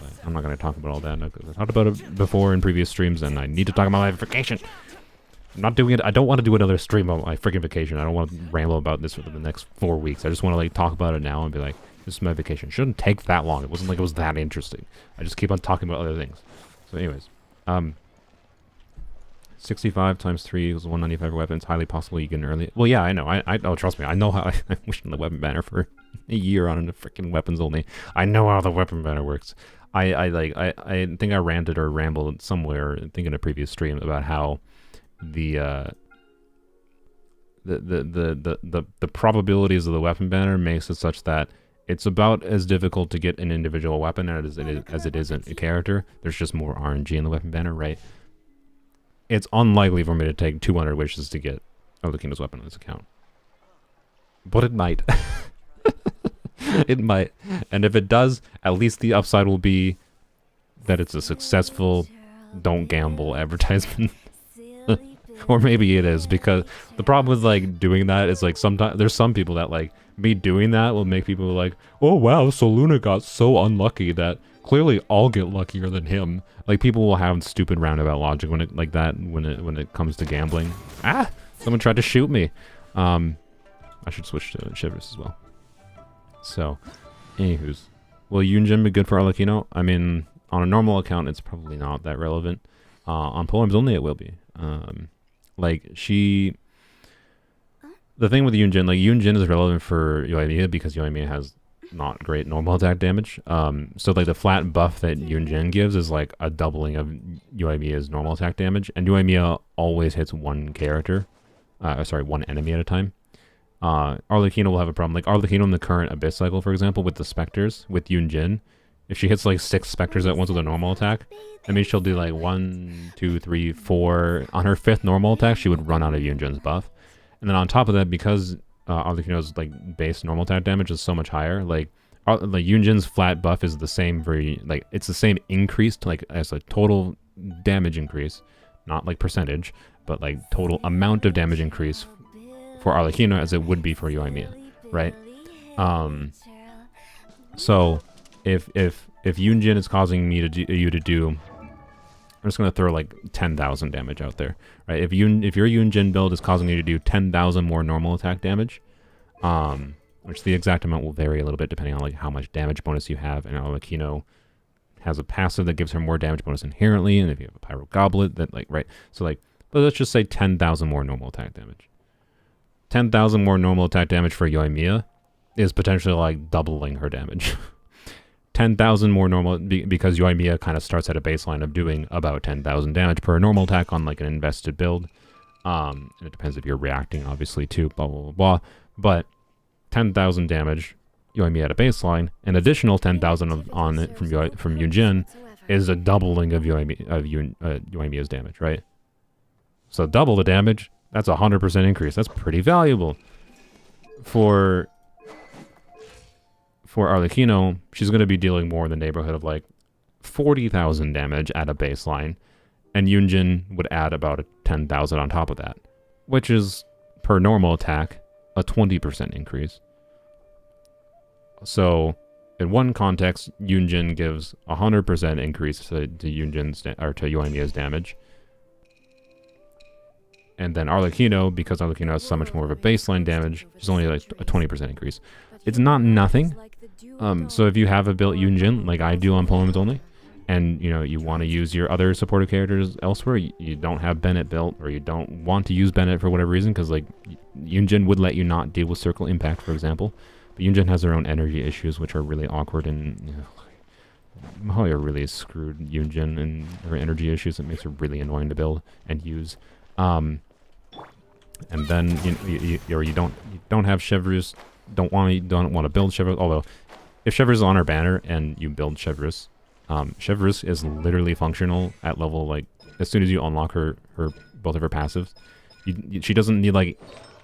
But I'm not going to talk about all that because I talked about it before in previous streams, and I need to talk about my vacation. I'm not doing it. I don't want to do another stream on my freaking vacation. I don't want to ramble about this for the next 4 weeks. I just want to like talk about it now and be like, this is my vacation. It shouldn't take that long. It wasn't like it was that interesting. I just keep on talking about other things. So anyways, 65 times 3 equals 195 for weapons. Highly possible you get an early. Well, yeah, I know. Oh, trust me. I know how. I wished in the weapon banner for a year on a freaking weapons only. I know how the weapon banner works. I think I ranted or rambled somewhere, I think in a previous stream, about how the probabilities of the weapon banner makes it such that it's about as difficult to get an individual weapon as it is a character. There's just more RNG in the weapon banner, right? It's unlikely for me to take 200 wishes to get Arlecchino's weapon on this account. But it might. It might. And if it does, at least the upside will be that it's a successful don't gamble advertisement. Or maybe it is, because the problem with like doing that is like sometimes there's some people that like me doing that will make people like, oh wow, so Luna got so unlucky that clearly I'll get luckier than him. Like people will have stupid roundabout logic when it like that when it comes to gambling. Ah, someone tried to shoot me. I should switch to Chevreuse as well. So, anywho's, will Yunjin be good for Arlecchino? I mean, on a normal account, it's probably not that relevant. On poems only, it will be. Like she, the thing with Yunjin, like Yunjin is relevant for Yoimiya because Yoimiya has not great normal attack damage. So like the flat buff that Yunjin gives is like a doubling of Yoimiya's normal attack damage, and Yoimiya always hits one character, one enemy at a time. Arlecchino will have a problem. Like Arlecchino in the current Abyss cycle, for example, with the Spectres, with Yunjin, if she hits like 6 Spectres at once with a normal attack, that means she'll do like 1, 2, 3, 4. On her 5th normal attack, she would run out of Yunjin's buff. And then on top of that, because Arlecchino's like base normal attack damage is so much higher, like Yunjin's flat buff is the same for, like, it's the same increase to, like, as a total damage increase, not like percentage, but like total amount of damage increase for Arlecchino as it would be for Yoimiya, right? So if Yunjin is causing me to you to do, I'm just gonna throw like 10,000 damage out there, right? If your Yunjin build is causing you to do 10,000 more normal attack damage, which the exact amount will vary a little bit depending on like how much damage bonus you have, and Arlecchino has a passive that gives her more damage bonus inherently, and if you have a Pyro Goblet, that like, right? So like, but let's just say 10,000 more normal attack damage. 10,000 more normal attack damage for Yoimiya is potentially like doubling her damage. 10,000 more normal, because Yoimiya kind of starts at a baseline of doing about 10,000 damage per normal attack on like an invested build. And it depends if you're reacting, obviously, too, blah, blah, blah, blah. But 10,000 damage, Yoimiya at a baseline, an additional 10,000 on it from Yunjin is a doubling of Yoimiya's damage, right? So double the damage, that's a 100% increase. That's pretty valuable. For Arlecchino, she's going to be dealing more in the neighborhood of like 40,000 damage at a baseline, and Yunjin would add about 10,000 on top of that, which is, per normal attack, a 20% increase. So, in one context, Yunjin gives 100% increase to Yoimiya's damage. And then Arlecchino, because Arlecchino has so much more of a baseline damage, she's only like a 20% increase. It's not nothing. So if you have a built Yunjin, like I do on poems only, and you know you want to use your other supportive characters elsewhere, you don't have Bennett built, or you don't want to use Bennett for whatever reason, because like Yunjin would let you not deal with circle impact, for example. But Yunjin has her own energy issues, which are really awkward, and you know, Mahoya really screwed Yunjin and her energy issues. It makes her really annoying to build and use. And then you don't have Chevreuse, don't want to build Chevreuse. Although, if Chevreuse is on her banner and you build Chevreuse, Chevreuse is literally functional at level, like, as soon as you unlock her both of her passives. She doesn't need like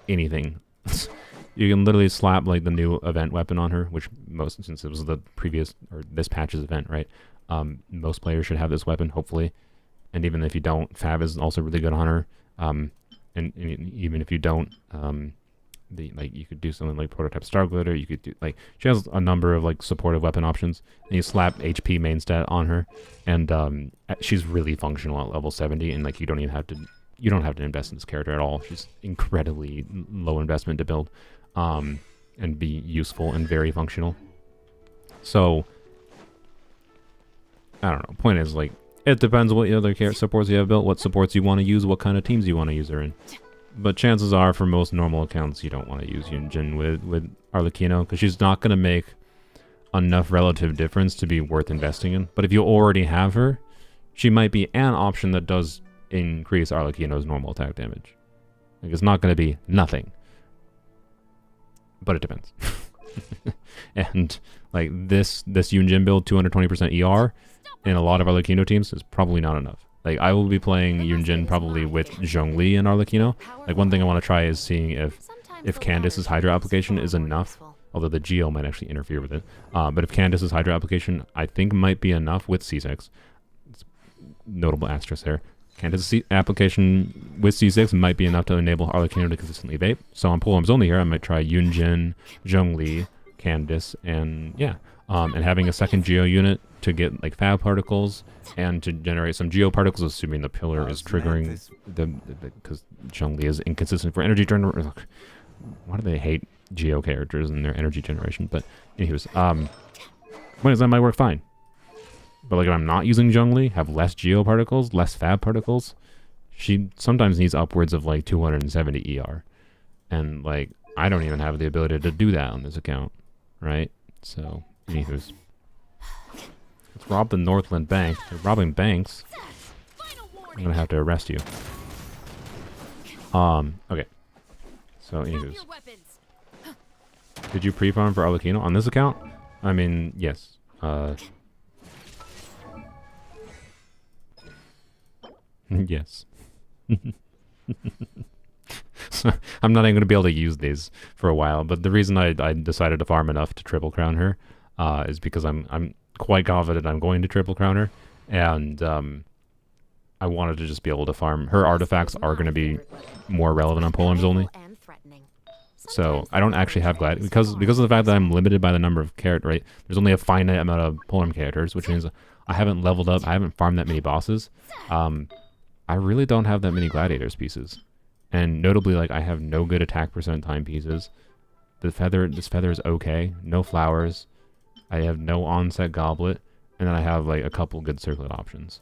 anything. You can literally slap like the new event weapon on her, which since it was the previous or this patch's event, right? Most players should have this weapon, hopefully. And even if you don't, Fab is also really good on her. And even if you don't, you could do something like Prototype Star Glitter. You could do like, she has a number of like supportive weapon options. And you slap HP main stat on her, and she's really functional at level 70. And like you don't have to invest in this character at all. She's incredibly low investment to build, and be useful and very functional. So I don't know. Point is, like, It depends what other supports you have built, what supports you want to use, what kind of teams you want to use her in. But chances are, for most normal accounts, you don't want to use Yunjin with Arlecchino, because she's not going to make enough relative difference to be worth investing in. But if you already have her, she might be an option that does increase Arlecchino's normal attack damage. Like, it's not going to be nothing. But it depends. And, like, this Yunjin build, 220% ER, in a lot of Arlecchino teams is probably not enough. Like, I will be playing Yunjin probably with Zhongli and Arlecchino. Like, one thing I want to try is seeing if Candace's Hydra application is enough, although the Geo might actually interfere with it. But if Candace's Hydra application, I think, might be enough with C6. Notable asterisk there. Candace's application with C6 might be enough to enable Arlecchino to consistently vape. So on polearms only here, I might try Yunjin, Zhongli, Candace, and yeah. And having a second Geo unit to get like fab particles and to generate some Geo particles, assuming the pillar is triggering because Zhongli is inconsistent for energy generation. Why do they hate Geo characters and their energy generation? But anyways, that might work fine. But like if I'm not using Zhongli, have less Geo particles, less fab particles, she sometimes needs upwards of like 270 ER. And like I don't even have the ability to do that on this account, right? So anyways. Let's rob the Northland Bank. You're robbing banks. I'm gonna have to arrest you. Okay. So anyways. Did you pre-farm for Arlecchino on this account? I mean, yes. Yes. So, I'm not even going to be able to use these for a while, but the reason I decided to farm enough to triple crown her is because I'm quite confident I'm going to triple crown her, and I wanted to just be able to farm. Her artifacts are going to be more relevant on polearms only. So I don't actually have glad because of the fact that I'm limited by the number of characters, right? There's only a finite amount of polearm characters, which means I haven't leveled up, I haven't farmed that many bosses. I really don't have that many gladiators pieces. And notably, like, I have no good attack percent time pieces. This feather is okay. No flowers. I have no onset goblet. And then I have, like, a couple good circlet options.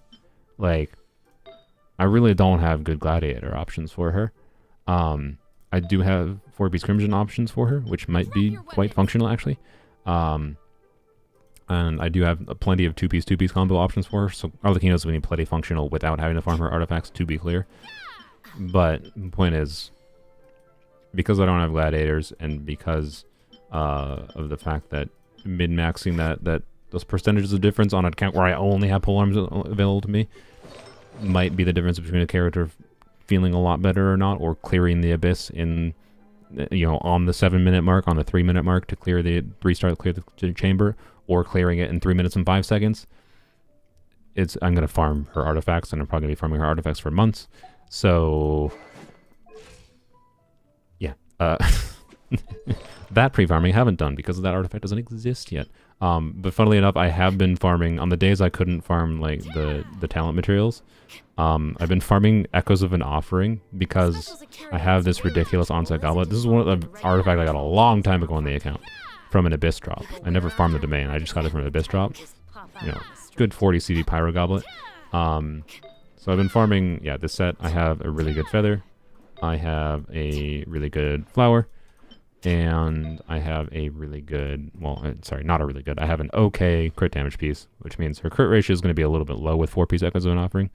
Like, I really don't have good gladiator options for her. I do have 4-piece crimson options for her, which might be quite functional, actually. And I do have plenty of 2-piece combo options for her. So Arlecchino's going to be plenty functional without having to farm her artifacts, to be clear. But the point is, because I don't have gladiators, and because of the fact that min-maxing that those percentages of difference on an account where I only have polearms available to me might be the difference between a character feeling a lot better or not, or clearing the abyss in, you know, on the 7-minute mark, on the 3-minute mark to clear the clear the chamber, or clearing it in 3 minutes and 5 seconds. I'm gonna farm her artifacts, and I'm probably gonna be farming her artifacts for months. So, yeah, that pre-farming I haven't done because that artifact doesn't exist yet. But funnily enough, I have been farming on the days I couldn't farm like the talent materials. I've been farming Echoes of an Offering because I have this ridiculous onset goblet. This is one of the artifacts I got a long time ago on the account from an abyss drop. I never farmed the domain. I just got it from an abyss drop. You know, good 40 CD pyro goblet. So I've been farming, yeah, this set. I have a really good feather. I have a really good flower. And I have a really good, well, sorry, not a really good. I have an okay crit damage piece, which means her crit ratio is going to be a little bit low with 4-piece Echoes of an Offering.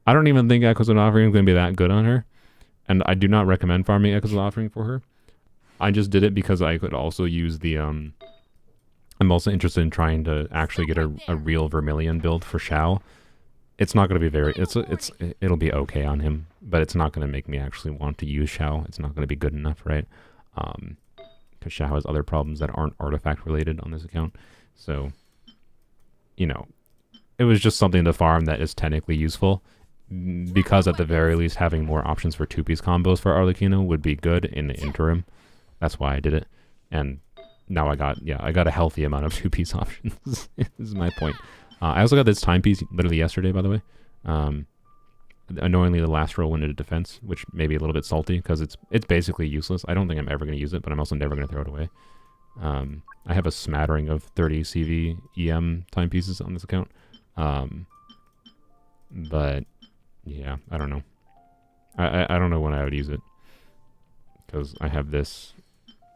I don't even think Echoes of an Offering is going to be that good on her. And I do not recommend farming Echoes of an Offering for her. I just did it because I could also use the, I'm also interested in trying to actually get a real Vermilion build for Xiao. It's not going to be very, it'll be okay on him, but it's not going to make me actually want to use Xiao. It's not going to be good enough, right? Because Xiao has other problems that aren't artifact related on this account. So, you know, it was just something to farm that is technically useful, because at the very least having more options for 2-piece combos for Arlecchino would be good in the interim. That's why I did it. And now I got a healthy amount of 2-piece options. This is my point. I also got this timepiece literally yesterday, by the way. Annoyingly, the last roll went into defense, which may be a little bit salty because it's basically useless. I don't think I'm ever going to use it, but I'm also never going to throw it away. I have a smattering of 30 CV EM timepieces on this account. But yeah, I don't know. I don't know when I would use it, because I have this,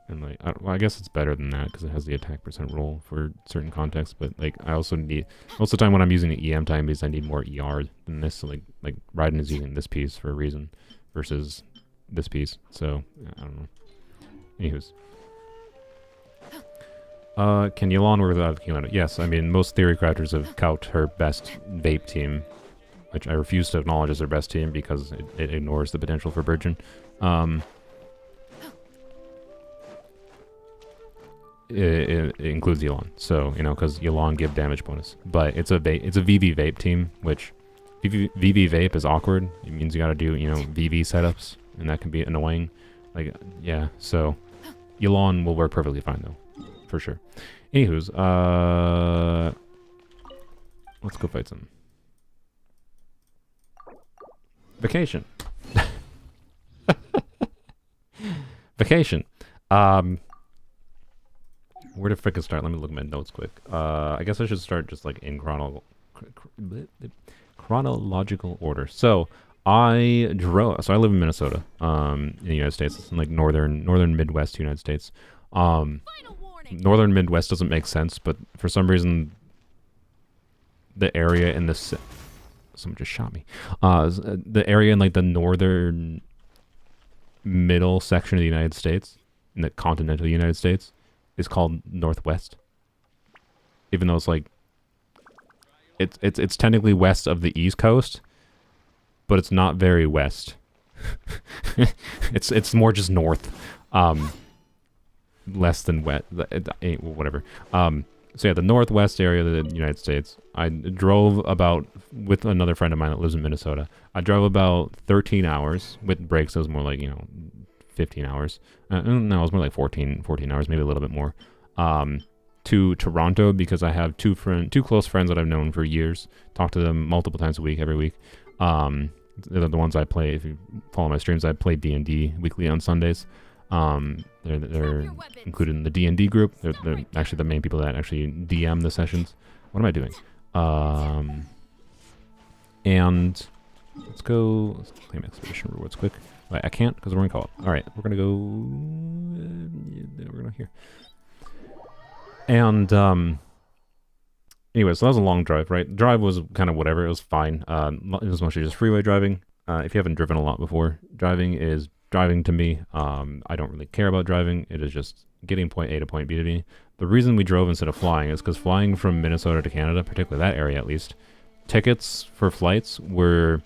and like well, I guess it's better than that because it has the attack percent roll for certain contexts. But like I also need most of the time when I'm using the EM time because I need more ER than this. So like Raiden is using this piece for a reason versus this piece. So I don't know. Anywho's. Can Yolande work without Kimono? Yes, I mean, most theory crafters have cout her best vape team, which I refuse to acknowledge as her best team because it ignores the potential for Virgin. It includes Yolande, so, you know, because Yolande give damage bonus. But it's a VV vape team, which VV vape is awkward. It means you gotta do, you know, VV setups, and that can be annoying. Like, yeah, so Yolande will work perfectly fine, though. For sure. Anywho's, let's go fight some. Vacation. Vacation. Where to frickin' start? Let me look at my notes quick. I guess I should start just like in chronological order. So I drove. So I live in Minnesota, in the United States. It's in like northern Midwest United States. Northern Midwest doesn't make sense, but for some reason, the area in the someone just shot me. The area in like the northern middle section of the United States, in the continental United States, is called Northwest. Even though it's like it's technically west of the East Coast, but it's not very west. it's more just north. Less than wet, whatever. So yeah, the northwest area of the United States. I drove about, with another friend of mine that lives in Minnesota, I drove about 13 hours. With breaks, it was more like, you know, 15 hours. No, it was more like 14 hours, maybe a little bit more. To Toronto, because I have two close friends that I've known for years. Talk to them multiple times a week, every week. They're the ones I play. If you follow my streams, I play D&D weekly on Sundays. They're included in the D&D group. They're actually the main people that actually DM the sessions. What am I doing? And let's claim expedition rewards quick. Wait, I can't because we're in co-op. All right, we're gonna go. We're gonna here. And anyway, so that was a long drive, right? The drive was kind of whatever. It was fine. It was mostly just freeway driving. If you haven't driven a lot before, driving to me. I don't really care about driving. It is just getting point A to point B to B. The reason we drove instead of flying is because flying from Minnesota to Canada, particularly that area at least, tickets for flights were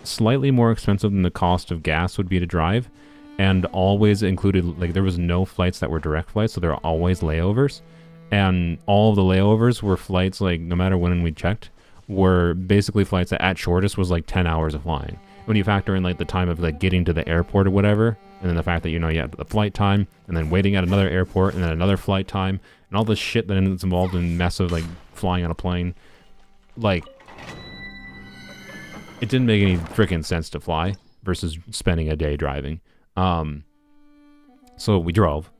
slightly more expensive than the cost of gas would be to drive, and always included, like, there was no flights that were direct flights, so there were always layovers, and all of the layovers were flights, like, no matter when we checked, were basically flights that at shortest was like 10 hours of flying. When you factor in like the time of like getting to the airport or whatever, and then the fact that, you know, you have the flight time, and then waiting at another airport, and then another flight time, and all this shit that is involved in mess of like flying on a plane, like, it didn't make any freaking sense to fly versus spending a day driving. So we drove.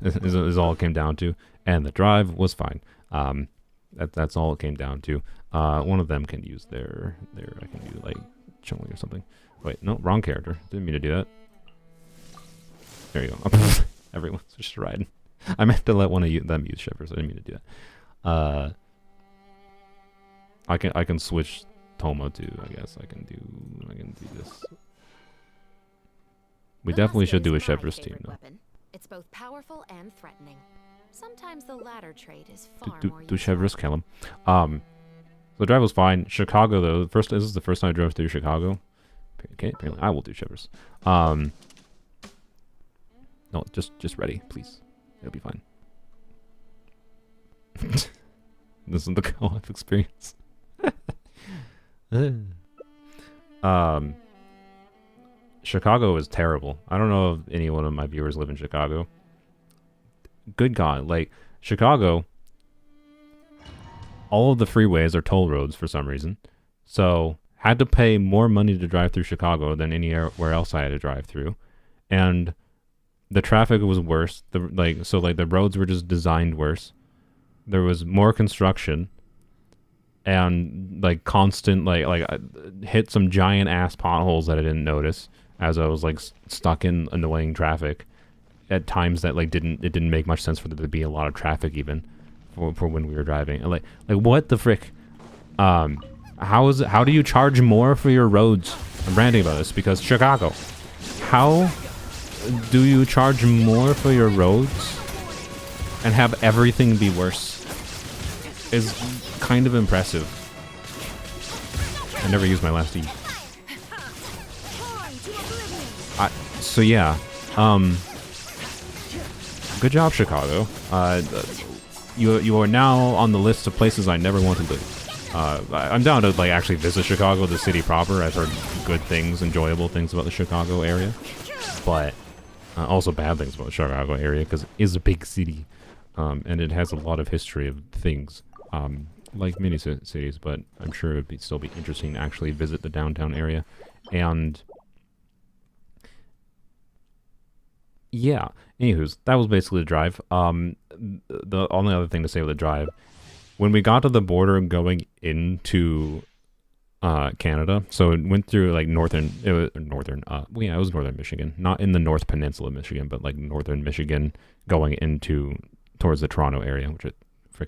is all it came down to, and the drive was fine. That's all it came down to. One of them can use their I can do like chilling or something. Wait, no, wrong character. Didn't mean to do that. There you go. Everyone's just riding. I meant to let one of them use Chevreuse. I didn't mean to do that. I can switch Toma to. I guess I can do this. We definitely should do a Chevreuse team though. It's both powerful and threatening. Sometimes the latter trait is far more do Chevreuse kill him? The drive was fine. Chicago though, this is the first time I drove through Chicago. Okay, apparently I will do Chevreuse. No, just ready, please. It'll be fine. This is the co-op experience. Chicago is terrible. I don't know if any one of my viewers live in Chicago. Good God, like, Chicago, all of the freeways are toll roads for some reason. So, had to pay more money to drive through Chicago than anywhere else I had to drive through. And the traffic was worse. The roads were just designed worse. There was more construction. and like constant I hit some giant ass potholes that I didn't notice as I was like stuck in annoying traffic at times that like didn't make much sense for there to be a lot of traffic even for when we were driving. And like what the frick? How do you charge more for your roads? I'm ranting about this because Chicago. How do you charge more for your roads and have everything be worse? Is kind of impressive. I never used my last E. So yeah, good job, Chicago. You are now on the list of places I never want to live. I'm down to like actually visit Chicago, the city proper. I've heard good things, enjoyable things about the Chicago area, but also bad things about the Chicago area because it is a big city, and it has a lot of history of things. Like many cities, but I'm sure it would still be interesting to actually visit the downtown area. And yeah, anywho's, that was basically the drive. The only other thing to say with the drive, when we got to the border going into Canada, so it went through like it was northern Michigan, not in the North Peninsula of Michigan, but like northern Michigan going into towards the Toronto area, which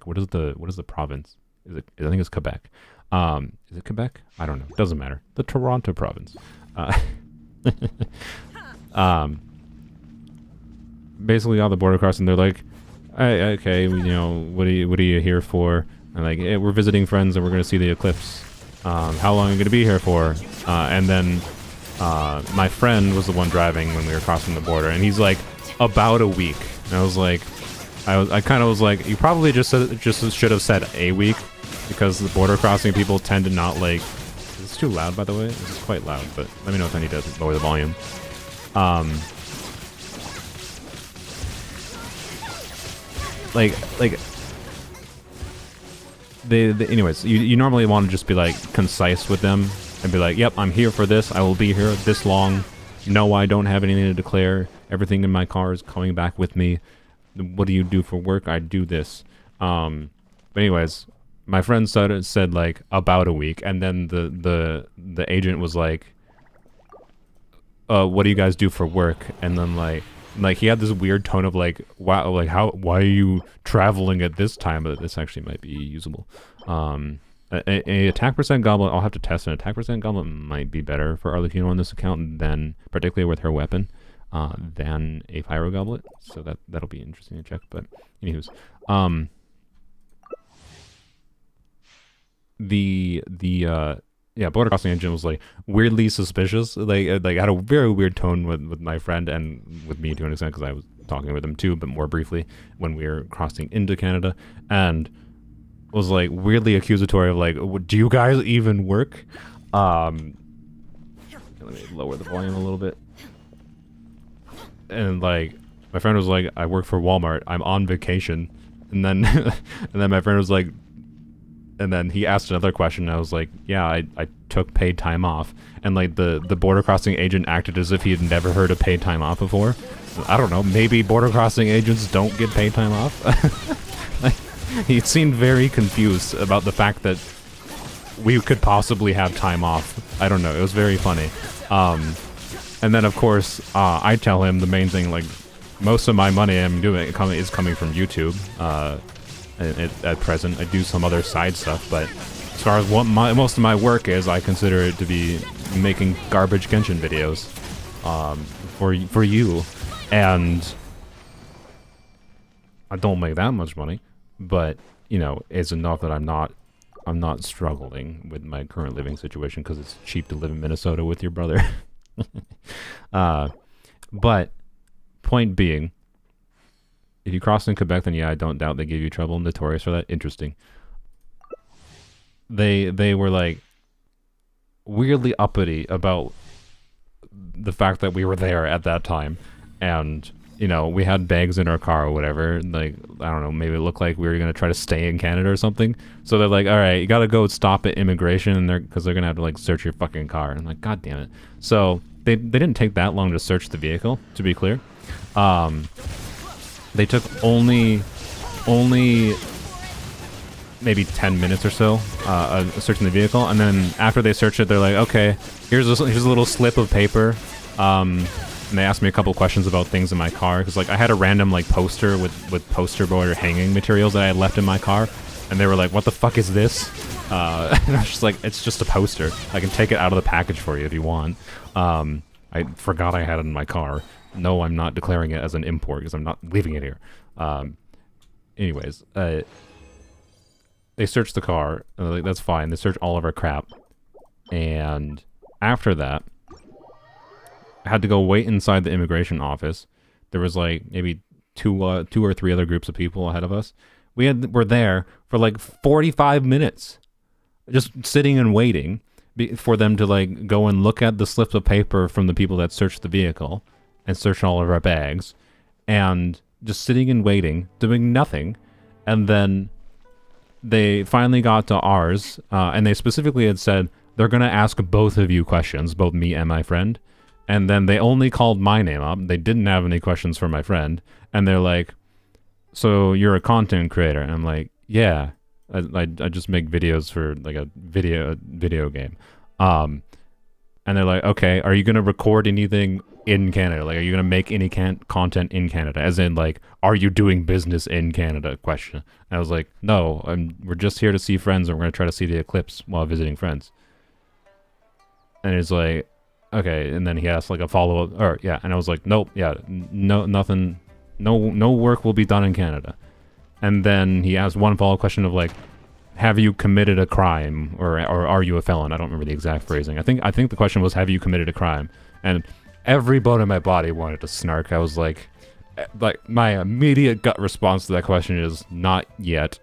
what is the province? I think it's Quebec. Is it Quebec? I don't know. Doesn't matter. The Toronto province. Basically on the border crossing, they're like, hey, okay, what are you here for? And like, hey, we're visiting friends and we're gonna see the eclipse. How long are you gonna be here for? And then my friend was the one driving when we were crossing the border, and he's like, about a week. And I was like, I kind of was like, you probably just should have said a week, because the border crossing people tend to not like. Is this too loud, by the way? This is quite loud, but let me know if I need to lower the volume. Anyways, you normally want to just be like concise with them and be like, yep, I'm here for this. I will be here this long. No, I don't have anything to declare. Everything in my car is coming back with me. What do you do for work? I do this. But anyways, my friend said like about a week, and then the agent was like, what do you guys do for work? And then like he had this weird tone of like, wow, like why are you traveling at this time? But this actually might be usable. A attack percent goblet, I'll have to test. An attack percent goblet might be better for Arlecchino on this account than, particularly with her weapon, than a pyro goblet. So that'll be interesting to check. But anywho's, border crossing engine was like weirdly suspicious. Like had a very weird tone with my friend and with me to an extent, because I was talking with him too, but more briefly when we were crossing into Canada, and was like weirdly accusatory of like, do you guys even work? Let me lower the volume a little bit. And like my friend was like, I work for Walmart, I'm on vacation. And then and then my friend was like, and then he asked another question, and I was like, yeah, I took paid time off. And like the border crossing agent acted as if he had never heard of paid time off before. I don't know, maybe border crossing agents don't get paid time off. Like, he seemed very confused about the fact that we could possibly have time off. I don't know, it was very funny. And then of course, I tell him the main thing, like, most of my money I'm doing is coming from YouTube. At present, I do some other side stuff, but as far as what most of my work is, I consider it to be making garbage Genshin videos for you, and I don't make that much money, but it's enough that I'm not struggling with my current living situation, because it's cheap to live in Minnesota with your brother. But point being, if you cross in Quebec, then yeah, I don't doubt they gave you trouble. Notorious for that. Interesting. They were like weirdly uppity about the fact that we were there at that time, and we had bags in our car or whatever. Like, I don't know, maybe it looked like we were gonna try to stay in Canada or something. So they're like, all right, you gotta go stop at immigration, and because they're gonna have to like search your fucking car. And I'm like, god damn it. So they didn't take that long to search the vehicle, to be clear. They took only maybe 10 minutes or so searching the vehicle, and then after they search it, they're like, okay, here's a little slip of paper, and they asked me a couple questions about things in my car, because like I had a random like poster with poster board or hanging materials that I had left in my car, and they were like, what the fuck is this? And I was just like, it's just a poster. I can take it out of the package for you if you want. I forgot I had it in my car. No, I'm not declaring it as an import because I'm not leaving it here. Anyways, they searched the car. Like, that's fine. They searched all of our crap. And after that, I had to go wait inside the immigration office. There was like maybe two or three other groups of people ahead of us. Were there for like 45 minutes, just sitting and waiting for them to like go and look at the slips of paper from the people that searched the vehicle and search all of our bags, and just sitting and waiting, doing nothing. And then they finally got to ours, and they specifically had said they're going to ask both of you questions, both me and my friend. And then they only called my name up. They didn't have any questions for my friend. And they're like, so you're a content creator? And I'm like, yeah, I just make videos for like a video game. And they're like, okay, are you going to record anything in Canada? Like, are you going to make any content in Canada? As in, like, are you doing business in Canada? Question. And I was like, no, we're just here to see friends, and we're going to try to see the eclipse while visiting friends. And it's like, okay. And then he asked like a follow-up, or yeah. And I was like, nope, yeah, no, nothing, no work will be done in Canada. And then he asked one follow-up question of like, have you committed a crime, or are you a felon? I don't remember the exact phrasing. I think the question was, have you committed a crime? And every bone in my body wanted to snark. I was like my immediate gut response to that question is not yet.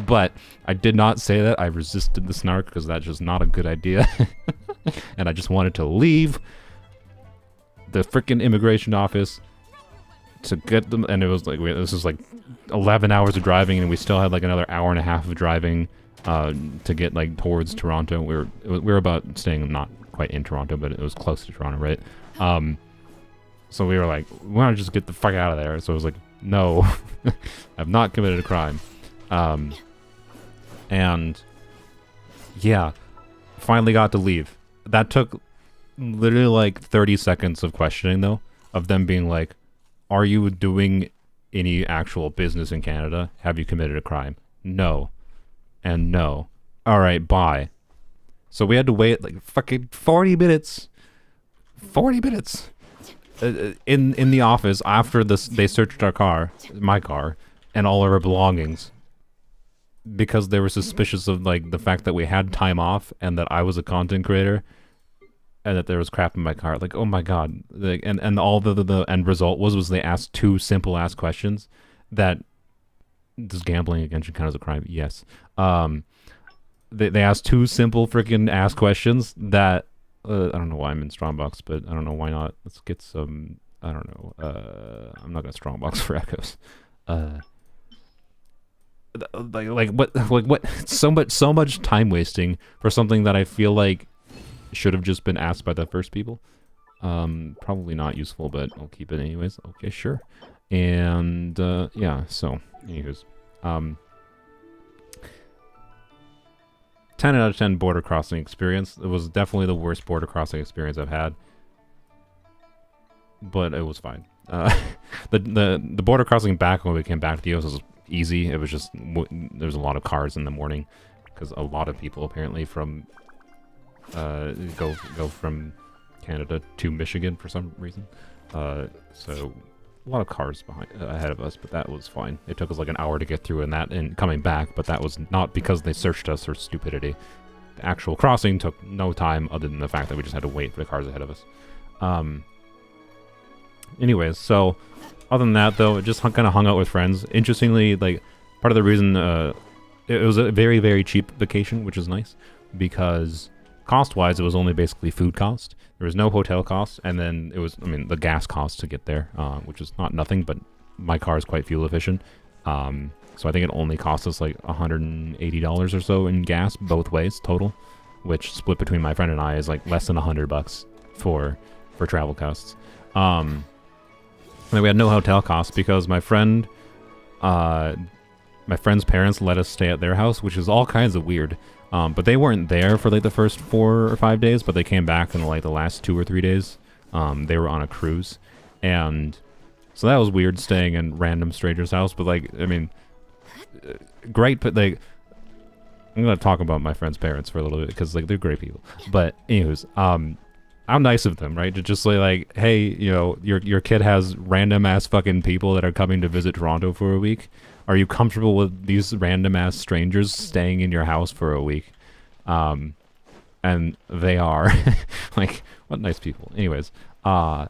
But I did not say that. I resisted the snark because that's just not a good idea. And I just wanted to leave the freaking immigration office to get them. And it was like, this was like 11 hours of driving, and we still had like another hour and a half of driving to get like towards Toronto. We were about staying not quite in Toronto, but it was close to Toronto, right? So we were like, we want to just get the fuck out of there. So I was like, no, I've not committed a crime. And yeah, finally got to leave. That took literally like 30 seconds of questioning though, of them being like, are you doing any actual business in Canada? Have you committed a crime? No. And no. All right, bye. So we had to wait like fucking 40 minutes. 40 minutes. In the office after this, they searched our car, my car, and all of our belongings, because they were suspicious of like the fact that we had time off and that I was a content creator, and that there was crap in my car. Like, oh my god! Like, and all the end result was they asked two simple ass questions. That does gambling against you count as a crime? Yes. They asked two simple freaking ass questions that. I don't know why I'm in Strongbox, but I don't know why not. Let's get some. I don't know. I'm not gonna Strongbox for echoes. Like what? So much time wasting for something that I feel like should have just been asked by the first people. Probably not useful, but I'll keep it anyways. Okay, sure. And yeah. So, anyways, 10 out of 10 border crossing experience. It was definitely the worst border crossing experience I've had, but it was fine. The border crossing back when we came back to the US was easy. It was just there was a lot of cars in the morning because a lot of people apparently from go from Canada to Michigan for some reason. So a lot of cars ahead of us, but that was fine. It took us like an hour to get through and coming back, but that was not because they searched us or stupidity. The actual crossing took no time other than the fact that we just had to wait for the cars ahead of us. Anyways, so other than that though, it just kind of hung out with friends. Interestingly, like part of the reason it was a very, very cheap vacation, which is nice because cost-wise, it was only basically food cost. There was no hotel cost, and then it was, I mean, the gas cost to get there, which is not nothing, but my car is quite fuel efficient. So I think it only cost us like $180 or so in gas both ways total, which split between my friend and I is like less than $100 for travel costs. And then we had no hotel costs because my friend my friend's parents let us stay at their house, which is all kinds of weird. But they weren't there for like the first 4 or 5 days, but they came back in like the last 2 or 3 days. They were on a cruise, and so that was weird, staying in random strangers' house. But like, I mean, great. But like, I'm gonna talk about my friend's parents for a little bit because like they're great people. But anyways, how nice of them, right? To just say like, hey, you know, your kid has random ass fucking people that are coming to visit Toronto for a week. Are you comfortable with these random ass strangers staying in your house for a week? And they are. Like, what nice people. Anyways, can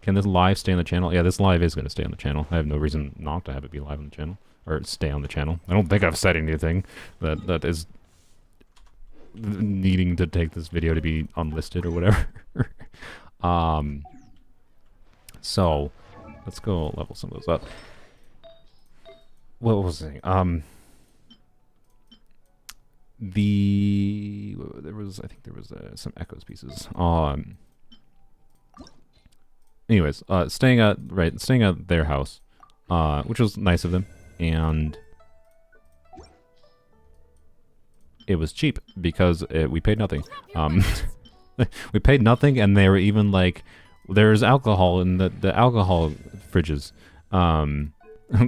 this live stay on the channel? Yeah, this live is going to stay on the channel. I have no reason not to have it be live on the channel. Or stay on the channel. I don't think I've said anything that is needing to take this video to be unlisted or whatever. So, let's go level some of those up. What was I saying? I think there was some echoes pieces. Anyways, staying at their house, which was nice of them, and it was cheap because we paid nothing. We paid nothing, and they were even like, there's alcohol in the alcohol fridges.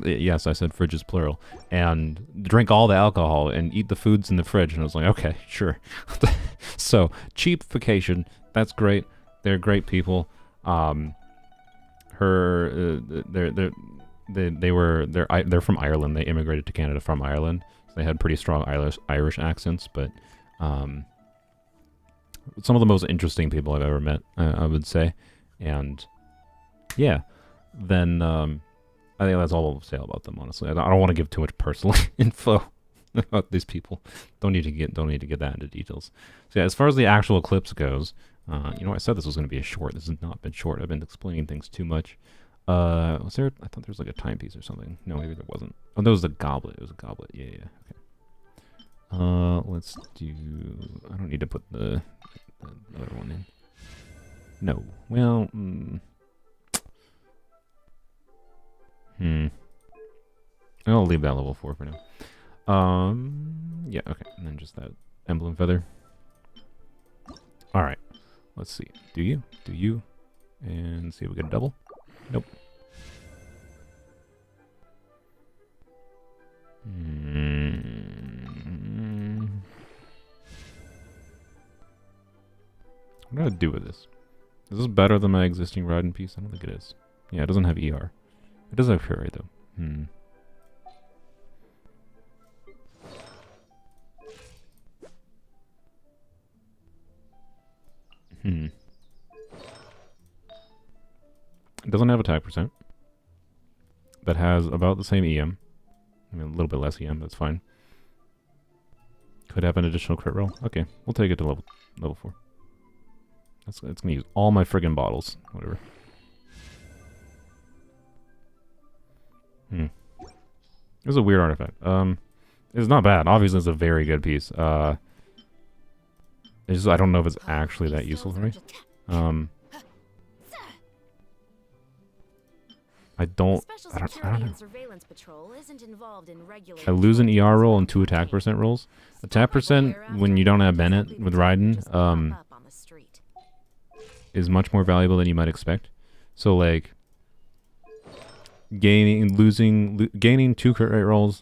Yes, I said fridges plural. And drink all the alcohol and eat the foods in the fridge. And I was like, okay, sure. So, cheap vacation. That's great. They're great people. They're from Ireland. They immigrated to Canada from Ireland. So they had pretty strong Irish accents, but some of the most interesting people I've ever met, I would say. And yeah, then I think that's all I'll say about them, honestly. I don't want to give too much personal info about these people. Don't need to get that into details. So yeah, as far as the actual Eclipse goes, you know, I said this was going to be a short. This has not been short. I've been explaining things too much. Was there? I thought there was like a timepiece or something. No, maybe there wasn't. Oh, there was a goblet. It was a goblet. Yeah, yeah. Okay. Let's do. I don't need to put the other one in. No. Well. I'll leave that level 4 for now. Yeah, okay. And then just that emblem feather. Alright. Let's see. Do you? And see if we get a double. Nope. What do I do with this? Is this better than my existing riding piece? I don't think it is. Yeah, it doesn't have ER. It does have Fury though. It doesn't have attack percent. That has about the same EM. I mean, a little bit less EM, that's fine. Could have an additional crit roll. Okay, we'll take it to level 4. It's gonna use all my friggin' bottles. Whatever. It was a weird artifact. It's not bad. Obviously, it's a very good piece. It's just, I don't know if it's actually that useful for me. I don't know. I lose an ER roll and 2 attack percent rolls. Attack percent, when you don't have Bennett with Raiden, is much more valuable than you might expect. So, like, gaining 2 crit rate rolls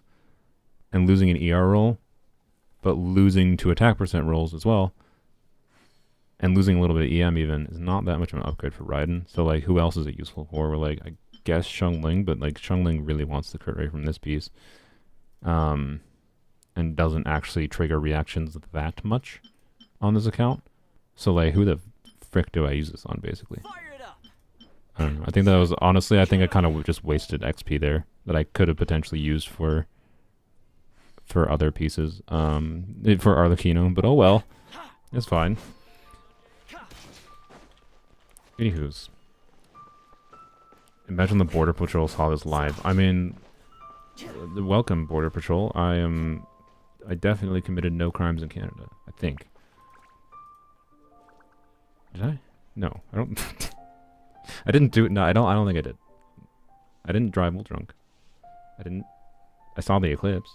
and losing an ER roll, but losing 2 attack percent rolls as well, and losing a little bit of EM even, is not that much of an upgrade for Raiden. So, like, who else is it useful for? We're like, I guess Xiangling, but like Xiangling really wants the crit rate from this piece, and doesn't actually trigger reactions that much on this account. So, like, who the frick do I use this on, basically? I don't know. I think that was, honestly, I think I kind of just wasted XP there that I could have potentially used for other pieces, for Arlecchino, but oh well, it's fine. Anywho's, imagine the Border Patrol saw this live. I mean, welcome, Border Patrol. I definitely committed no crimes in Canada, I think. Did I? No, I don't. I didn't do it. No, I don't think I did. I didn't drive while drunk. I I saw the eclipse.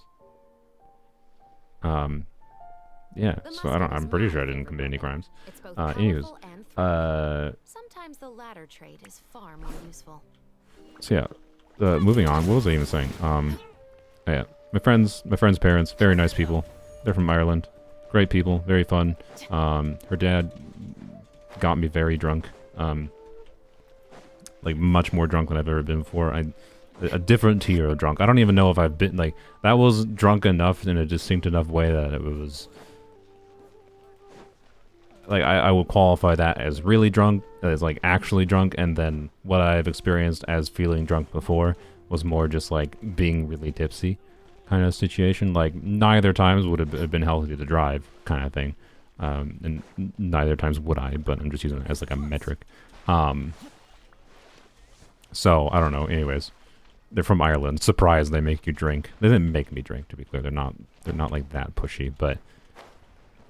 Yeah, so I'm pretty sure I didn't commit any crimes. It's both Anyways, powerful and threatening. Sometimes the latter trait is far more useful. so yeah, moving on. What was I even saying? Yeah, my friends' parents, very nice people. They're from Ireland, great people, very fun. Her dad got me very drunk, like much more drunk than I've ever been before. A different tier of drunk. I don't even know if I've been like that. Was drunk enough in a distinct enough way that it was like I will qualify that as really drunk, as like actually drunk, and then what I've experienced as feeling drunk before was more just like being really tipsy kind of situation. Like neither times would have been healthy to drive kind of thing, and neither times would I, but I'm just using it as like a metric. So I don't know. Anyways, they're from Ireland. Surprised they make you drink. They didn't make me drink, to be clear. They're not like that pushy, but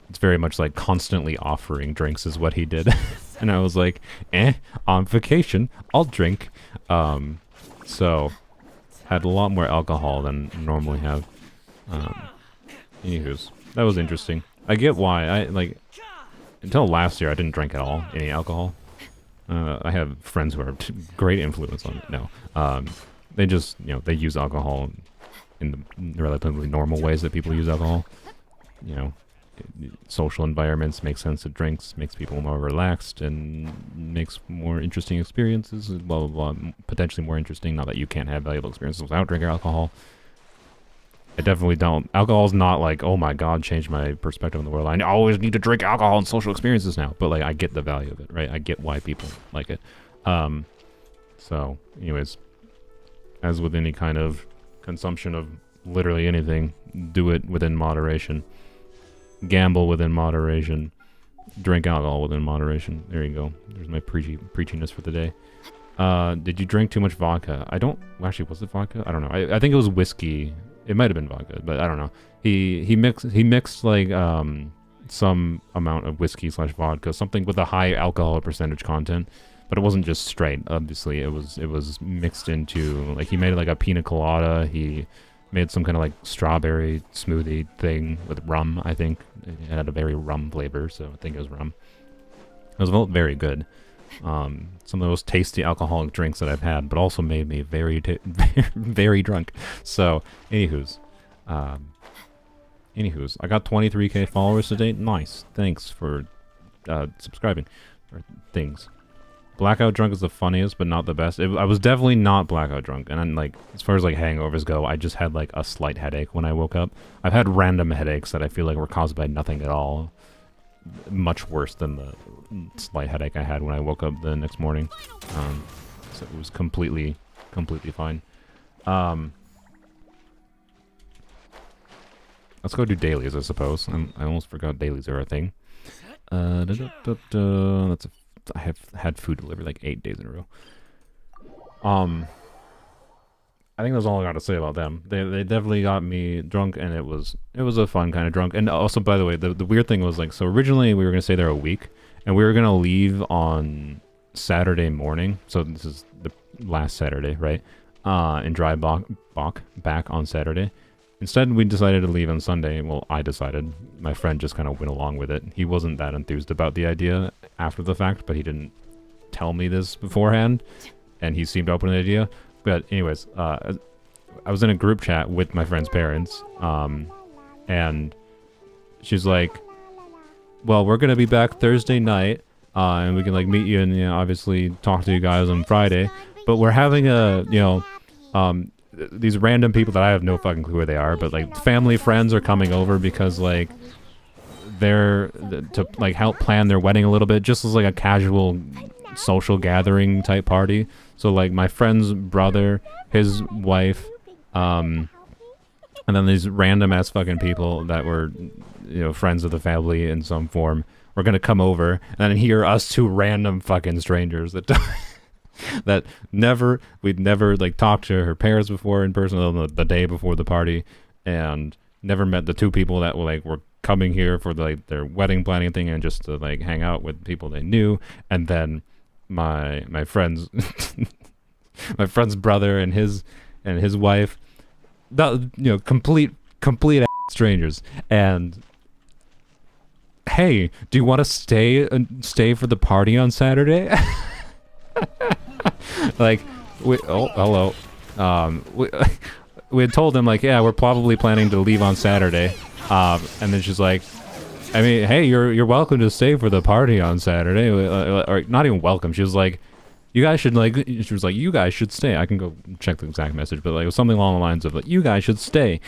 it's very much like constantly offering drinks is what he did. And I was like, on vacation, I'll drink. So had a lot more alcohol than I normally have. Anywho's, that was interesting. I get why. I like until last year I didn't drink at all, any alcohol. I have friends who are great influence on it. No, they just they use alcohol in the relatively normal ways that people use alcohol. Social environments make sense of drinks, makes people more relaxed, and makes more interesting experiences. Blah blah blah. Potentially more interesting. Not that you can't have valuable experiences without drinking alcohol. I definitely don't. Alcohol's not like, oh my god, changed my perspective on the world. I always need to drink alcohol in social experiences now. But like, I get the value of it, right? I get why people like it. So, anyways, as with any kind of consumption of literally anything, do it within moderation. Gamble within moderation. Drink alcohol within moderation. There you go. There's my preachiness for the day. Did you drink too much vodka? I don't... Actually, was it vodka? I don't know. I think it was whiskey. It might have been vodka, but I don't know. He mixed like some amount of whiskey / vodka, something with a high alcohol percentage content, but it wasn't just straight. Obviously, it was mixed into like he made like a pina colada. He made some kind of like strawberry smoothie thing with rum. I think it had a very rum flavor, so I think it was rum. It was very good. Some of the most tasty alcoholic drinks that I've had, but also made me very very drunk. So, anywho's, I got 23k followers today. Nice, thanks for subscribing or things. Blackout drunk is the funniest, but not the best. I was definitely not blackout drunk, and then like as far as like hangovers go, I just had like a slight headache when I woke up. I've had random headaches that I feel like were caused by nothing at all. Much worse than the slight headache I had when I woke up the next morning. So it was completely fine. Let's go do dailies, I suppose. I almost forgot dailies are a thing. I have had food delivered like 8 days in a row. I think that's all I got to say about them. They definitely got me drunk, and it was a fun kind of drunk. And also, by the way, the weird thing was like, so originally we were gonna stay there a week, and we were gonna leave on Saturday morning. So this is the last Saturday, right? And drive back on Saturday. Instead, we decided to leave on Sunday. Well, I decided. My friend just kind of went along with it. He wasn't that enthused about the idea after the fact, but he didn't tell me this beforehand, and he seemed open to the idea. But anyways, I was in a group chat with my friend's parents, and she's like, well, we're going to be back Thursday night, and we can like meet you and obviously talk to you guys on Friday, but we're having a, these random people that I have no fucking clue who they are, but like family friends are coming over because like they're to like help plan their wedding a little bit, just as like a casual social gathering type party. So like my friend's brother, his wife, and then these random ass fucking people that were, friends of the family in some form were gonna come over, and then hear us two random fucking strangers that that we'd never like talked to her parents before in person the day before the party, and never met the two people that were coming here for like their wedding planning thing and just to like hang out with people they knew. And then my friend's my friend's brother and his wife complete strangers. And hey, do you want to stay for the party on Saturday? Like, hello. We had told them, like, yeah, we're probably planning to leave on Saturday. And then she's like, I mean, hey, you're welcome to stay for the party on Saturday. Or not even welcome. She was like, you guys should, like, she was like, you guys should stay. I can go check the exact message, but like, it was something along the lines of, like, you guys should stay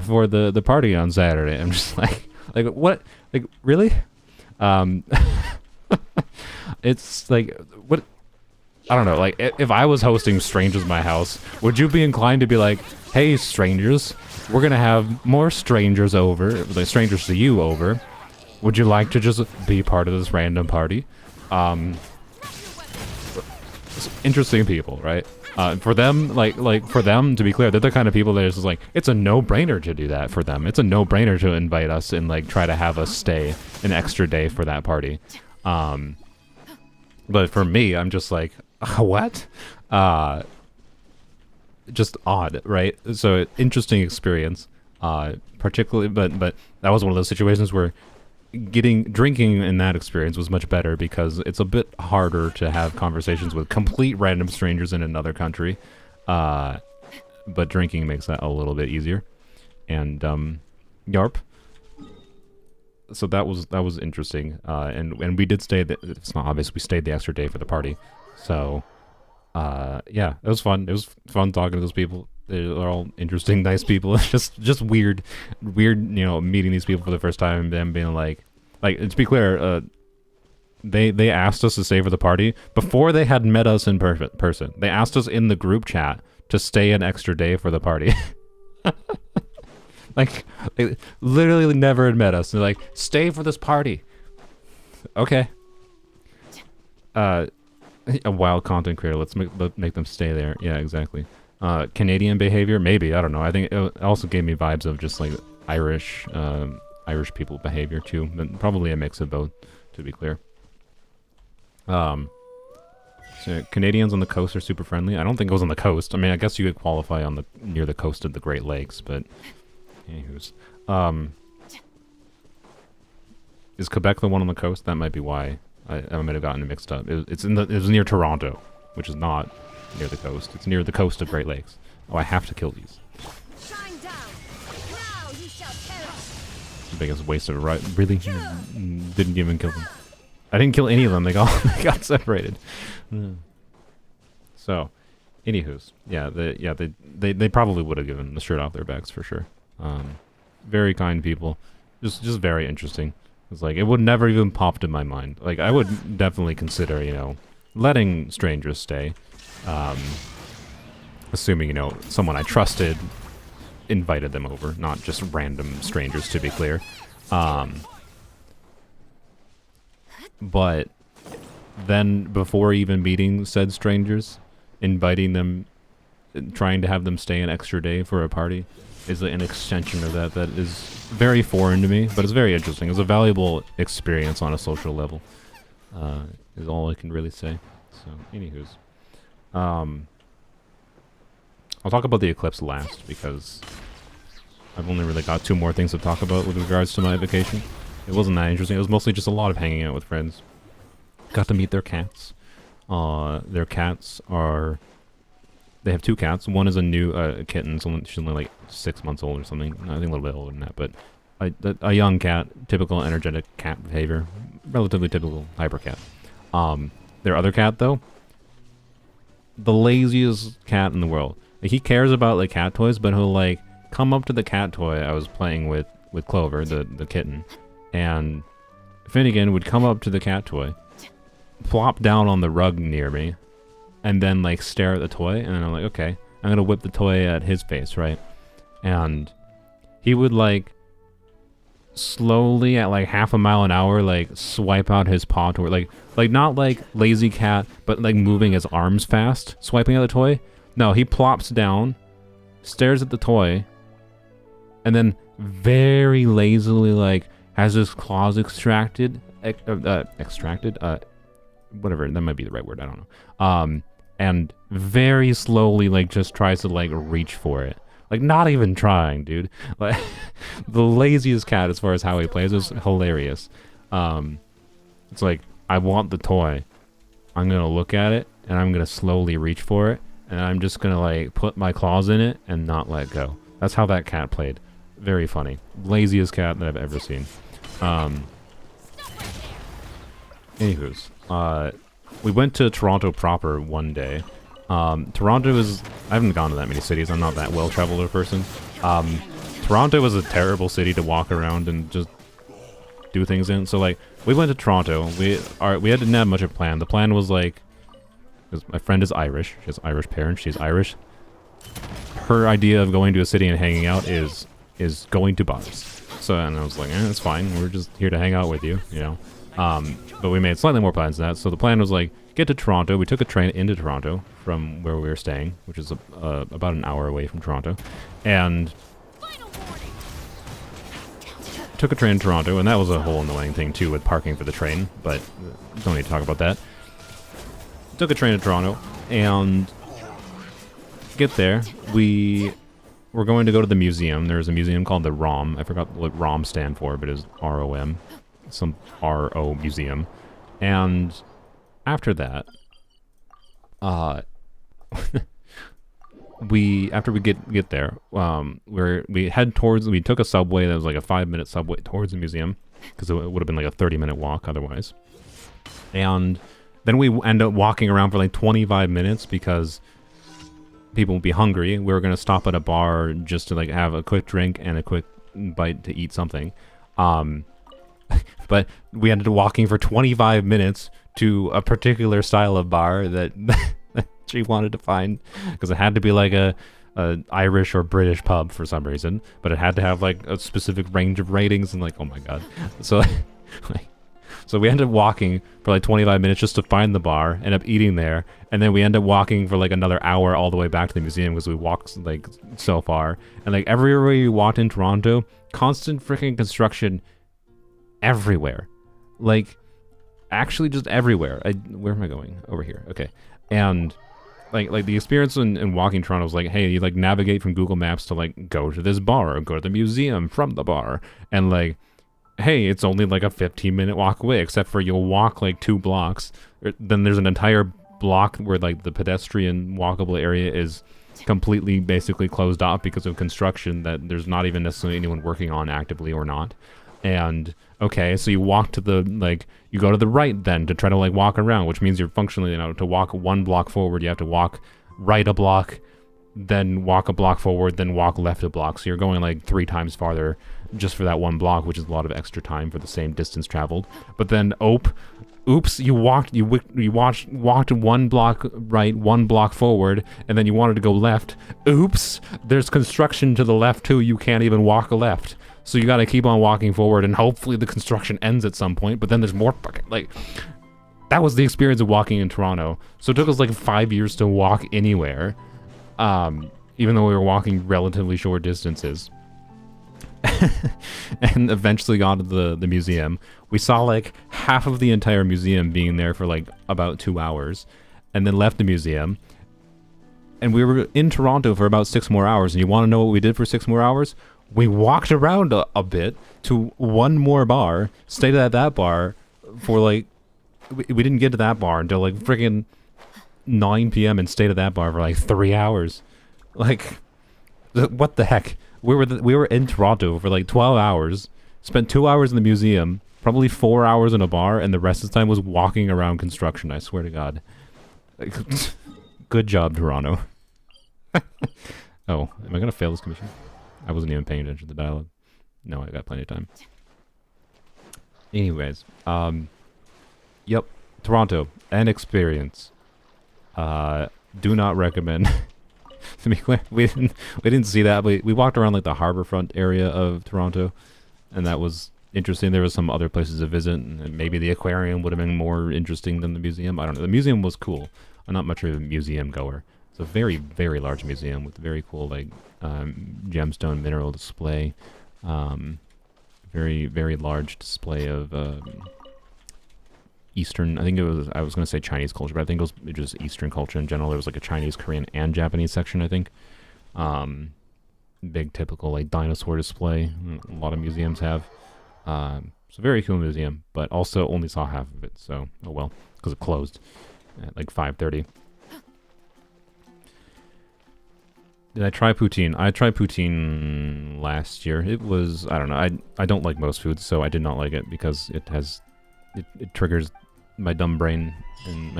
for the party on Saturday. I'm just like what? Like, really? It's like, what? I don't know. Like, if I was hosting strangers in my house, would you be inclined to be like, hey, strangers, we're gonna have more strangers over, like strangers to you over. Would you like to just be part of this random party? Interesting people, right? For them, like for them, to be clear, they're the kind of people that is just like, it's a no-brainer to do that for them. It's a no-brainer to invite us and like try to have us stay an extra day for that party. But for me, I'm just like, what? Just odd, right? So interesting experience, particularly, but that was one of those situations where drinking in that experience was much better because it's a bit harder to have conversations with complete random strangers in another country, but drinking makes that a little bit easier. And yarp. So that was interesting, and we did stay. It's not obvious we stayed the extra day for the party, so yeah, it was fun. It was fun talking to those people. They're all interesting, nice people. just weird, meeting these people for the first time and them being like to be clear, they asked us to stay for the party before they had met us in person. They asked us in the group chat to stay an extra day for the party. Like, they literally never had met us. They're like, stay for this party. Okay. A wild content creator. Let's make them stay there. Yeah, exactly. Canadian behavior? Maybe. I don't know. I think it also gave me vibes of just like Irish people behavior too. But probably a mix of both, to be clear. So Canadians on the coast are super friendly. I don't think it was on the coast. I mean, I guess you could qualify on near the coast of the Great Lakes, but anywho's. Is Quebec the one on the coast? That might be why I might have gotten it mixed up. It was near Toronto, which is not near the coast. It's near the coast of Great Lakes. Oh, I have to kill these. Shine down. Now you shall perish. The biggest waste of a right. Really? Didn't even kill them. I didn't kill any of them. They got separated. So, anywho's, yeah, they probably would have given the shirt off their backs for sure. Very kind people, just very interesting. It's like, it would never even popped in my mind. Like, I would definitely consider, letting strangers stay, assuming, someone I trusted invited them over, not just random strangers, to be clear. But then before even meeting said strangers, inviting them, trying to have them stay an extra day for a party is an extension of that is very foreign to me, but it's very interesting. It's a valuable experience on a social level, is all I can really say. So, anywho's. I'll talk about the Eclipse last, because I've only really got 2 more things to talk about with regards to my vacation. It wasn't that interesting. It was mostly just a lot of hanging out with friends. Got to meet their cats. Their cats are... They have 2 cats. One is a new kitten. She's only like 6 months old or something. I think a little bit older than that. But a young cat. Typical energetic cat behavior. Relatively typical hyper cat. Their other cat, though, the laziest cat in the world. Like, he cares about like cat toys, but he'll like come up to the cat toy I was playing with Clover, the kitten, and Finnegan would come up to the cat toy, plop down on the rug near me, and then like stare at the toy, and then I'm like, okay, I'm gonna whip the toy at his face, right? And he would like slowly at like half a mile an hour like swipe out his paw toward like not like lazy cat, but like moving his arms fast, swiping at the toy. No, he plops down, stares at the toy, and then very lazily like has his claws extracted, whatever, that might be the right word, I don't know. And very slowly like just tries to like reach for it. Like, not even trying, dude. Like, the laziest cat as far as how he plays is hilarious. It's like, I want the toy. I'm gonna look at it, and I'm gonna slowly reach for it, and I'm just gonna, like, put my claws in it and not let go. That's how that cat played. Very funny. Laziest cat that I've ever seen. Anywho's, we went to Toronto proper one day. Toronto is... I haven't gone to that many cities. I'm not that well-traveled a person. Toronto was a terrible city to walk around and just do things in. So, like, we went to Toronto. We didn't have much of a plan. The plan was, like... Because my friend is Irish. She has Irish parents. She's Irish. Her idea of going to a city and hanging out is going to bars. So, and I was like, it's fine. We're just here to hang out with you, you know. But we made slightly more plans than that. So the plan was, like, get to Toronto. We took a train into Toronto from where we were staying, which is about an hour away from Toronto. And took a train to Toronto, and that was a whole annoying thing, too, with parking for the train. But don't need to talk about that. Took a train to Toronto, and get there. We were going to go to the museum. There's a museum called the ROM. I forgot what ROM stand for, but it's ROM. Some RO museum. And after that, after we get there, we took a subway that was like a 5-minute subway towards the museum, because it would have been like a 30-minute walk otherwise. And then we end up walking around for like 25 minutes because people would be hungry. We were going to stop at a bar just to like have a quick drink and a quick bite to eat something. But we ended up walking for 25 minutes to a particular style of bar that she wanted to find, because it had to be like a Irish or British pub for some reason, but it had to have like a specific range of ratings, and like, oh my god. So like, so we ended up walking for like 25 minutes just to find the bar, end up eating there, and then we end up walking for like another hour all the way back to the museum because we walked like so far. And like everywhere we walked in Toronto, constant freaking construction everywhere. Like, actually just everywhere. Where am I going? Over here. Okay. And like the experience in walking Toronto was like, hey, you like navigate from Google Maps to like go to this bar or go to the museum from the bar. And like, hey, it's only like a 15-minute walk away, except for you'll walk like 2 blocks. Then there's an entire block where like the pedestrian walkable area is completely basically closed off because of construction that there's not even necessarily anyone working on actively or not. And okay, so you walk to the, like, you go to the right then to try to like walk around, which means you're functionally, you know, to walk 1 block forward, you have to walk right a block, then walk a block forward, then walk left a block. So you're going like 3 times farther just for that 1 block, which is a lot of extra time for the same distance traveled. But then, oops, you walked 1 block right, 1 block forward, and then you wanted to go left. Oops, there's construction to the left too. You can't even walk left. So you gotta keep on walking forward, and hopefully the construction ends at some point, but then there's more fucking, like, that was the experience of walking in Toronto. So it took us like 5 years to walk anywhere, even though we were walking relatively short distances. And eventually got to the museum. We saw like half of the entire museum being there for like about 2 hours, and then left the museum. And we were in Toronto for about 6 more hours, and you wanna know what we did for 6 more hours? We walked around a bit to 1 more bar, stayed at that bar for like, we didn't get to that bar until like freaking 9 p.m. and stayed at that bar for like 3 hours. Like, what the heck? We were in Toronto for like 12 hours, spent 2 hours in the museum, probably 4 hours in a bar, and the rest of the time was walking around construction, I swear to God. Like, good job, Toronto. Oh, am I going to fail this commission? I wasn't even paying attention to the dialogue. No, I got plenty of time. Anyways, yep, Toronto, an experience. Do not recommend. To be clear, we didn't see that, but we walked around like the harborfront area of Toronto, and that was interesting. There was some other places to visit, and maybe the aquarium would have been more interesting than the museum. I don't know. The museum was cool. I'm not much of a museum goer. It's a very, very large museum with very cool like gemstone mineral display. Very, very large display of Eastern, I was going to say Chinese culture, but I think it was just Eastern culture in general. There was like a Chinese, Korean, and Japanese section, I think. big typical like dinosaur display. A lot of museums have. It's a very cool museum, but also only saw half of it, so oh well, because it closed at like 5:30. Did I try poutine? I tried poutine last year. It was, I don't know, I don't like most foods, so I did not like it because it triggers my dumb brain, and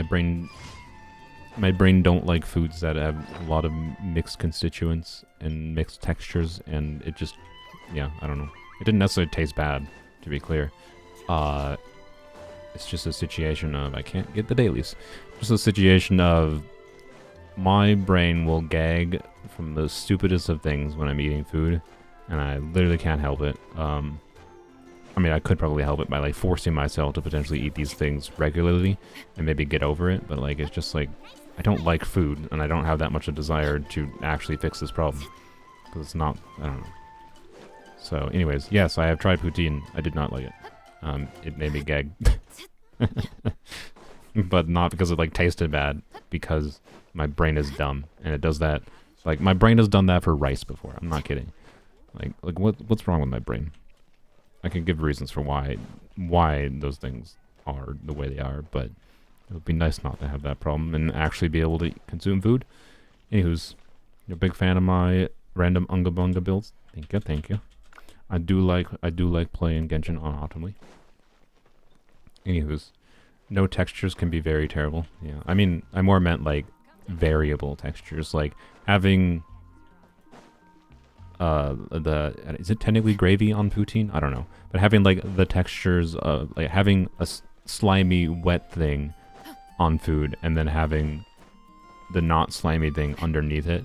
my brain don't like foods that have a lot of mixed constituents and mixed textures, and it just, yeah, I don't know. It didn't necessarily taste bad, to be clear. It's just a situation of I can't get the dailies. Just a situation of my brain will gag from the stupidest of things when I'm eating food, and I literally can't help it. I mean, I could probably help it by like forcing myself to potentially eat these things regularly and maybe get over it, but like it's just like I don't like food, and I don't have that much of a desire to actually fix this problem because it's not, I don't know. So anyways, yes, I have tried poutine. I did not like it. It made me gag. But not because it like tasted bad, because my brain is dumb, and it does that. Like, my brain has done that for rice before. I'm not kidding. Like what's wrong with my brain? I can give reasons for why those things are the way they are, but it would be nice not to have that problem and actually be able to consume food. Anywho's, you're a big fan of my random Unga Bunga builds. Thank you. I do like playing Genshin autumnly. Anywho's, no textures can be very terrible. Yeah, I mean, I more meant like variable textures, like having is it technically gravy on poutine? I don't know, but having like the textures of like having a slimy wet thing on food and then having the not slimy thing underneath it,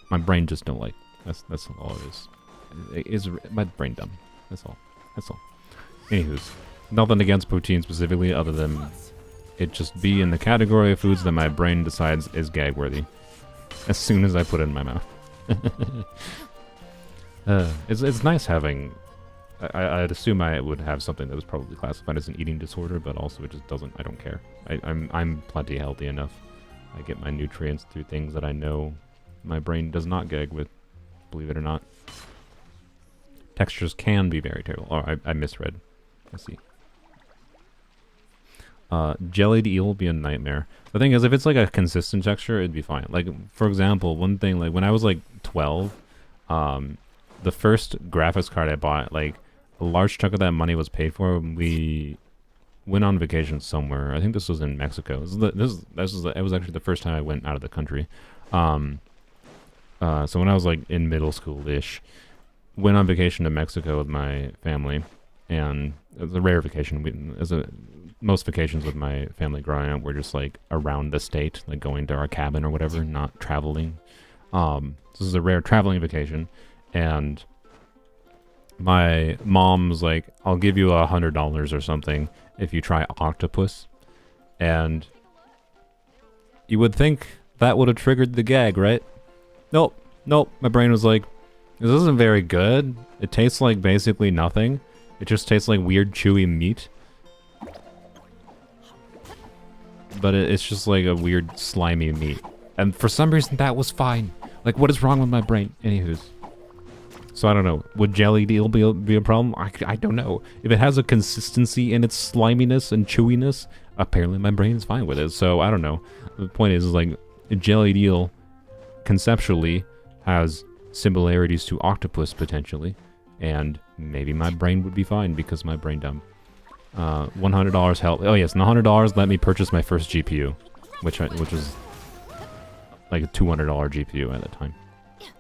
my brain just don't like. That's all it is. It is my brain dumb. That's all. Anywho's, nothing against poutine specifically, other than it just be in the category of foods that my brain decides is gag worthy as soon as I put it in my mouth. It's nice having. I'd assume I would have something that was probably classified as an eating disorder, but also it just doesn't. I don't care. I'm plenty healthy enough. I get my nutrients through things that I know my brain does not gag with. Believe it or not. Textures can be very terrible. Oh, I misread. I see. Jellied eel would be a nightmare. The thing is, if it's like a consistent texture, it'd be fine. Like, for example, one thing, like when I was like 12, the first graphics card I bought, like a large chunk of that money was paid for when we went on vacation somewhere. I think this was in Mexico. It was actually the first time I went out of the country. So when I was like in middle school-ish, went on vacation to Mexico with my family, and it was a rare vacation. Most vacations with my family growing up were just like around the state, like going to our cabin or whatever, not traveling. This is a rare traveling vacation, and my mom was like, I'll give you $100 or something if you try octopus. And you would think that would have triggered the gag, right? Nope. My brain was like, this isn't very good. It tastes like basically nothing. It just tastes like weird chewy meat. But it's just like a weird slimy meat. And for some reason that was fine. Like, what is wrong with my brain? Anywho's. So I don't know. Would jellied eel be a problem? I don't know. If it has a consistency in its sliminess and chewiness, apparently my brain is fine with it. So I don't know. The point is like, jellied eel conceptually has similarities to octopus potentially, and maybe my brain would be fine because my brain dumb. $100 help. Oh yes, and $100 let me purchase my first GPU, which was like a $200 GPU at the time,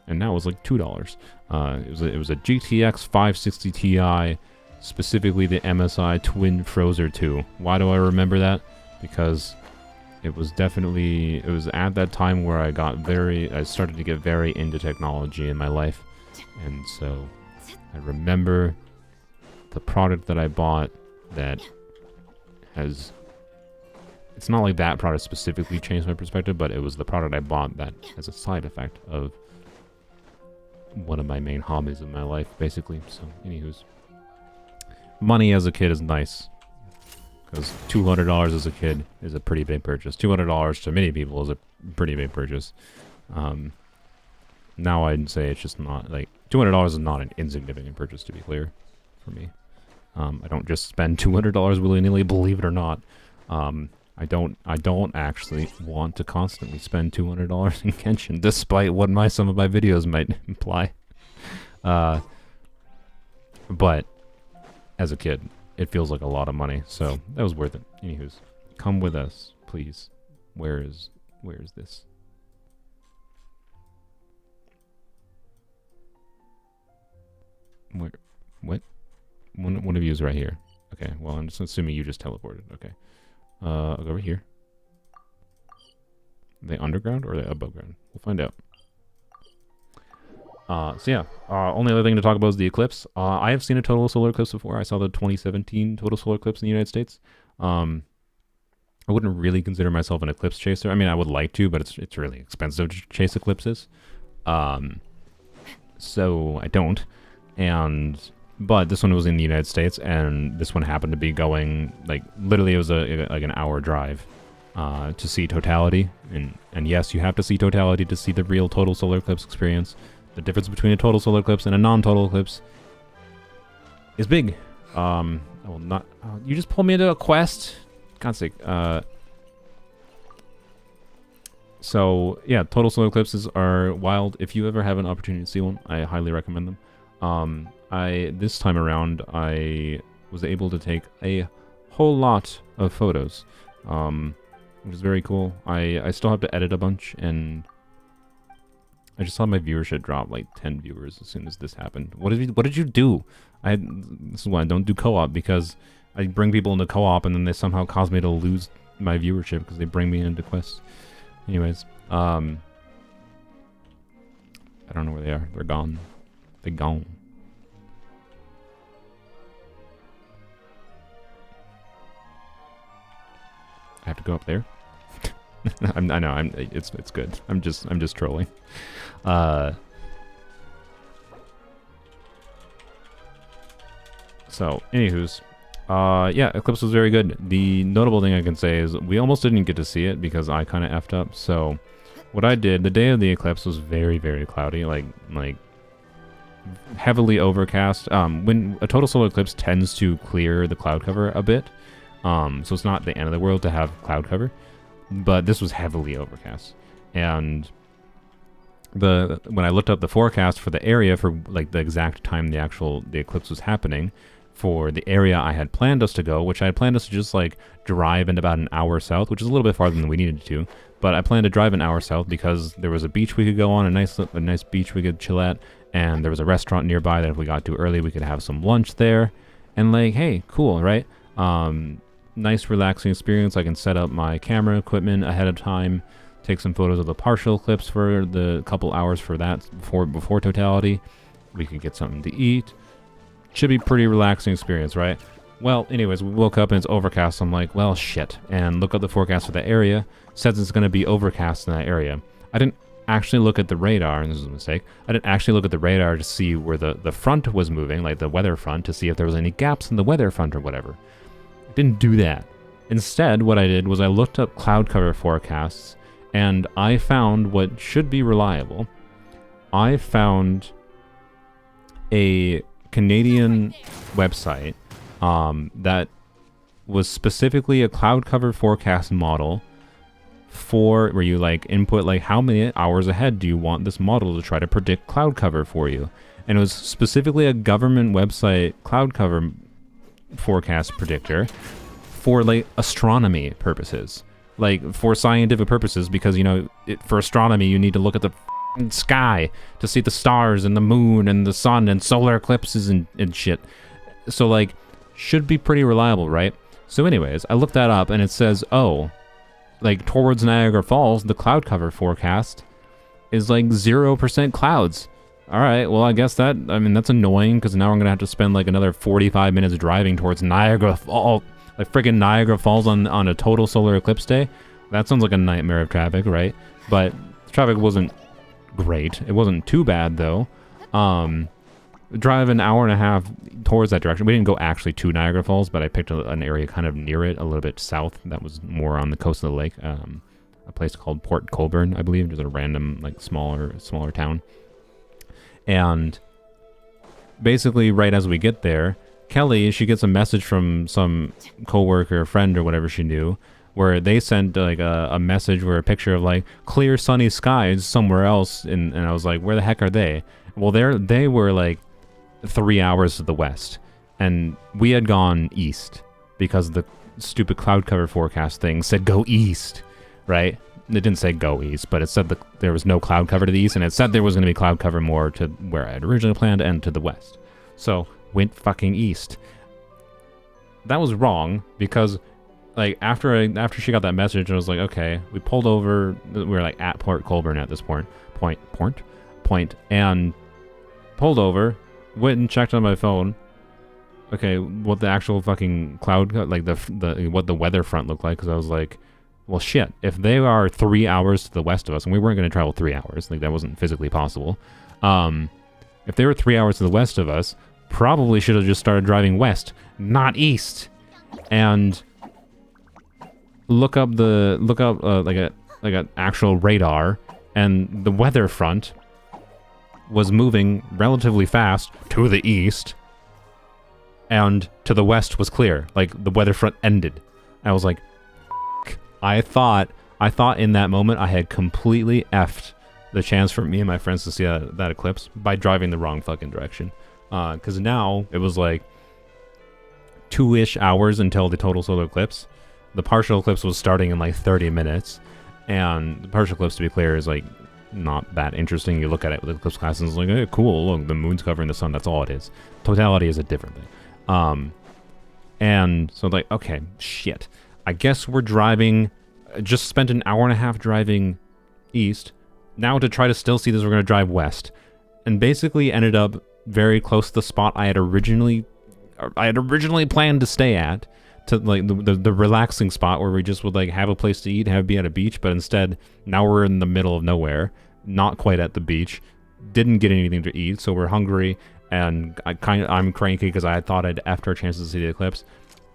and now it was like $2. It was a GTX 560 Ti, specifically the MSI Twin Frozer 2. Why do I remember that? Because it was at that time where I started to get very into technology in my life, and so I remember the product that I bought that has, it's not like that product specifically changed my perspective, but it was the product I bought that has a side effect of one of my main hobbies in my life, basically. So, anywho's, money as a kid is nice, because $200 as a kid is a pretty big purchase. $200 to many people is a pretty big purchase. Now I'd say it's just not, like, $200 is not an insignificant purchase, to be clear, for me. I don't just spend $200 willy-nilly, believe it or not. I don't actually want to constantly spend $200 in Genshin, despite what some of my videos might imply. But as a kid, it feels like a lot of money, so that was worth it. Anywho's, come with us, please. Where is this? Where? What? One of you is right here. Okay, well, I'm just assuming you just teleported. Okay. I'll go over here. Are they underground or are they above ground? We'll find out. So yeah, only other thing to talk about is the eclipse. I have seen a total solar eclipse before. I saw the 2017 total solar eclipse in the United States. I wouldn't really consider myself an eclipse chaser. I mean, I would like to, but it's really expensive to chase eclipses. So I don't. But this one was in the United States, and this one happened to be going, like, literally it was like an hour drive to see totality. And yes, you have to see totality to see the real total solar eclipse experience. The difference between a total solar eclipse and a non-total eclipse is big. I will not... you just pulled me into a quest? God's sake. So, yeah, total solar eclipses are wild. If you ever have an opportunity to see one, I highly recommend them. This time around, I was able to take a whole lot of photos, which is very cool. I still have to edit a bunch, and I just saw my viewership drop like 10 viewers as soon as this happened. What did you do? This is why I don't do co-op, because I bring people into co-op and then they somehow cause me to lose my viewership because they bring me into quests. Anyways, I don't know where they are. They're gone. They're gone. I have to go up there. I know. It's good. I'm just trolling. So, anywho's, yeah, Eclipse was very good. The notable thing I can say is we almost didn't get to see it because I kind of effed up. So, what I did, the day of the eclipse was very, very cloudy, like heavily overcast. When a total solar eclipse tends to clear the cloud cover a bit, so it's not the end of the world to have cloud cover, but this was heavily overcast. And when I looked up the forecast for the area for like the exact time the eclipse was happening, for the area I had planned us to go, which I had planned us to just like drive in about an hour south, which is a little bit farther than we needed to, but I planned to drive an hour south because there was a beach we could go on, a nice beach we could chill at, and there was a restaurant nearby that if we got too early we could have some lunch there, and like, hey, cool, right? Nice relaxing experience. I can set up my camera equipment ahead of time, take some photos of the partial eclipse for the couple hours for that before totality. We could get something to eat. Should be pretty relaxing experience, right? Well, anyways, we woke up and it's overcast. So I'm like, well, shit. And look up the forecast for the area. Says it's going to be overcast in that area. I didn't actually look at the radar, and this is a mistake. I didn't actually look at the radar to see where the front was moving, like the weather front, to see if there was any gaps in the weather front or whatever. I didn't do that. Instead, what I did was I looked up cloud cover forecasts, and I found what should be reliable. I found a Canadian website that was specifically a cloud cover forecast model for where you like input like how many hours ahead do you want this model to try to predict cloud cover for you. And it was specifically a government website cloud cover forecast predictor for like astronomy purposes, like for scientific purposes, because you know for astronomy you need to look at the sky to see the stars and the moon and the sun and solar eclipses and shit. So like should be pretty reliable, right? So anyways, I looked that up and it says, oh, like towards Niagara Falls the cloud cover forecast is like 0% clouds. All right, well I guess that's annoying because now I'm gonna have to spend like another 45 minutes driving towards Niagara Falls, like friggin' Niagara Falls on a total solar eclipse day. That sounds like a nightmare of traffic, right? But the traffic wasn't great. It wasn't too bad though. Drive an hour and a half towards that direction. We didn't go actually to Niagara Falls, but I picked an area kind of near it, a little bit south. That was more on the coast of the lake. A place called Port Colborne, I believe. Just a random like smaller town. And basically right as we get there, Kelly, she gets a message from some coworker, friend, or whatever she knew, where they sent like a message where a picture of like clear sunny skies somewhere else, and I was like, where the heck are they? Well, they were like 3 hours to the west, and we had gone east because the stupid cloud cover forecast thing said go east, right? It didn't say go east, but it said that there was no cloud cover to the east, and it said there was going to be cloud cover more to where I had originally planned and to the west. So went fucking east. That was wrong because like after she got that message, I was like, okay, we pulled over. We were like at Port Colborne at this point, and pulled over. Went and checked on my phone. Okay, what the actual fucking cloud, like the what the weather front looked like, because I was like, well, shit. If they are 3 hours to the west of us, and we weren't going to travel 3 hours, like that wasn't physically possible. If they were 3 hours to the west of us, probably should have just started driving west, not east, and look up like an actual radar, and the weather front was moving relatively fast to the east, and to the west was clear. Like the weather front ended. I was like, I thought in that moment I had completely effed the chance for me and my friends to see that eclipse by driving the wrong fucking direction. Because now it was like 2-ish hours until the total solar eclipse. The partial eclipse was starting in like 30 minutes. And the partial eclipse, to be clear, is like not that interesting. You look at it with eclipse class and it's like, hey, cool, look, the moon's covering the sun. That's all it is. Totality is a different thing. And so like, okay, shit. I guess we're driving, just spent an hour and a half driving east. Now to try to still see this, we're going to drive west. And basically ended up very close to the spot I had originally planned to stay at, to like the relaxing spot where we just would like have a place to eat, be at a beach, but instead now we're in the middle of nowhere, not quite at the beach, didn't get anything to eat, so we're hungry, and I'm cranky because I thought I'd effed our chances to see the eclipse.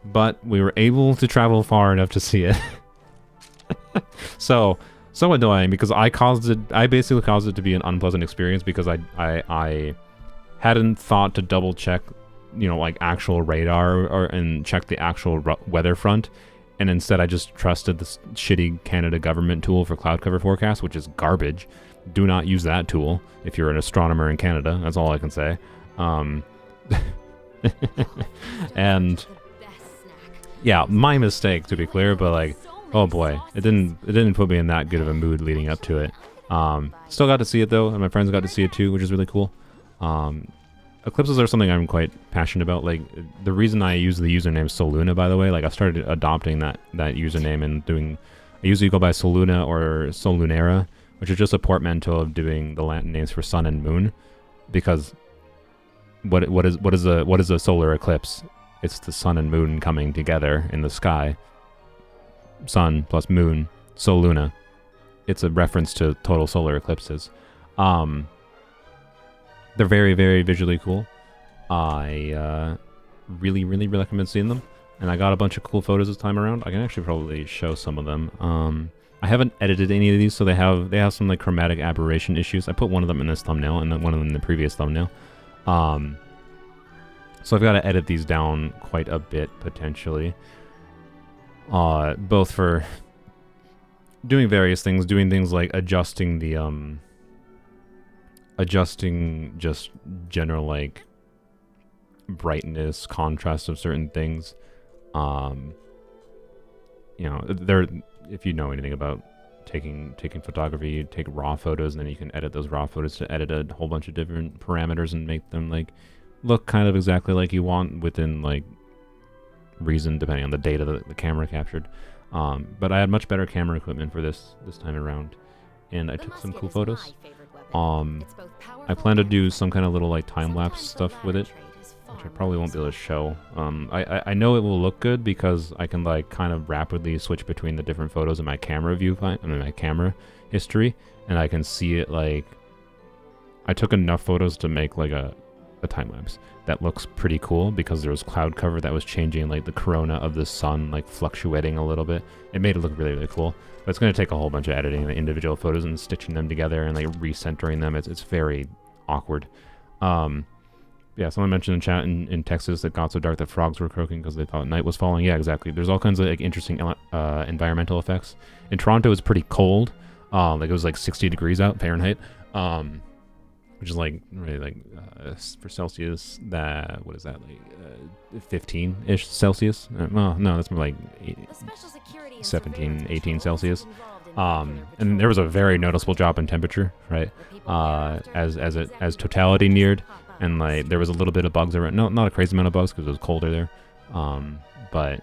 But we were able to travel far enough to see it. So annoying because I basically caused it to be an unpleasant experience because I hadn't thought to double check, you know, like actual radar and check the actual weather front, and instead I just trusted this shitty Canada government tool for cloud cover forecast, which is garbage. Do not use that tool if you're an astronomer in Canada. That's all I can say. And yeah, my mistake, to be clear, but like, oh boy, it didn't put me in that good of a mood leading up to it. Still got to see it though, and my friends got to see it too, which is really cool. Eclipses are something I'm quite passionate about. Like, the reason I use the username Soluna, by the way, like I started adopting that username and I usually go by Soluna or Solunera, which is just a portmanteau of doing the Latin names for sun and moon, because what is a solar eclipse? It's the sun and moon coming together in the sky. Sun plus moon, Soluna. It's a reference to total solar eclipses. They're very, very visually cool. I really, really recommend seeing them. And I got a bunch of cool photos this time around. I can actually probably show some of them. I haven't edited any of these, so they have some like chromatic aberration issues. I put one of them in this thumbnail and then one of them in the previous thumbnail. So I've got to edit these down quite a bit, potentially. Both for doing various things, doing things like adjusting the, adjusting just general, like, brightness, contrast of certain things. You know, if you know anything about taking photography, you take raw photos, and then you can edit those raw photos to edit a whole bunch of different parameters and make them, like, look kind of exactly like you want within, like, reason, depending on the data that the camera captured. But I had much better camera equipment for this time around, and I took some cool photos. I plan to do some kind of little, like, time-lapse stuff with it, which I probably won't be able to show. I know it will look good because I can, like, kind of rapidly switch between the different photos in my camera my camera history, and I can see it, like, I took enough photos to make, like, a time-lapse that looks pretty cool because there was cloud cover that was changing, like, the corona of the sun, like, fluctuating a little bit. It made it look really, really cool. But it's going to take a whole bunch of editing the individual photos and stitching them together and, like, recentering them. It's very awkward. Yeah, Yeah, someone mentioned in chat in Texas that got so dark that frogs were croaking because they thought night was falling. Yeah, exactly. There's all kinds of like interesting environmental effects. In Toronto, it's pretty cold. Like it was like 60 degrees out Fahrenheit, which is like really like for Celsius. That what is that like 15-ish Celsius? Well, no, that's more like 17, 18 Celsius. And there was a very noticeable drop in temperature, right? As totality neared. And like there was a little bit of bugs around, not a crazy amount of bugs because it was colder there, but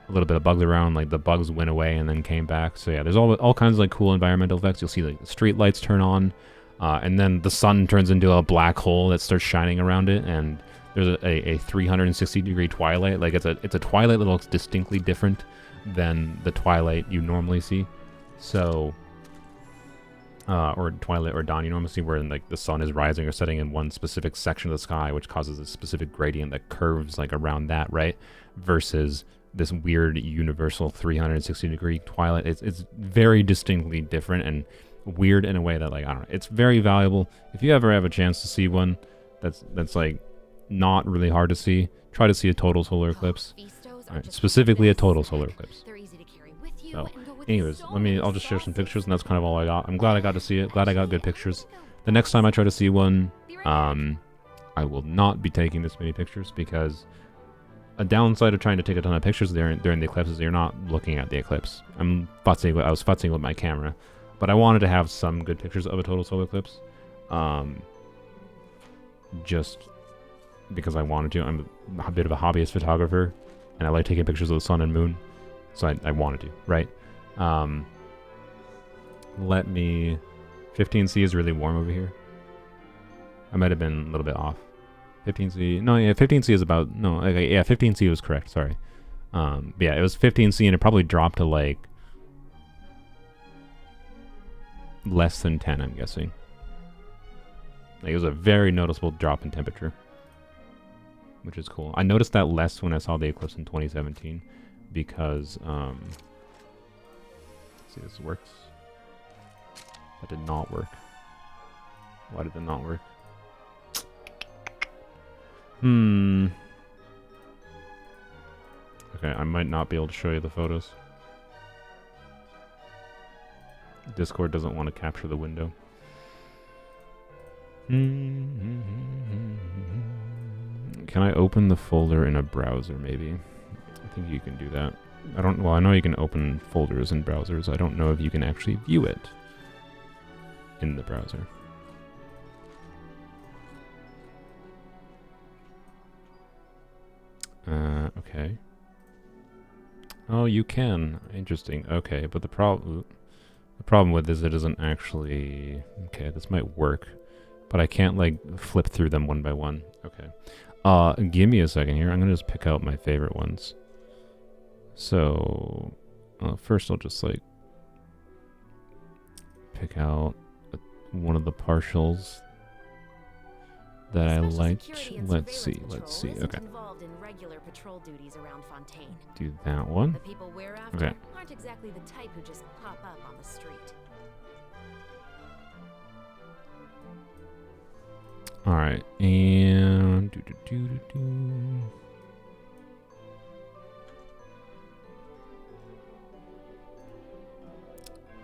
a little bit of bugs around. Like the bugs went away and then came back. So yeah, there's all kinds of like cool environmental effects. You'll see like the street lights turn on, and then the sun turns into a black hole that starts shining around it, and there's a 360-degree twilight. Like it's a twilight that looks distinctly different than the twilight you normally see. So. Or twilight or dawn you normally see where like the sun is rising or setting in one specific section of the sky, which causes a specific gradient that curves like around that, right? Versus this weird universal 360-degree twilight. It's very distinctly different and weird in a way that like, I don't know, it's very valuable. If you ever have a chance to see one that's like not really hard to see, try to see a total solar eclipse. Right, specifically a total solar eclipse. So, anyways, I'll just share some pictures, and that's kind of all I got. I'm glad I got to see it. Glad I got good pictures. The next time I try to see one, I will not be taking this many pictures because a downside of trying to take a ton of pictures during the eclipse is you're not looking at the eclipse. I was futzing with my camera, but I wanted to have some good pictures of a total solar eclipse, just because I wanted to. I'm a bit of a hobbyist photographer, and I like taking pictures of the sun and moon. So I wanted to, right? 15C is really warm over here. I might have been a little bit off. 15C, no, yeah, 15C is about, no, okay, yeah, 15C was correct, sorry. Yeah, it was 15C and it probably dropped to like less than 10, I'm guessing. Like, it was a very noticeable drop in temperature, which is cool. I noticed that less when I saw the eclipse in 2017. Because, let's see if this works. That did not work. Why did it not work? Okay, I might not be able to show you the photos. Discord doesn't want to capture the window. Can I open the folder in a browser, maybe? I think you can do that. Well, I know you can open folders in browsers. I don't know if you can actually view it in the browser. Okay. Oh, you can. Interesting. Okay, but the problem with this, it doesn't actually... Okay, this might work, but I can't, like, flip through them one by one. Okay. Give me a second here. I'm gonna just pick out my favorite ones. So, first I'll just like pick out one of the partials that I liked. Let's see. Okay. Do that one. Okay. Aren't exactly the type who just pop up on the street. All right, and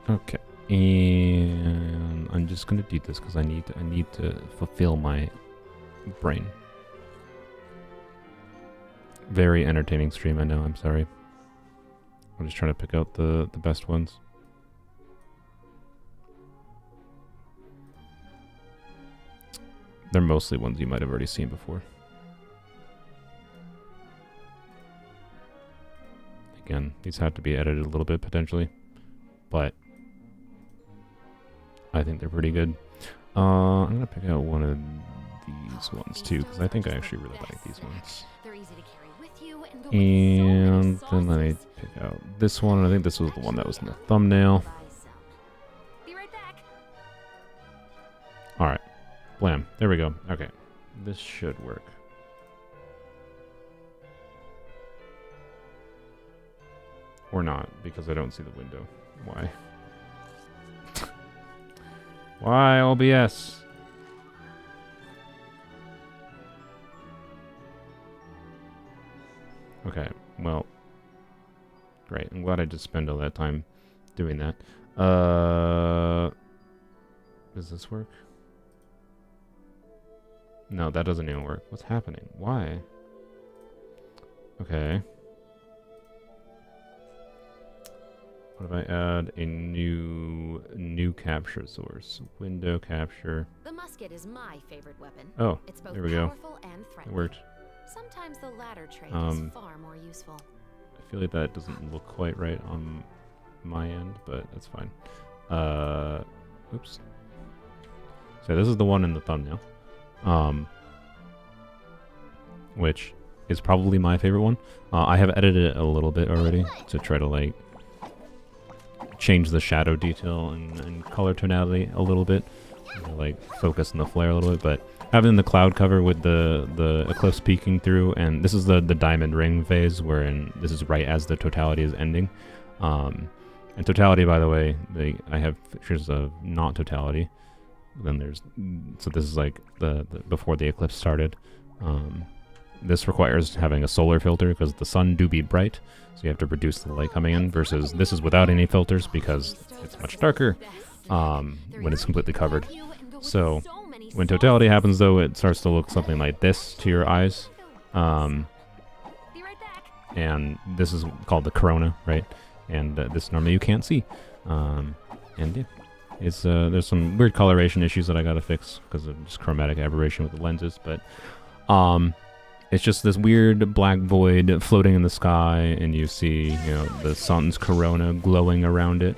okay, and I'm just gonna do this because I need to fulfill my brain. Very entertaining stream, I know. I'm sorry. I'm just trying to pick out the best ones. They're mostly ones you might have already seen before. Again, these have to be edited a little bit potentially, but I think they're pretty good. I'm gonna pick out one of these ones too, because I think I actually really like these ones. And then let me pick out this one. I think this was the one that was in the thumbnail. Alright. Blam. There we go. Okay. This should work. Or not, because I don't see the window. Why? Why OBS? Okay, well, great. I'm glad I just spent all that time doing that. Does this work? No, that doesn't even work. What's happening? Why? Okay. What if I add a new capture source? Window capture. The musket is my favorite weapon. Oh, It's both there we go. powerful and It threatening. worked. Sometimes the latter trait is far more useful. I feel like that doesn't look quite right on my end, but that's fine. Oops. So this is the one in the thumbnail. Which is probably my favorite one. I have edited it a little bit already to try to like change the shadow detail and color tonality a little bit, like focus on the flare a little bit. But having the cloud cover with the eclipse peeking through, and this is the diamond ring phase, wherein this is right as the totality is ending. And totality, by the way, I have pictures of not totality. Then there's, so this is like the before the eclipse started. This requires having a solar filter because the sun do be bright, so you have to reduce the light coming in, versus this is without any filters because it's much darker when it's completely covered. So when totality happens, though, it starts to look something like this to your eyes. And this is called the corona, right? And this normally you can't see. And yeah, it's there's some weird coloration issues that I gotta fix because of just chromatic aberration with the lenses, but it's just this weird black void floating in the sky, and you see, you know, the sun's corona glowing around it.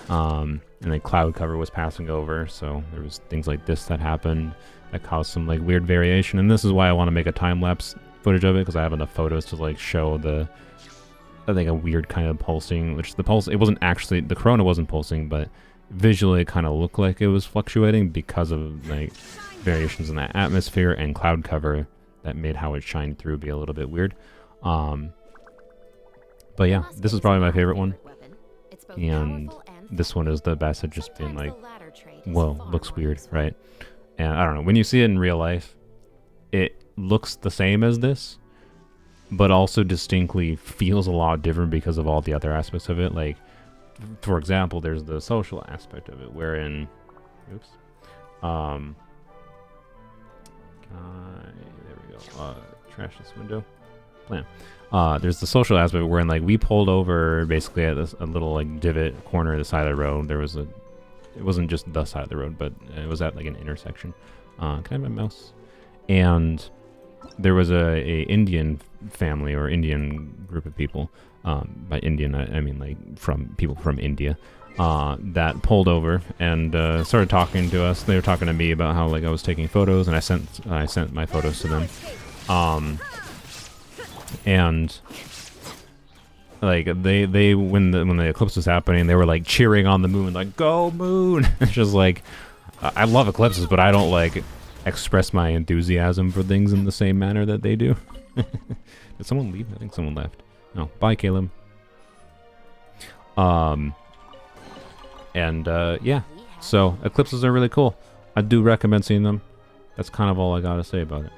And then cloud cover was passing over, so there was things like this that happened that caused some like weird variation. And this is why I want to make a time-lapse footage of it, because I have enough photos to like show the, I think, a weird kind of pulsing, which the pulse, it wasn't actually, the corona wasn't pulsing, but visually it kind of looked like it was fluctuating because of like variations in the atmosphere and cloud cover that made how it shined through be a little bit weird. But yeah, this is probably my favorite one. And this one is the best at just being like, whoa, looks weird, right? And I don't know, when you see it in real life, it looks the same as this, but also distinctly feels a lot different because of all the other aspects of it. Like, for example, there's the social aspect of it, wherein, oops, there we go, trash this window, plan. There's the social aspect wherein like we pulled over basically at a little like divot corner of the side of the road. There was it wasn't just the side of the road, but it was at like an intersection. Can I have my mouse? And there was a Indian family or Indian group of people. By Indian, I mean like from people from India, that pulled over and started talking to us. They were talking to me about how like I was taking photos, and I sent my photos to them. And like they when the eclipse was happening, they were like cheering on the moon, like "Go moon!" It's just like, I love eclipses, but I don't like express my enthusiasm for things in the same manner that they do. Did someone leave? I think someone left. No, bye, Caleb. Yeah, so eclipses are really cool. I do recommend seeing them. That's kind of all I gotta say about it.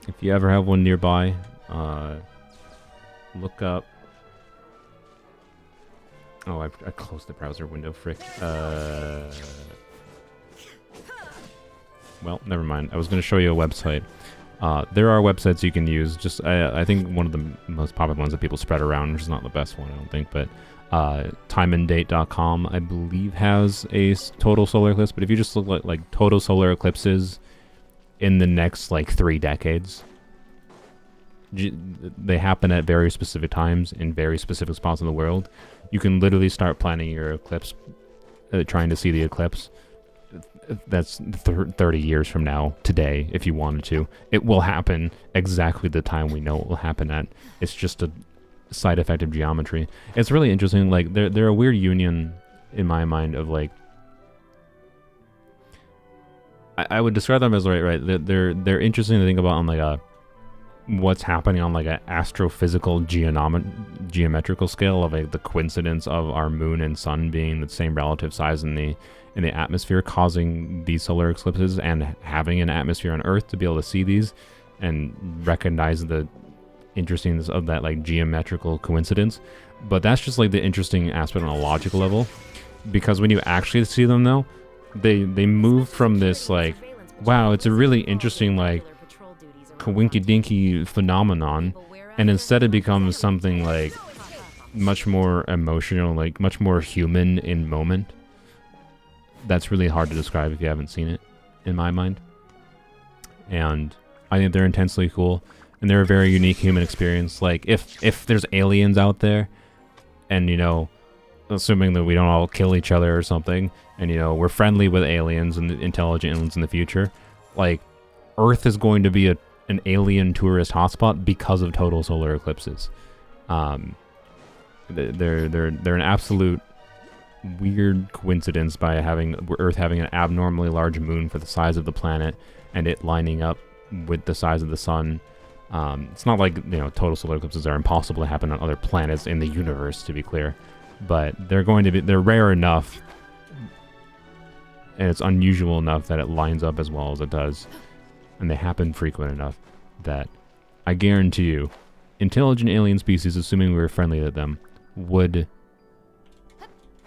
If you ever have one nearby, look up. Oh, I closed the browser window. Frick. Well, never mind. I was going to show you a website. There are websites you can use. Just I think one of the most popular ones that people spread around, which is not the best one, I don't think, but timeanddate.com, I believe, has a total solar eclipse. But if you just look like total solar eclipses in the next like 3 decades, they happen at very specific times in very specific spots in the world. You can literally start planning your eclipse, trying to see the eclipse. That's 30 years from now, today, if you wanted to. It will happen exactly the time we know it will happen at. It's just a side effect of geometry. It's really interesting. Like they're a weird union in my mind of like, I would describe them as right. They're interesting to think about on like a what's happening on like an astrophysical geometrical scale of like the coincidence of our moon and sun being the same relative size in the atmosphere, causing these solar eclipses, and having an atmosphere on Earth to be able to see these and recognize the interesting of that like geometrical coincidence. But that's just like the interesting aspect on a logical level, because when you actually see them though, they move from this like, wow, it's a really interesting like coinky dinky phenomenon, and instead it becomes something like much more emotional, like much more human in moment. That's really hard to describe if you haven't seen it, in my mind. And I think they're intensely cool, and they're a very unique human experience. Like if there's aliens out there, and you know, assuming that we don't all kill each other or something, and you know, we're friendly with aliens and intelligent aliens in the future, like Earth is going to be an alien tourist hotspot because of total solar eclipses. They're an absolute weird coincidence by Earth having an abnormally large moon for the size of the planet, and it lining up with the size of the sun. It's not like, you know, total solar eclipses are impossible to happen on other planets in the universe, to be clear, but they're rare enough, and it's unusual enough that it lines up as well as it does, and they happen frequent enough that I guarantee you, intelligent alien species, assuming we were friendly to them, would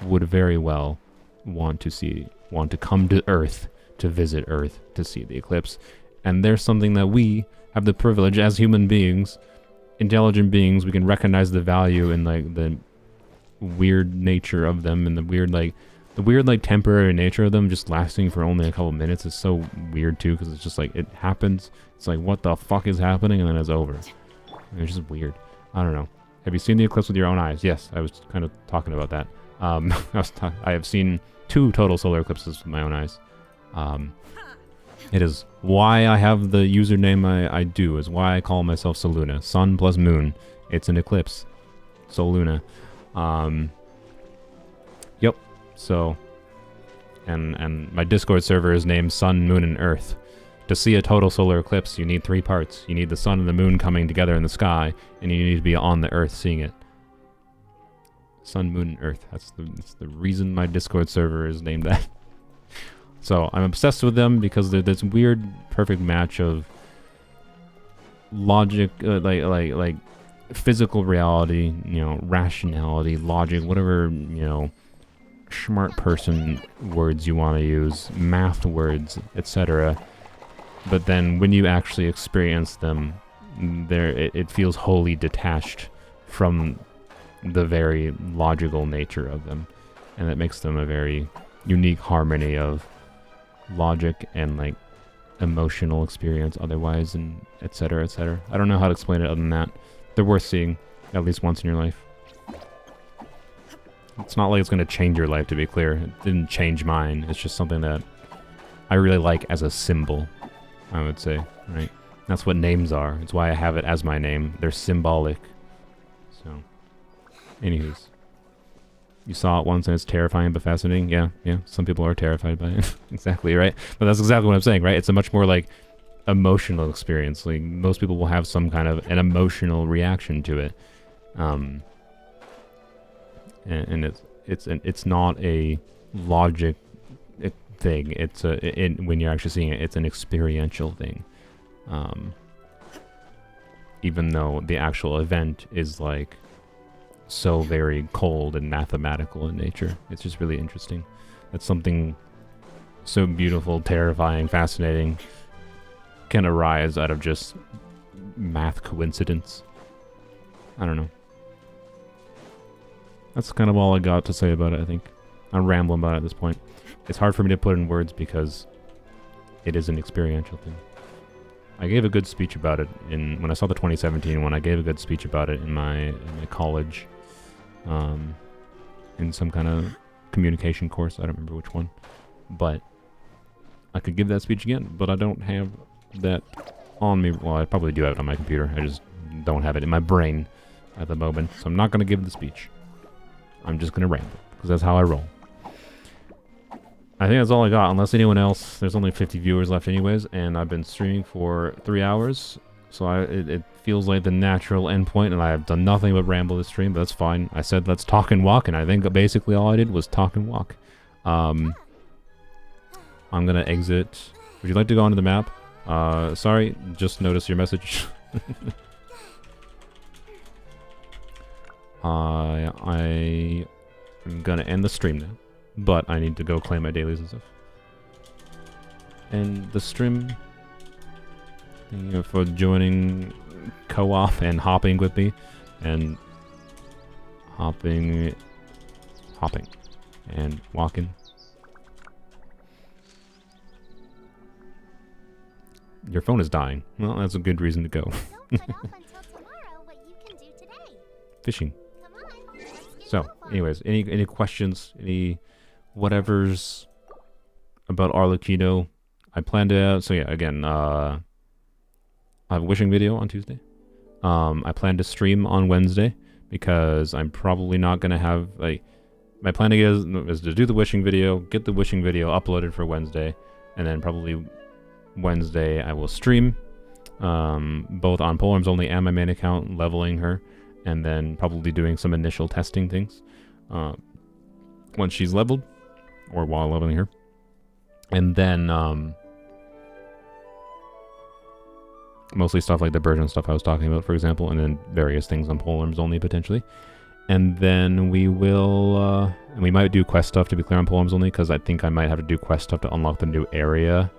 very well want to come to Earth, to visit Earth, to see the eclipse. And there's something that we have the privilege as human beings, intelligent beings, we can recognize the value in like the weird nature of them, and the weird like temporary nature of them just lasting for only a couple minutes is so weird too, because it's just like it happens, it's like what the fuck is happening, and then it's over. It's just weird. I don't know. Have you seen the eclipse with your own eyes? Yes, I was kind of talking about that. I have seen 2 total solar eclipses with my own eyes. It is why I have the username I do, is why I call myself Soluna. Sun plus moon. It's an eclipse. Soluna. Yep. So, and my Discord server is named Sun, Moon, and Earth. To see a total solar eclipse, you need 3 parts. You need the sun and the moon coming together in the sky, and you need to be on the Earth seeing it. Sun, Moon, and Earth. That's the reason my Discord server is named that. So I'm obsessed with them because they're this weird, perfect match of logic, like physical reality, you know, rationality, logic, whatever, you know, smart person words you want to use, math words, etc. But then when you actually experience them, it feels wholly detached from the very logical nature of them, and that makes them a very unique harmony of logic and like emotional experience otherwise, and etc. etc. I don't know how to explain it other than that. They're worth seeing at least once in your life. It's not like it's going to change your life, to be clear. It didn't change mine. It's just something that I really like as a symbol, I would say, right? That's what names are. It's why I have it as my name. They're symbolic. So, anywho's. You saw it once and it's terrifying but fascinating. Yeah, some people are terrified by it. Exactly, right? But that's exactly what I'm saying, right? It's a much more like emotional experience. Like most people will have some kind of an emotional reaction to it. And it's not a logic thing. It's when you're actually seeing it, it's an experiential thing. Even though the actual event is like so very cold and mathematical in nature. It's just really interesting. That's something so beautiful, terrifying, fascinating can arise out of just math coincidence. I don't know. That's kind of all I got to say about it, I think. I'm rambling about it at this point. It's hard for me to put in words because it is an experiential thing. I gave a good speech about it when I saw the 2017 one. I gave a good speech about it in my college, in some kind of communication course. I don't remember which one, but I could give that speech again. But I don't have that on me. Well, I probably do have it on my computer. I just don't have it in my brain at the moment, so I'm not going to give the speech. I'm just going to ramble because that's how I roll. I think that's all I got, unless anyone else. There's only 50 viewers left anyways, and I've been streaming for 3 hours, so it feels like the natural endpoint, and I have done nothing but ramble this stream, but that's fine. I said let's talk and walk, and I think basically all I did was talk and walk. I'm gonna exit. Would you like to go onto the map? Sorry, just noticed your message. I am gonna end the stream now, but I need to go claim my dailies and stuff. And the stream, thank you for joining co-op and hopping with me, and hopping, and walking. Your phone is dying. Well, that's a good reason to go. Don't put off until tomorrow what you can do today. Fishing. Come on, let's get So, going. anyways, any questions, any whatevers about Arlecchino? I plan to, so yeah, again, I have a wishing video on Tuesday. I plan to stream on Wednesday because I'm probably not going to have, like, my plan is to do the wishing video, get the wishing video uploaded for Wednesday, and then probably Wednesday I will stream, both on Polearms Only and my main account, leveling her, and then probably doing some initial testing things once she's leveled, or while leveling her. And then mostly stuff like the Burgeon stuff I was talking about, for example, and then various things on Polearms Only, potentially. And then we will, and we might do quest stuff, to be clear, on Polearms Only, because I think I might have to do quest stuff to unlock the new area,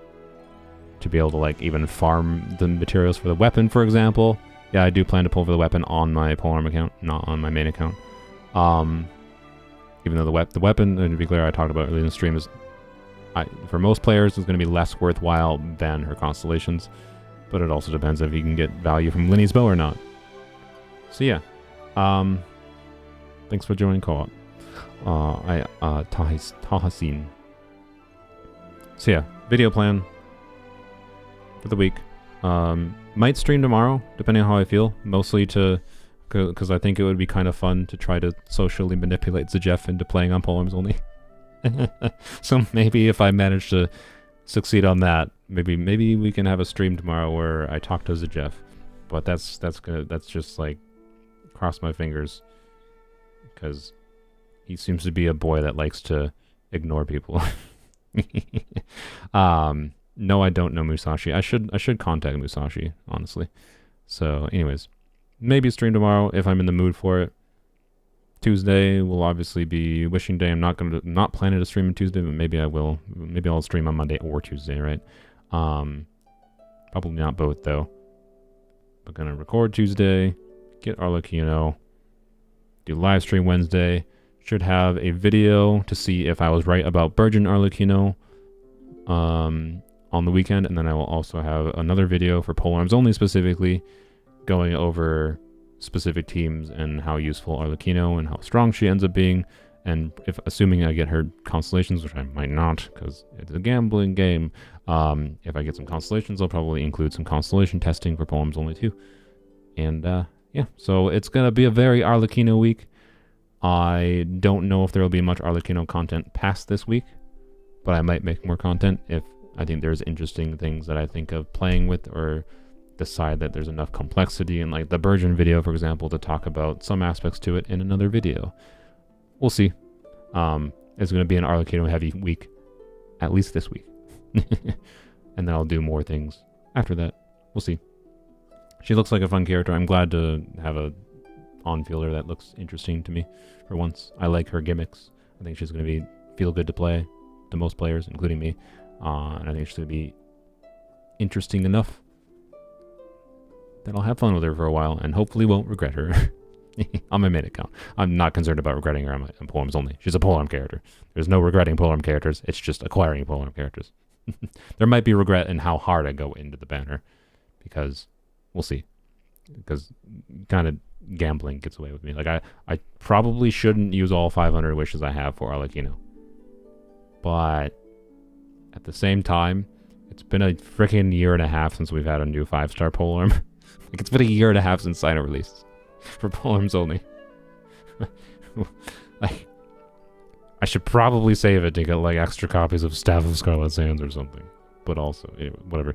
to be able to, like, even farm the materials for the weapon, for example. Yeah, I do plan to pull for the weapon on my Polearm account, not on my main account. Even though the weapon, and to be clear, I talked about earlier in the stream, is, for most players, is going to be less worthwhile than her constellations. But it also depends if you can get value from Linny's bow or not. So yeah. Thanks for joining co-op. Tahasin. So yeah, video plan for the week. Might stream tomorrow, depending on how I feel. Mostly because I think it would be kind of fun to try to socially manipulate Zajef into playing on Polearms Only. So maybe if I manage to succeed on that, maybe we can have a stream tomorrow where I talk to Zajef. But that's just like, cross my fingers, because he seems to be a boy that likes to ignore people. No, I don't know Musashi. I should contact Musashi, honestly. So, anyways, maybe stream tomorrow if I'm in the mood for it. Tuesday will obviously be wishing day. I'm not planning to stream on Tuesday, but maybe I will. Maybe I'll stream on Monday or Tuesday, right? Probably not both though. But gonna record Tuesday, get Arlecchino, do live stream Wednesday. Should have a video to see if I was right about Burgeon Arlecchino on the weekend, and then I will also have another video for Polearms Only specifically, going over specific teams and how useful Arlecchino and how strong she ends up being, and if assuming I get her constellations, which I might not because it's a gambling game, if I get some constellations, I'll probably include some constellation testing for Polearms Only too. And yeah, so it's gonna be a very Arlecchino week. I don't know if there will be much Arlecchino content past this week, but I might make more content if I think there's interesting things that I think of playing with, or decide that there's enough complexity in, like, the Burgeon video, for example, to talk about some aspects to it in another video. We'll see. It's going to be an Arlecchino heavy week, at least this week. And then I'll do more things after that. We'll see. She looks like a fun character. I'm glad to have a on-fielder that looks interesting to me for once. I like her gimmicks. I think she's going to feel good to play to most players, including me. And I think she's going to be interesting enough that I'll have fun with her for a while and hopefully won't regret her on my main account. I'm not concerned about regretting her on Polearms Only. She's a Polearm character. There's no regretting Polearm characters. It's just acquiring Polearm characters. There might be regret in how hard I go into the banner, because we'll see. Because kind of gambling gets away with me. Like, I probably shouldn't use all 500 wishes I have for Arlecchino. But at the same time, it's been a freaking year and a half since we've had a new 5-star Polearm. Like, it's been a year and a half since Cyno released for Polearms Only. Like, I should probably save it to get, like, extra copies of Staff of Scarlet Sands or something. But also, anyway, whatever.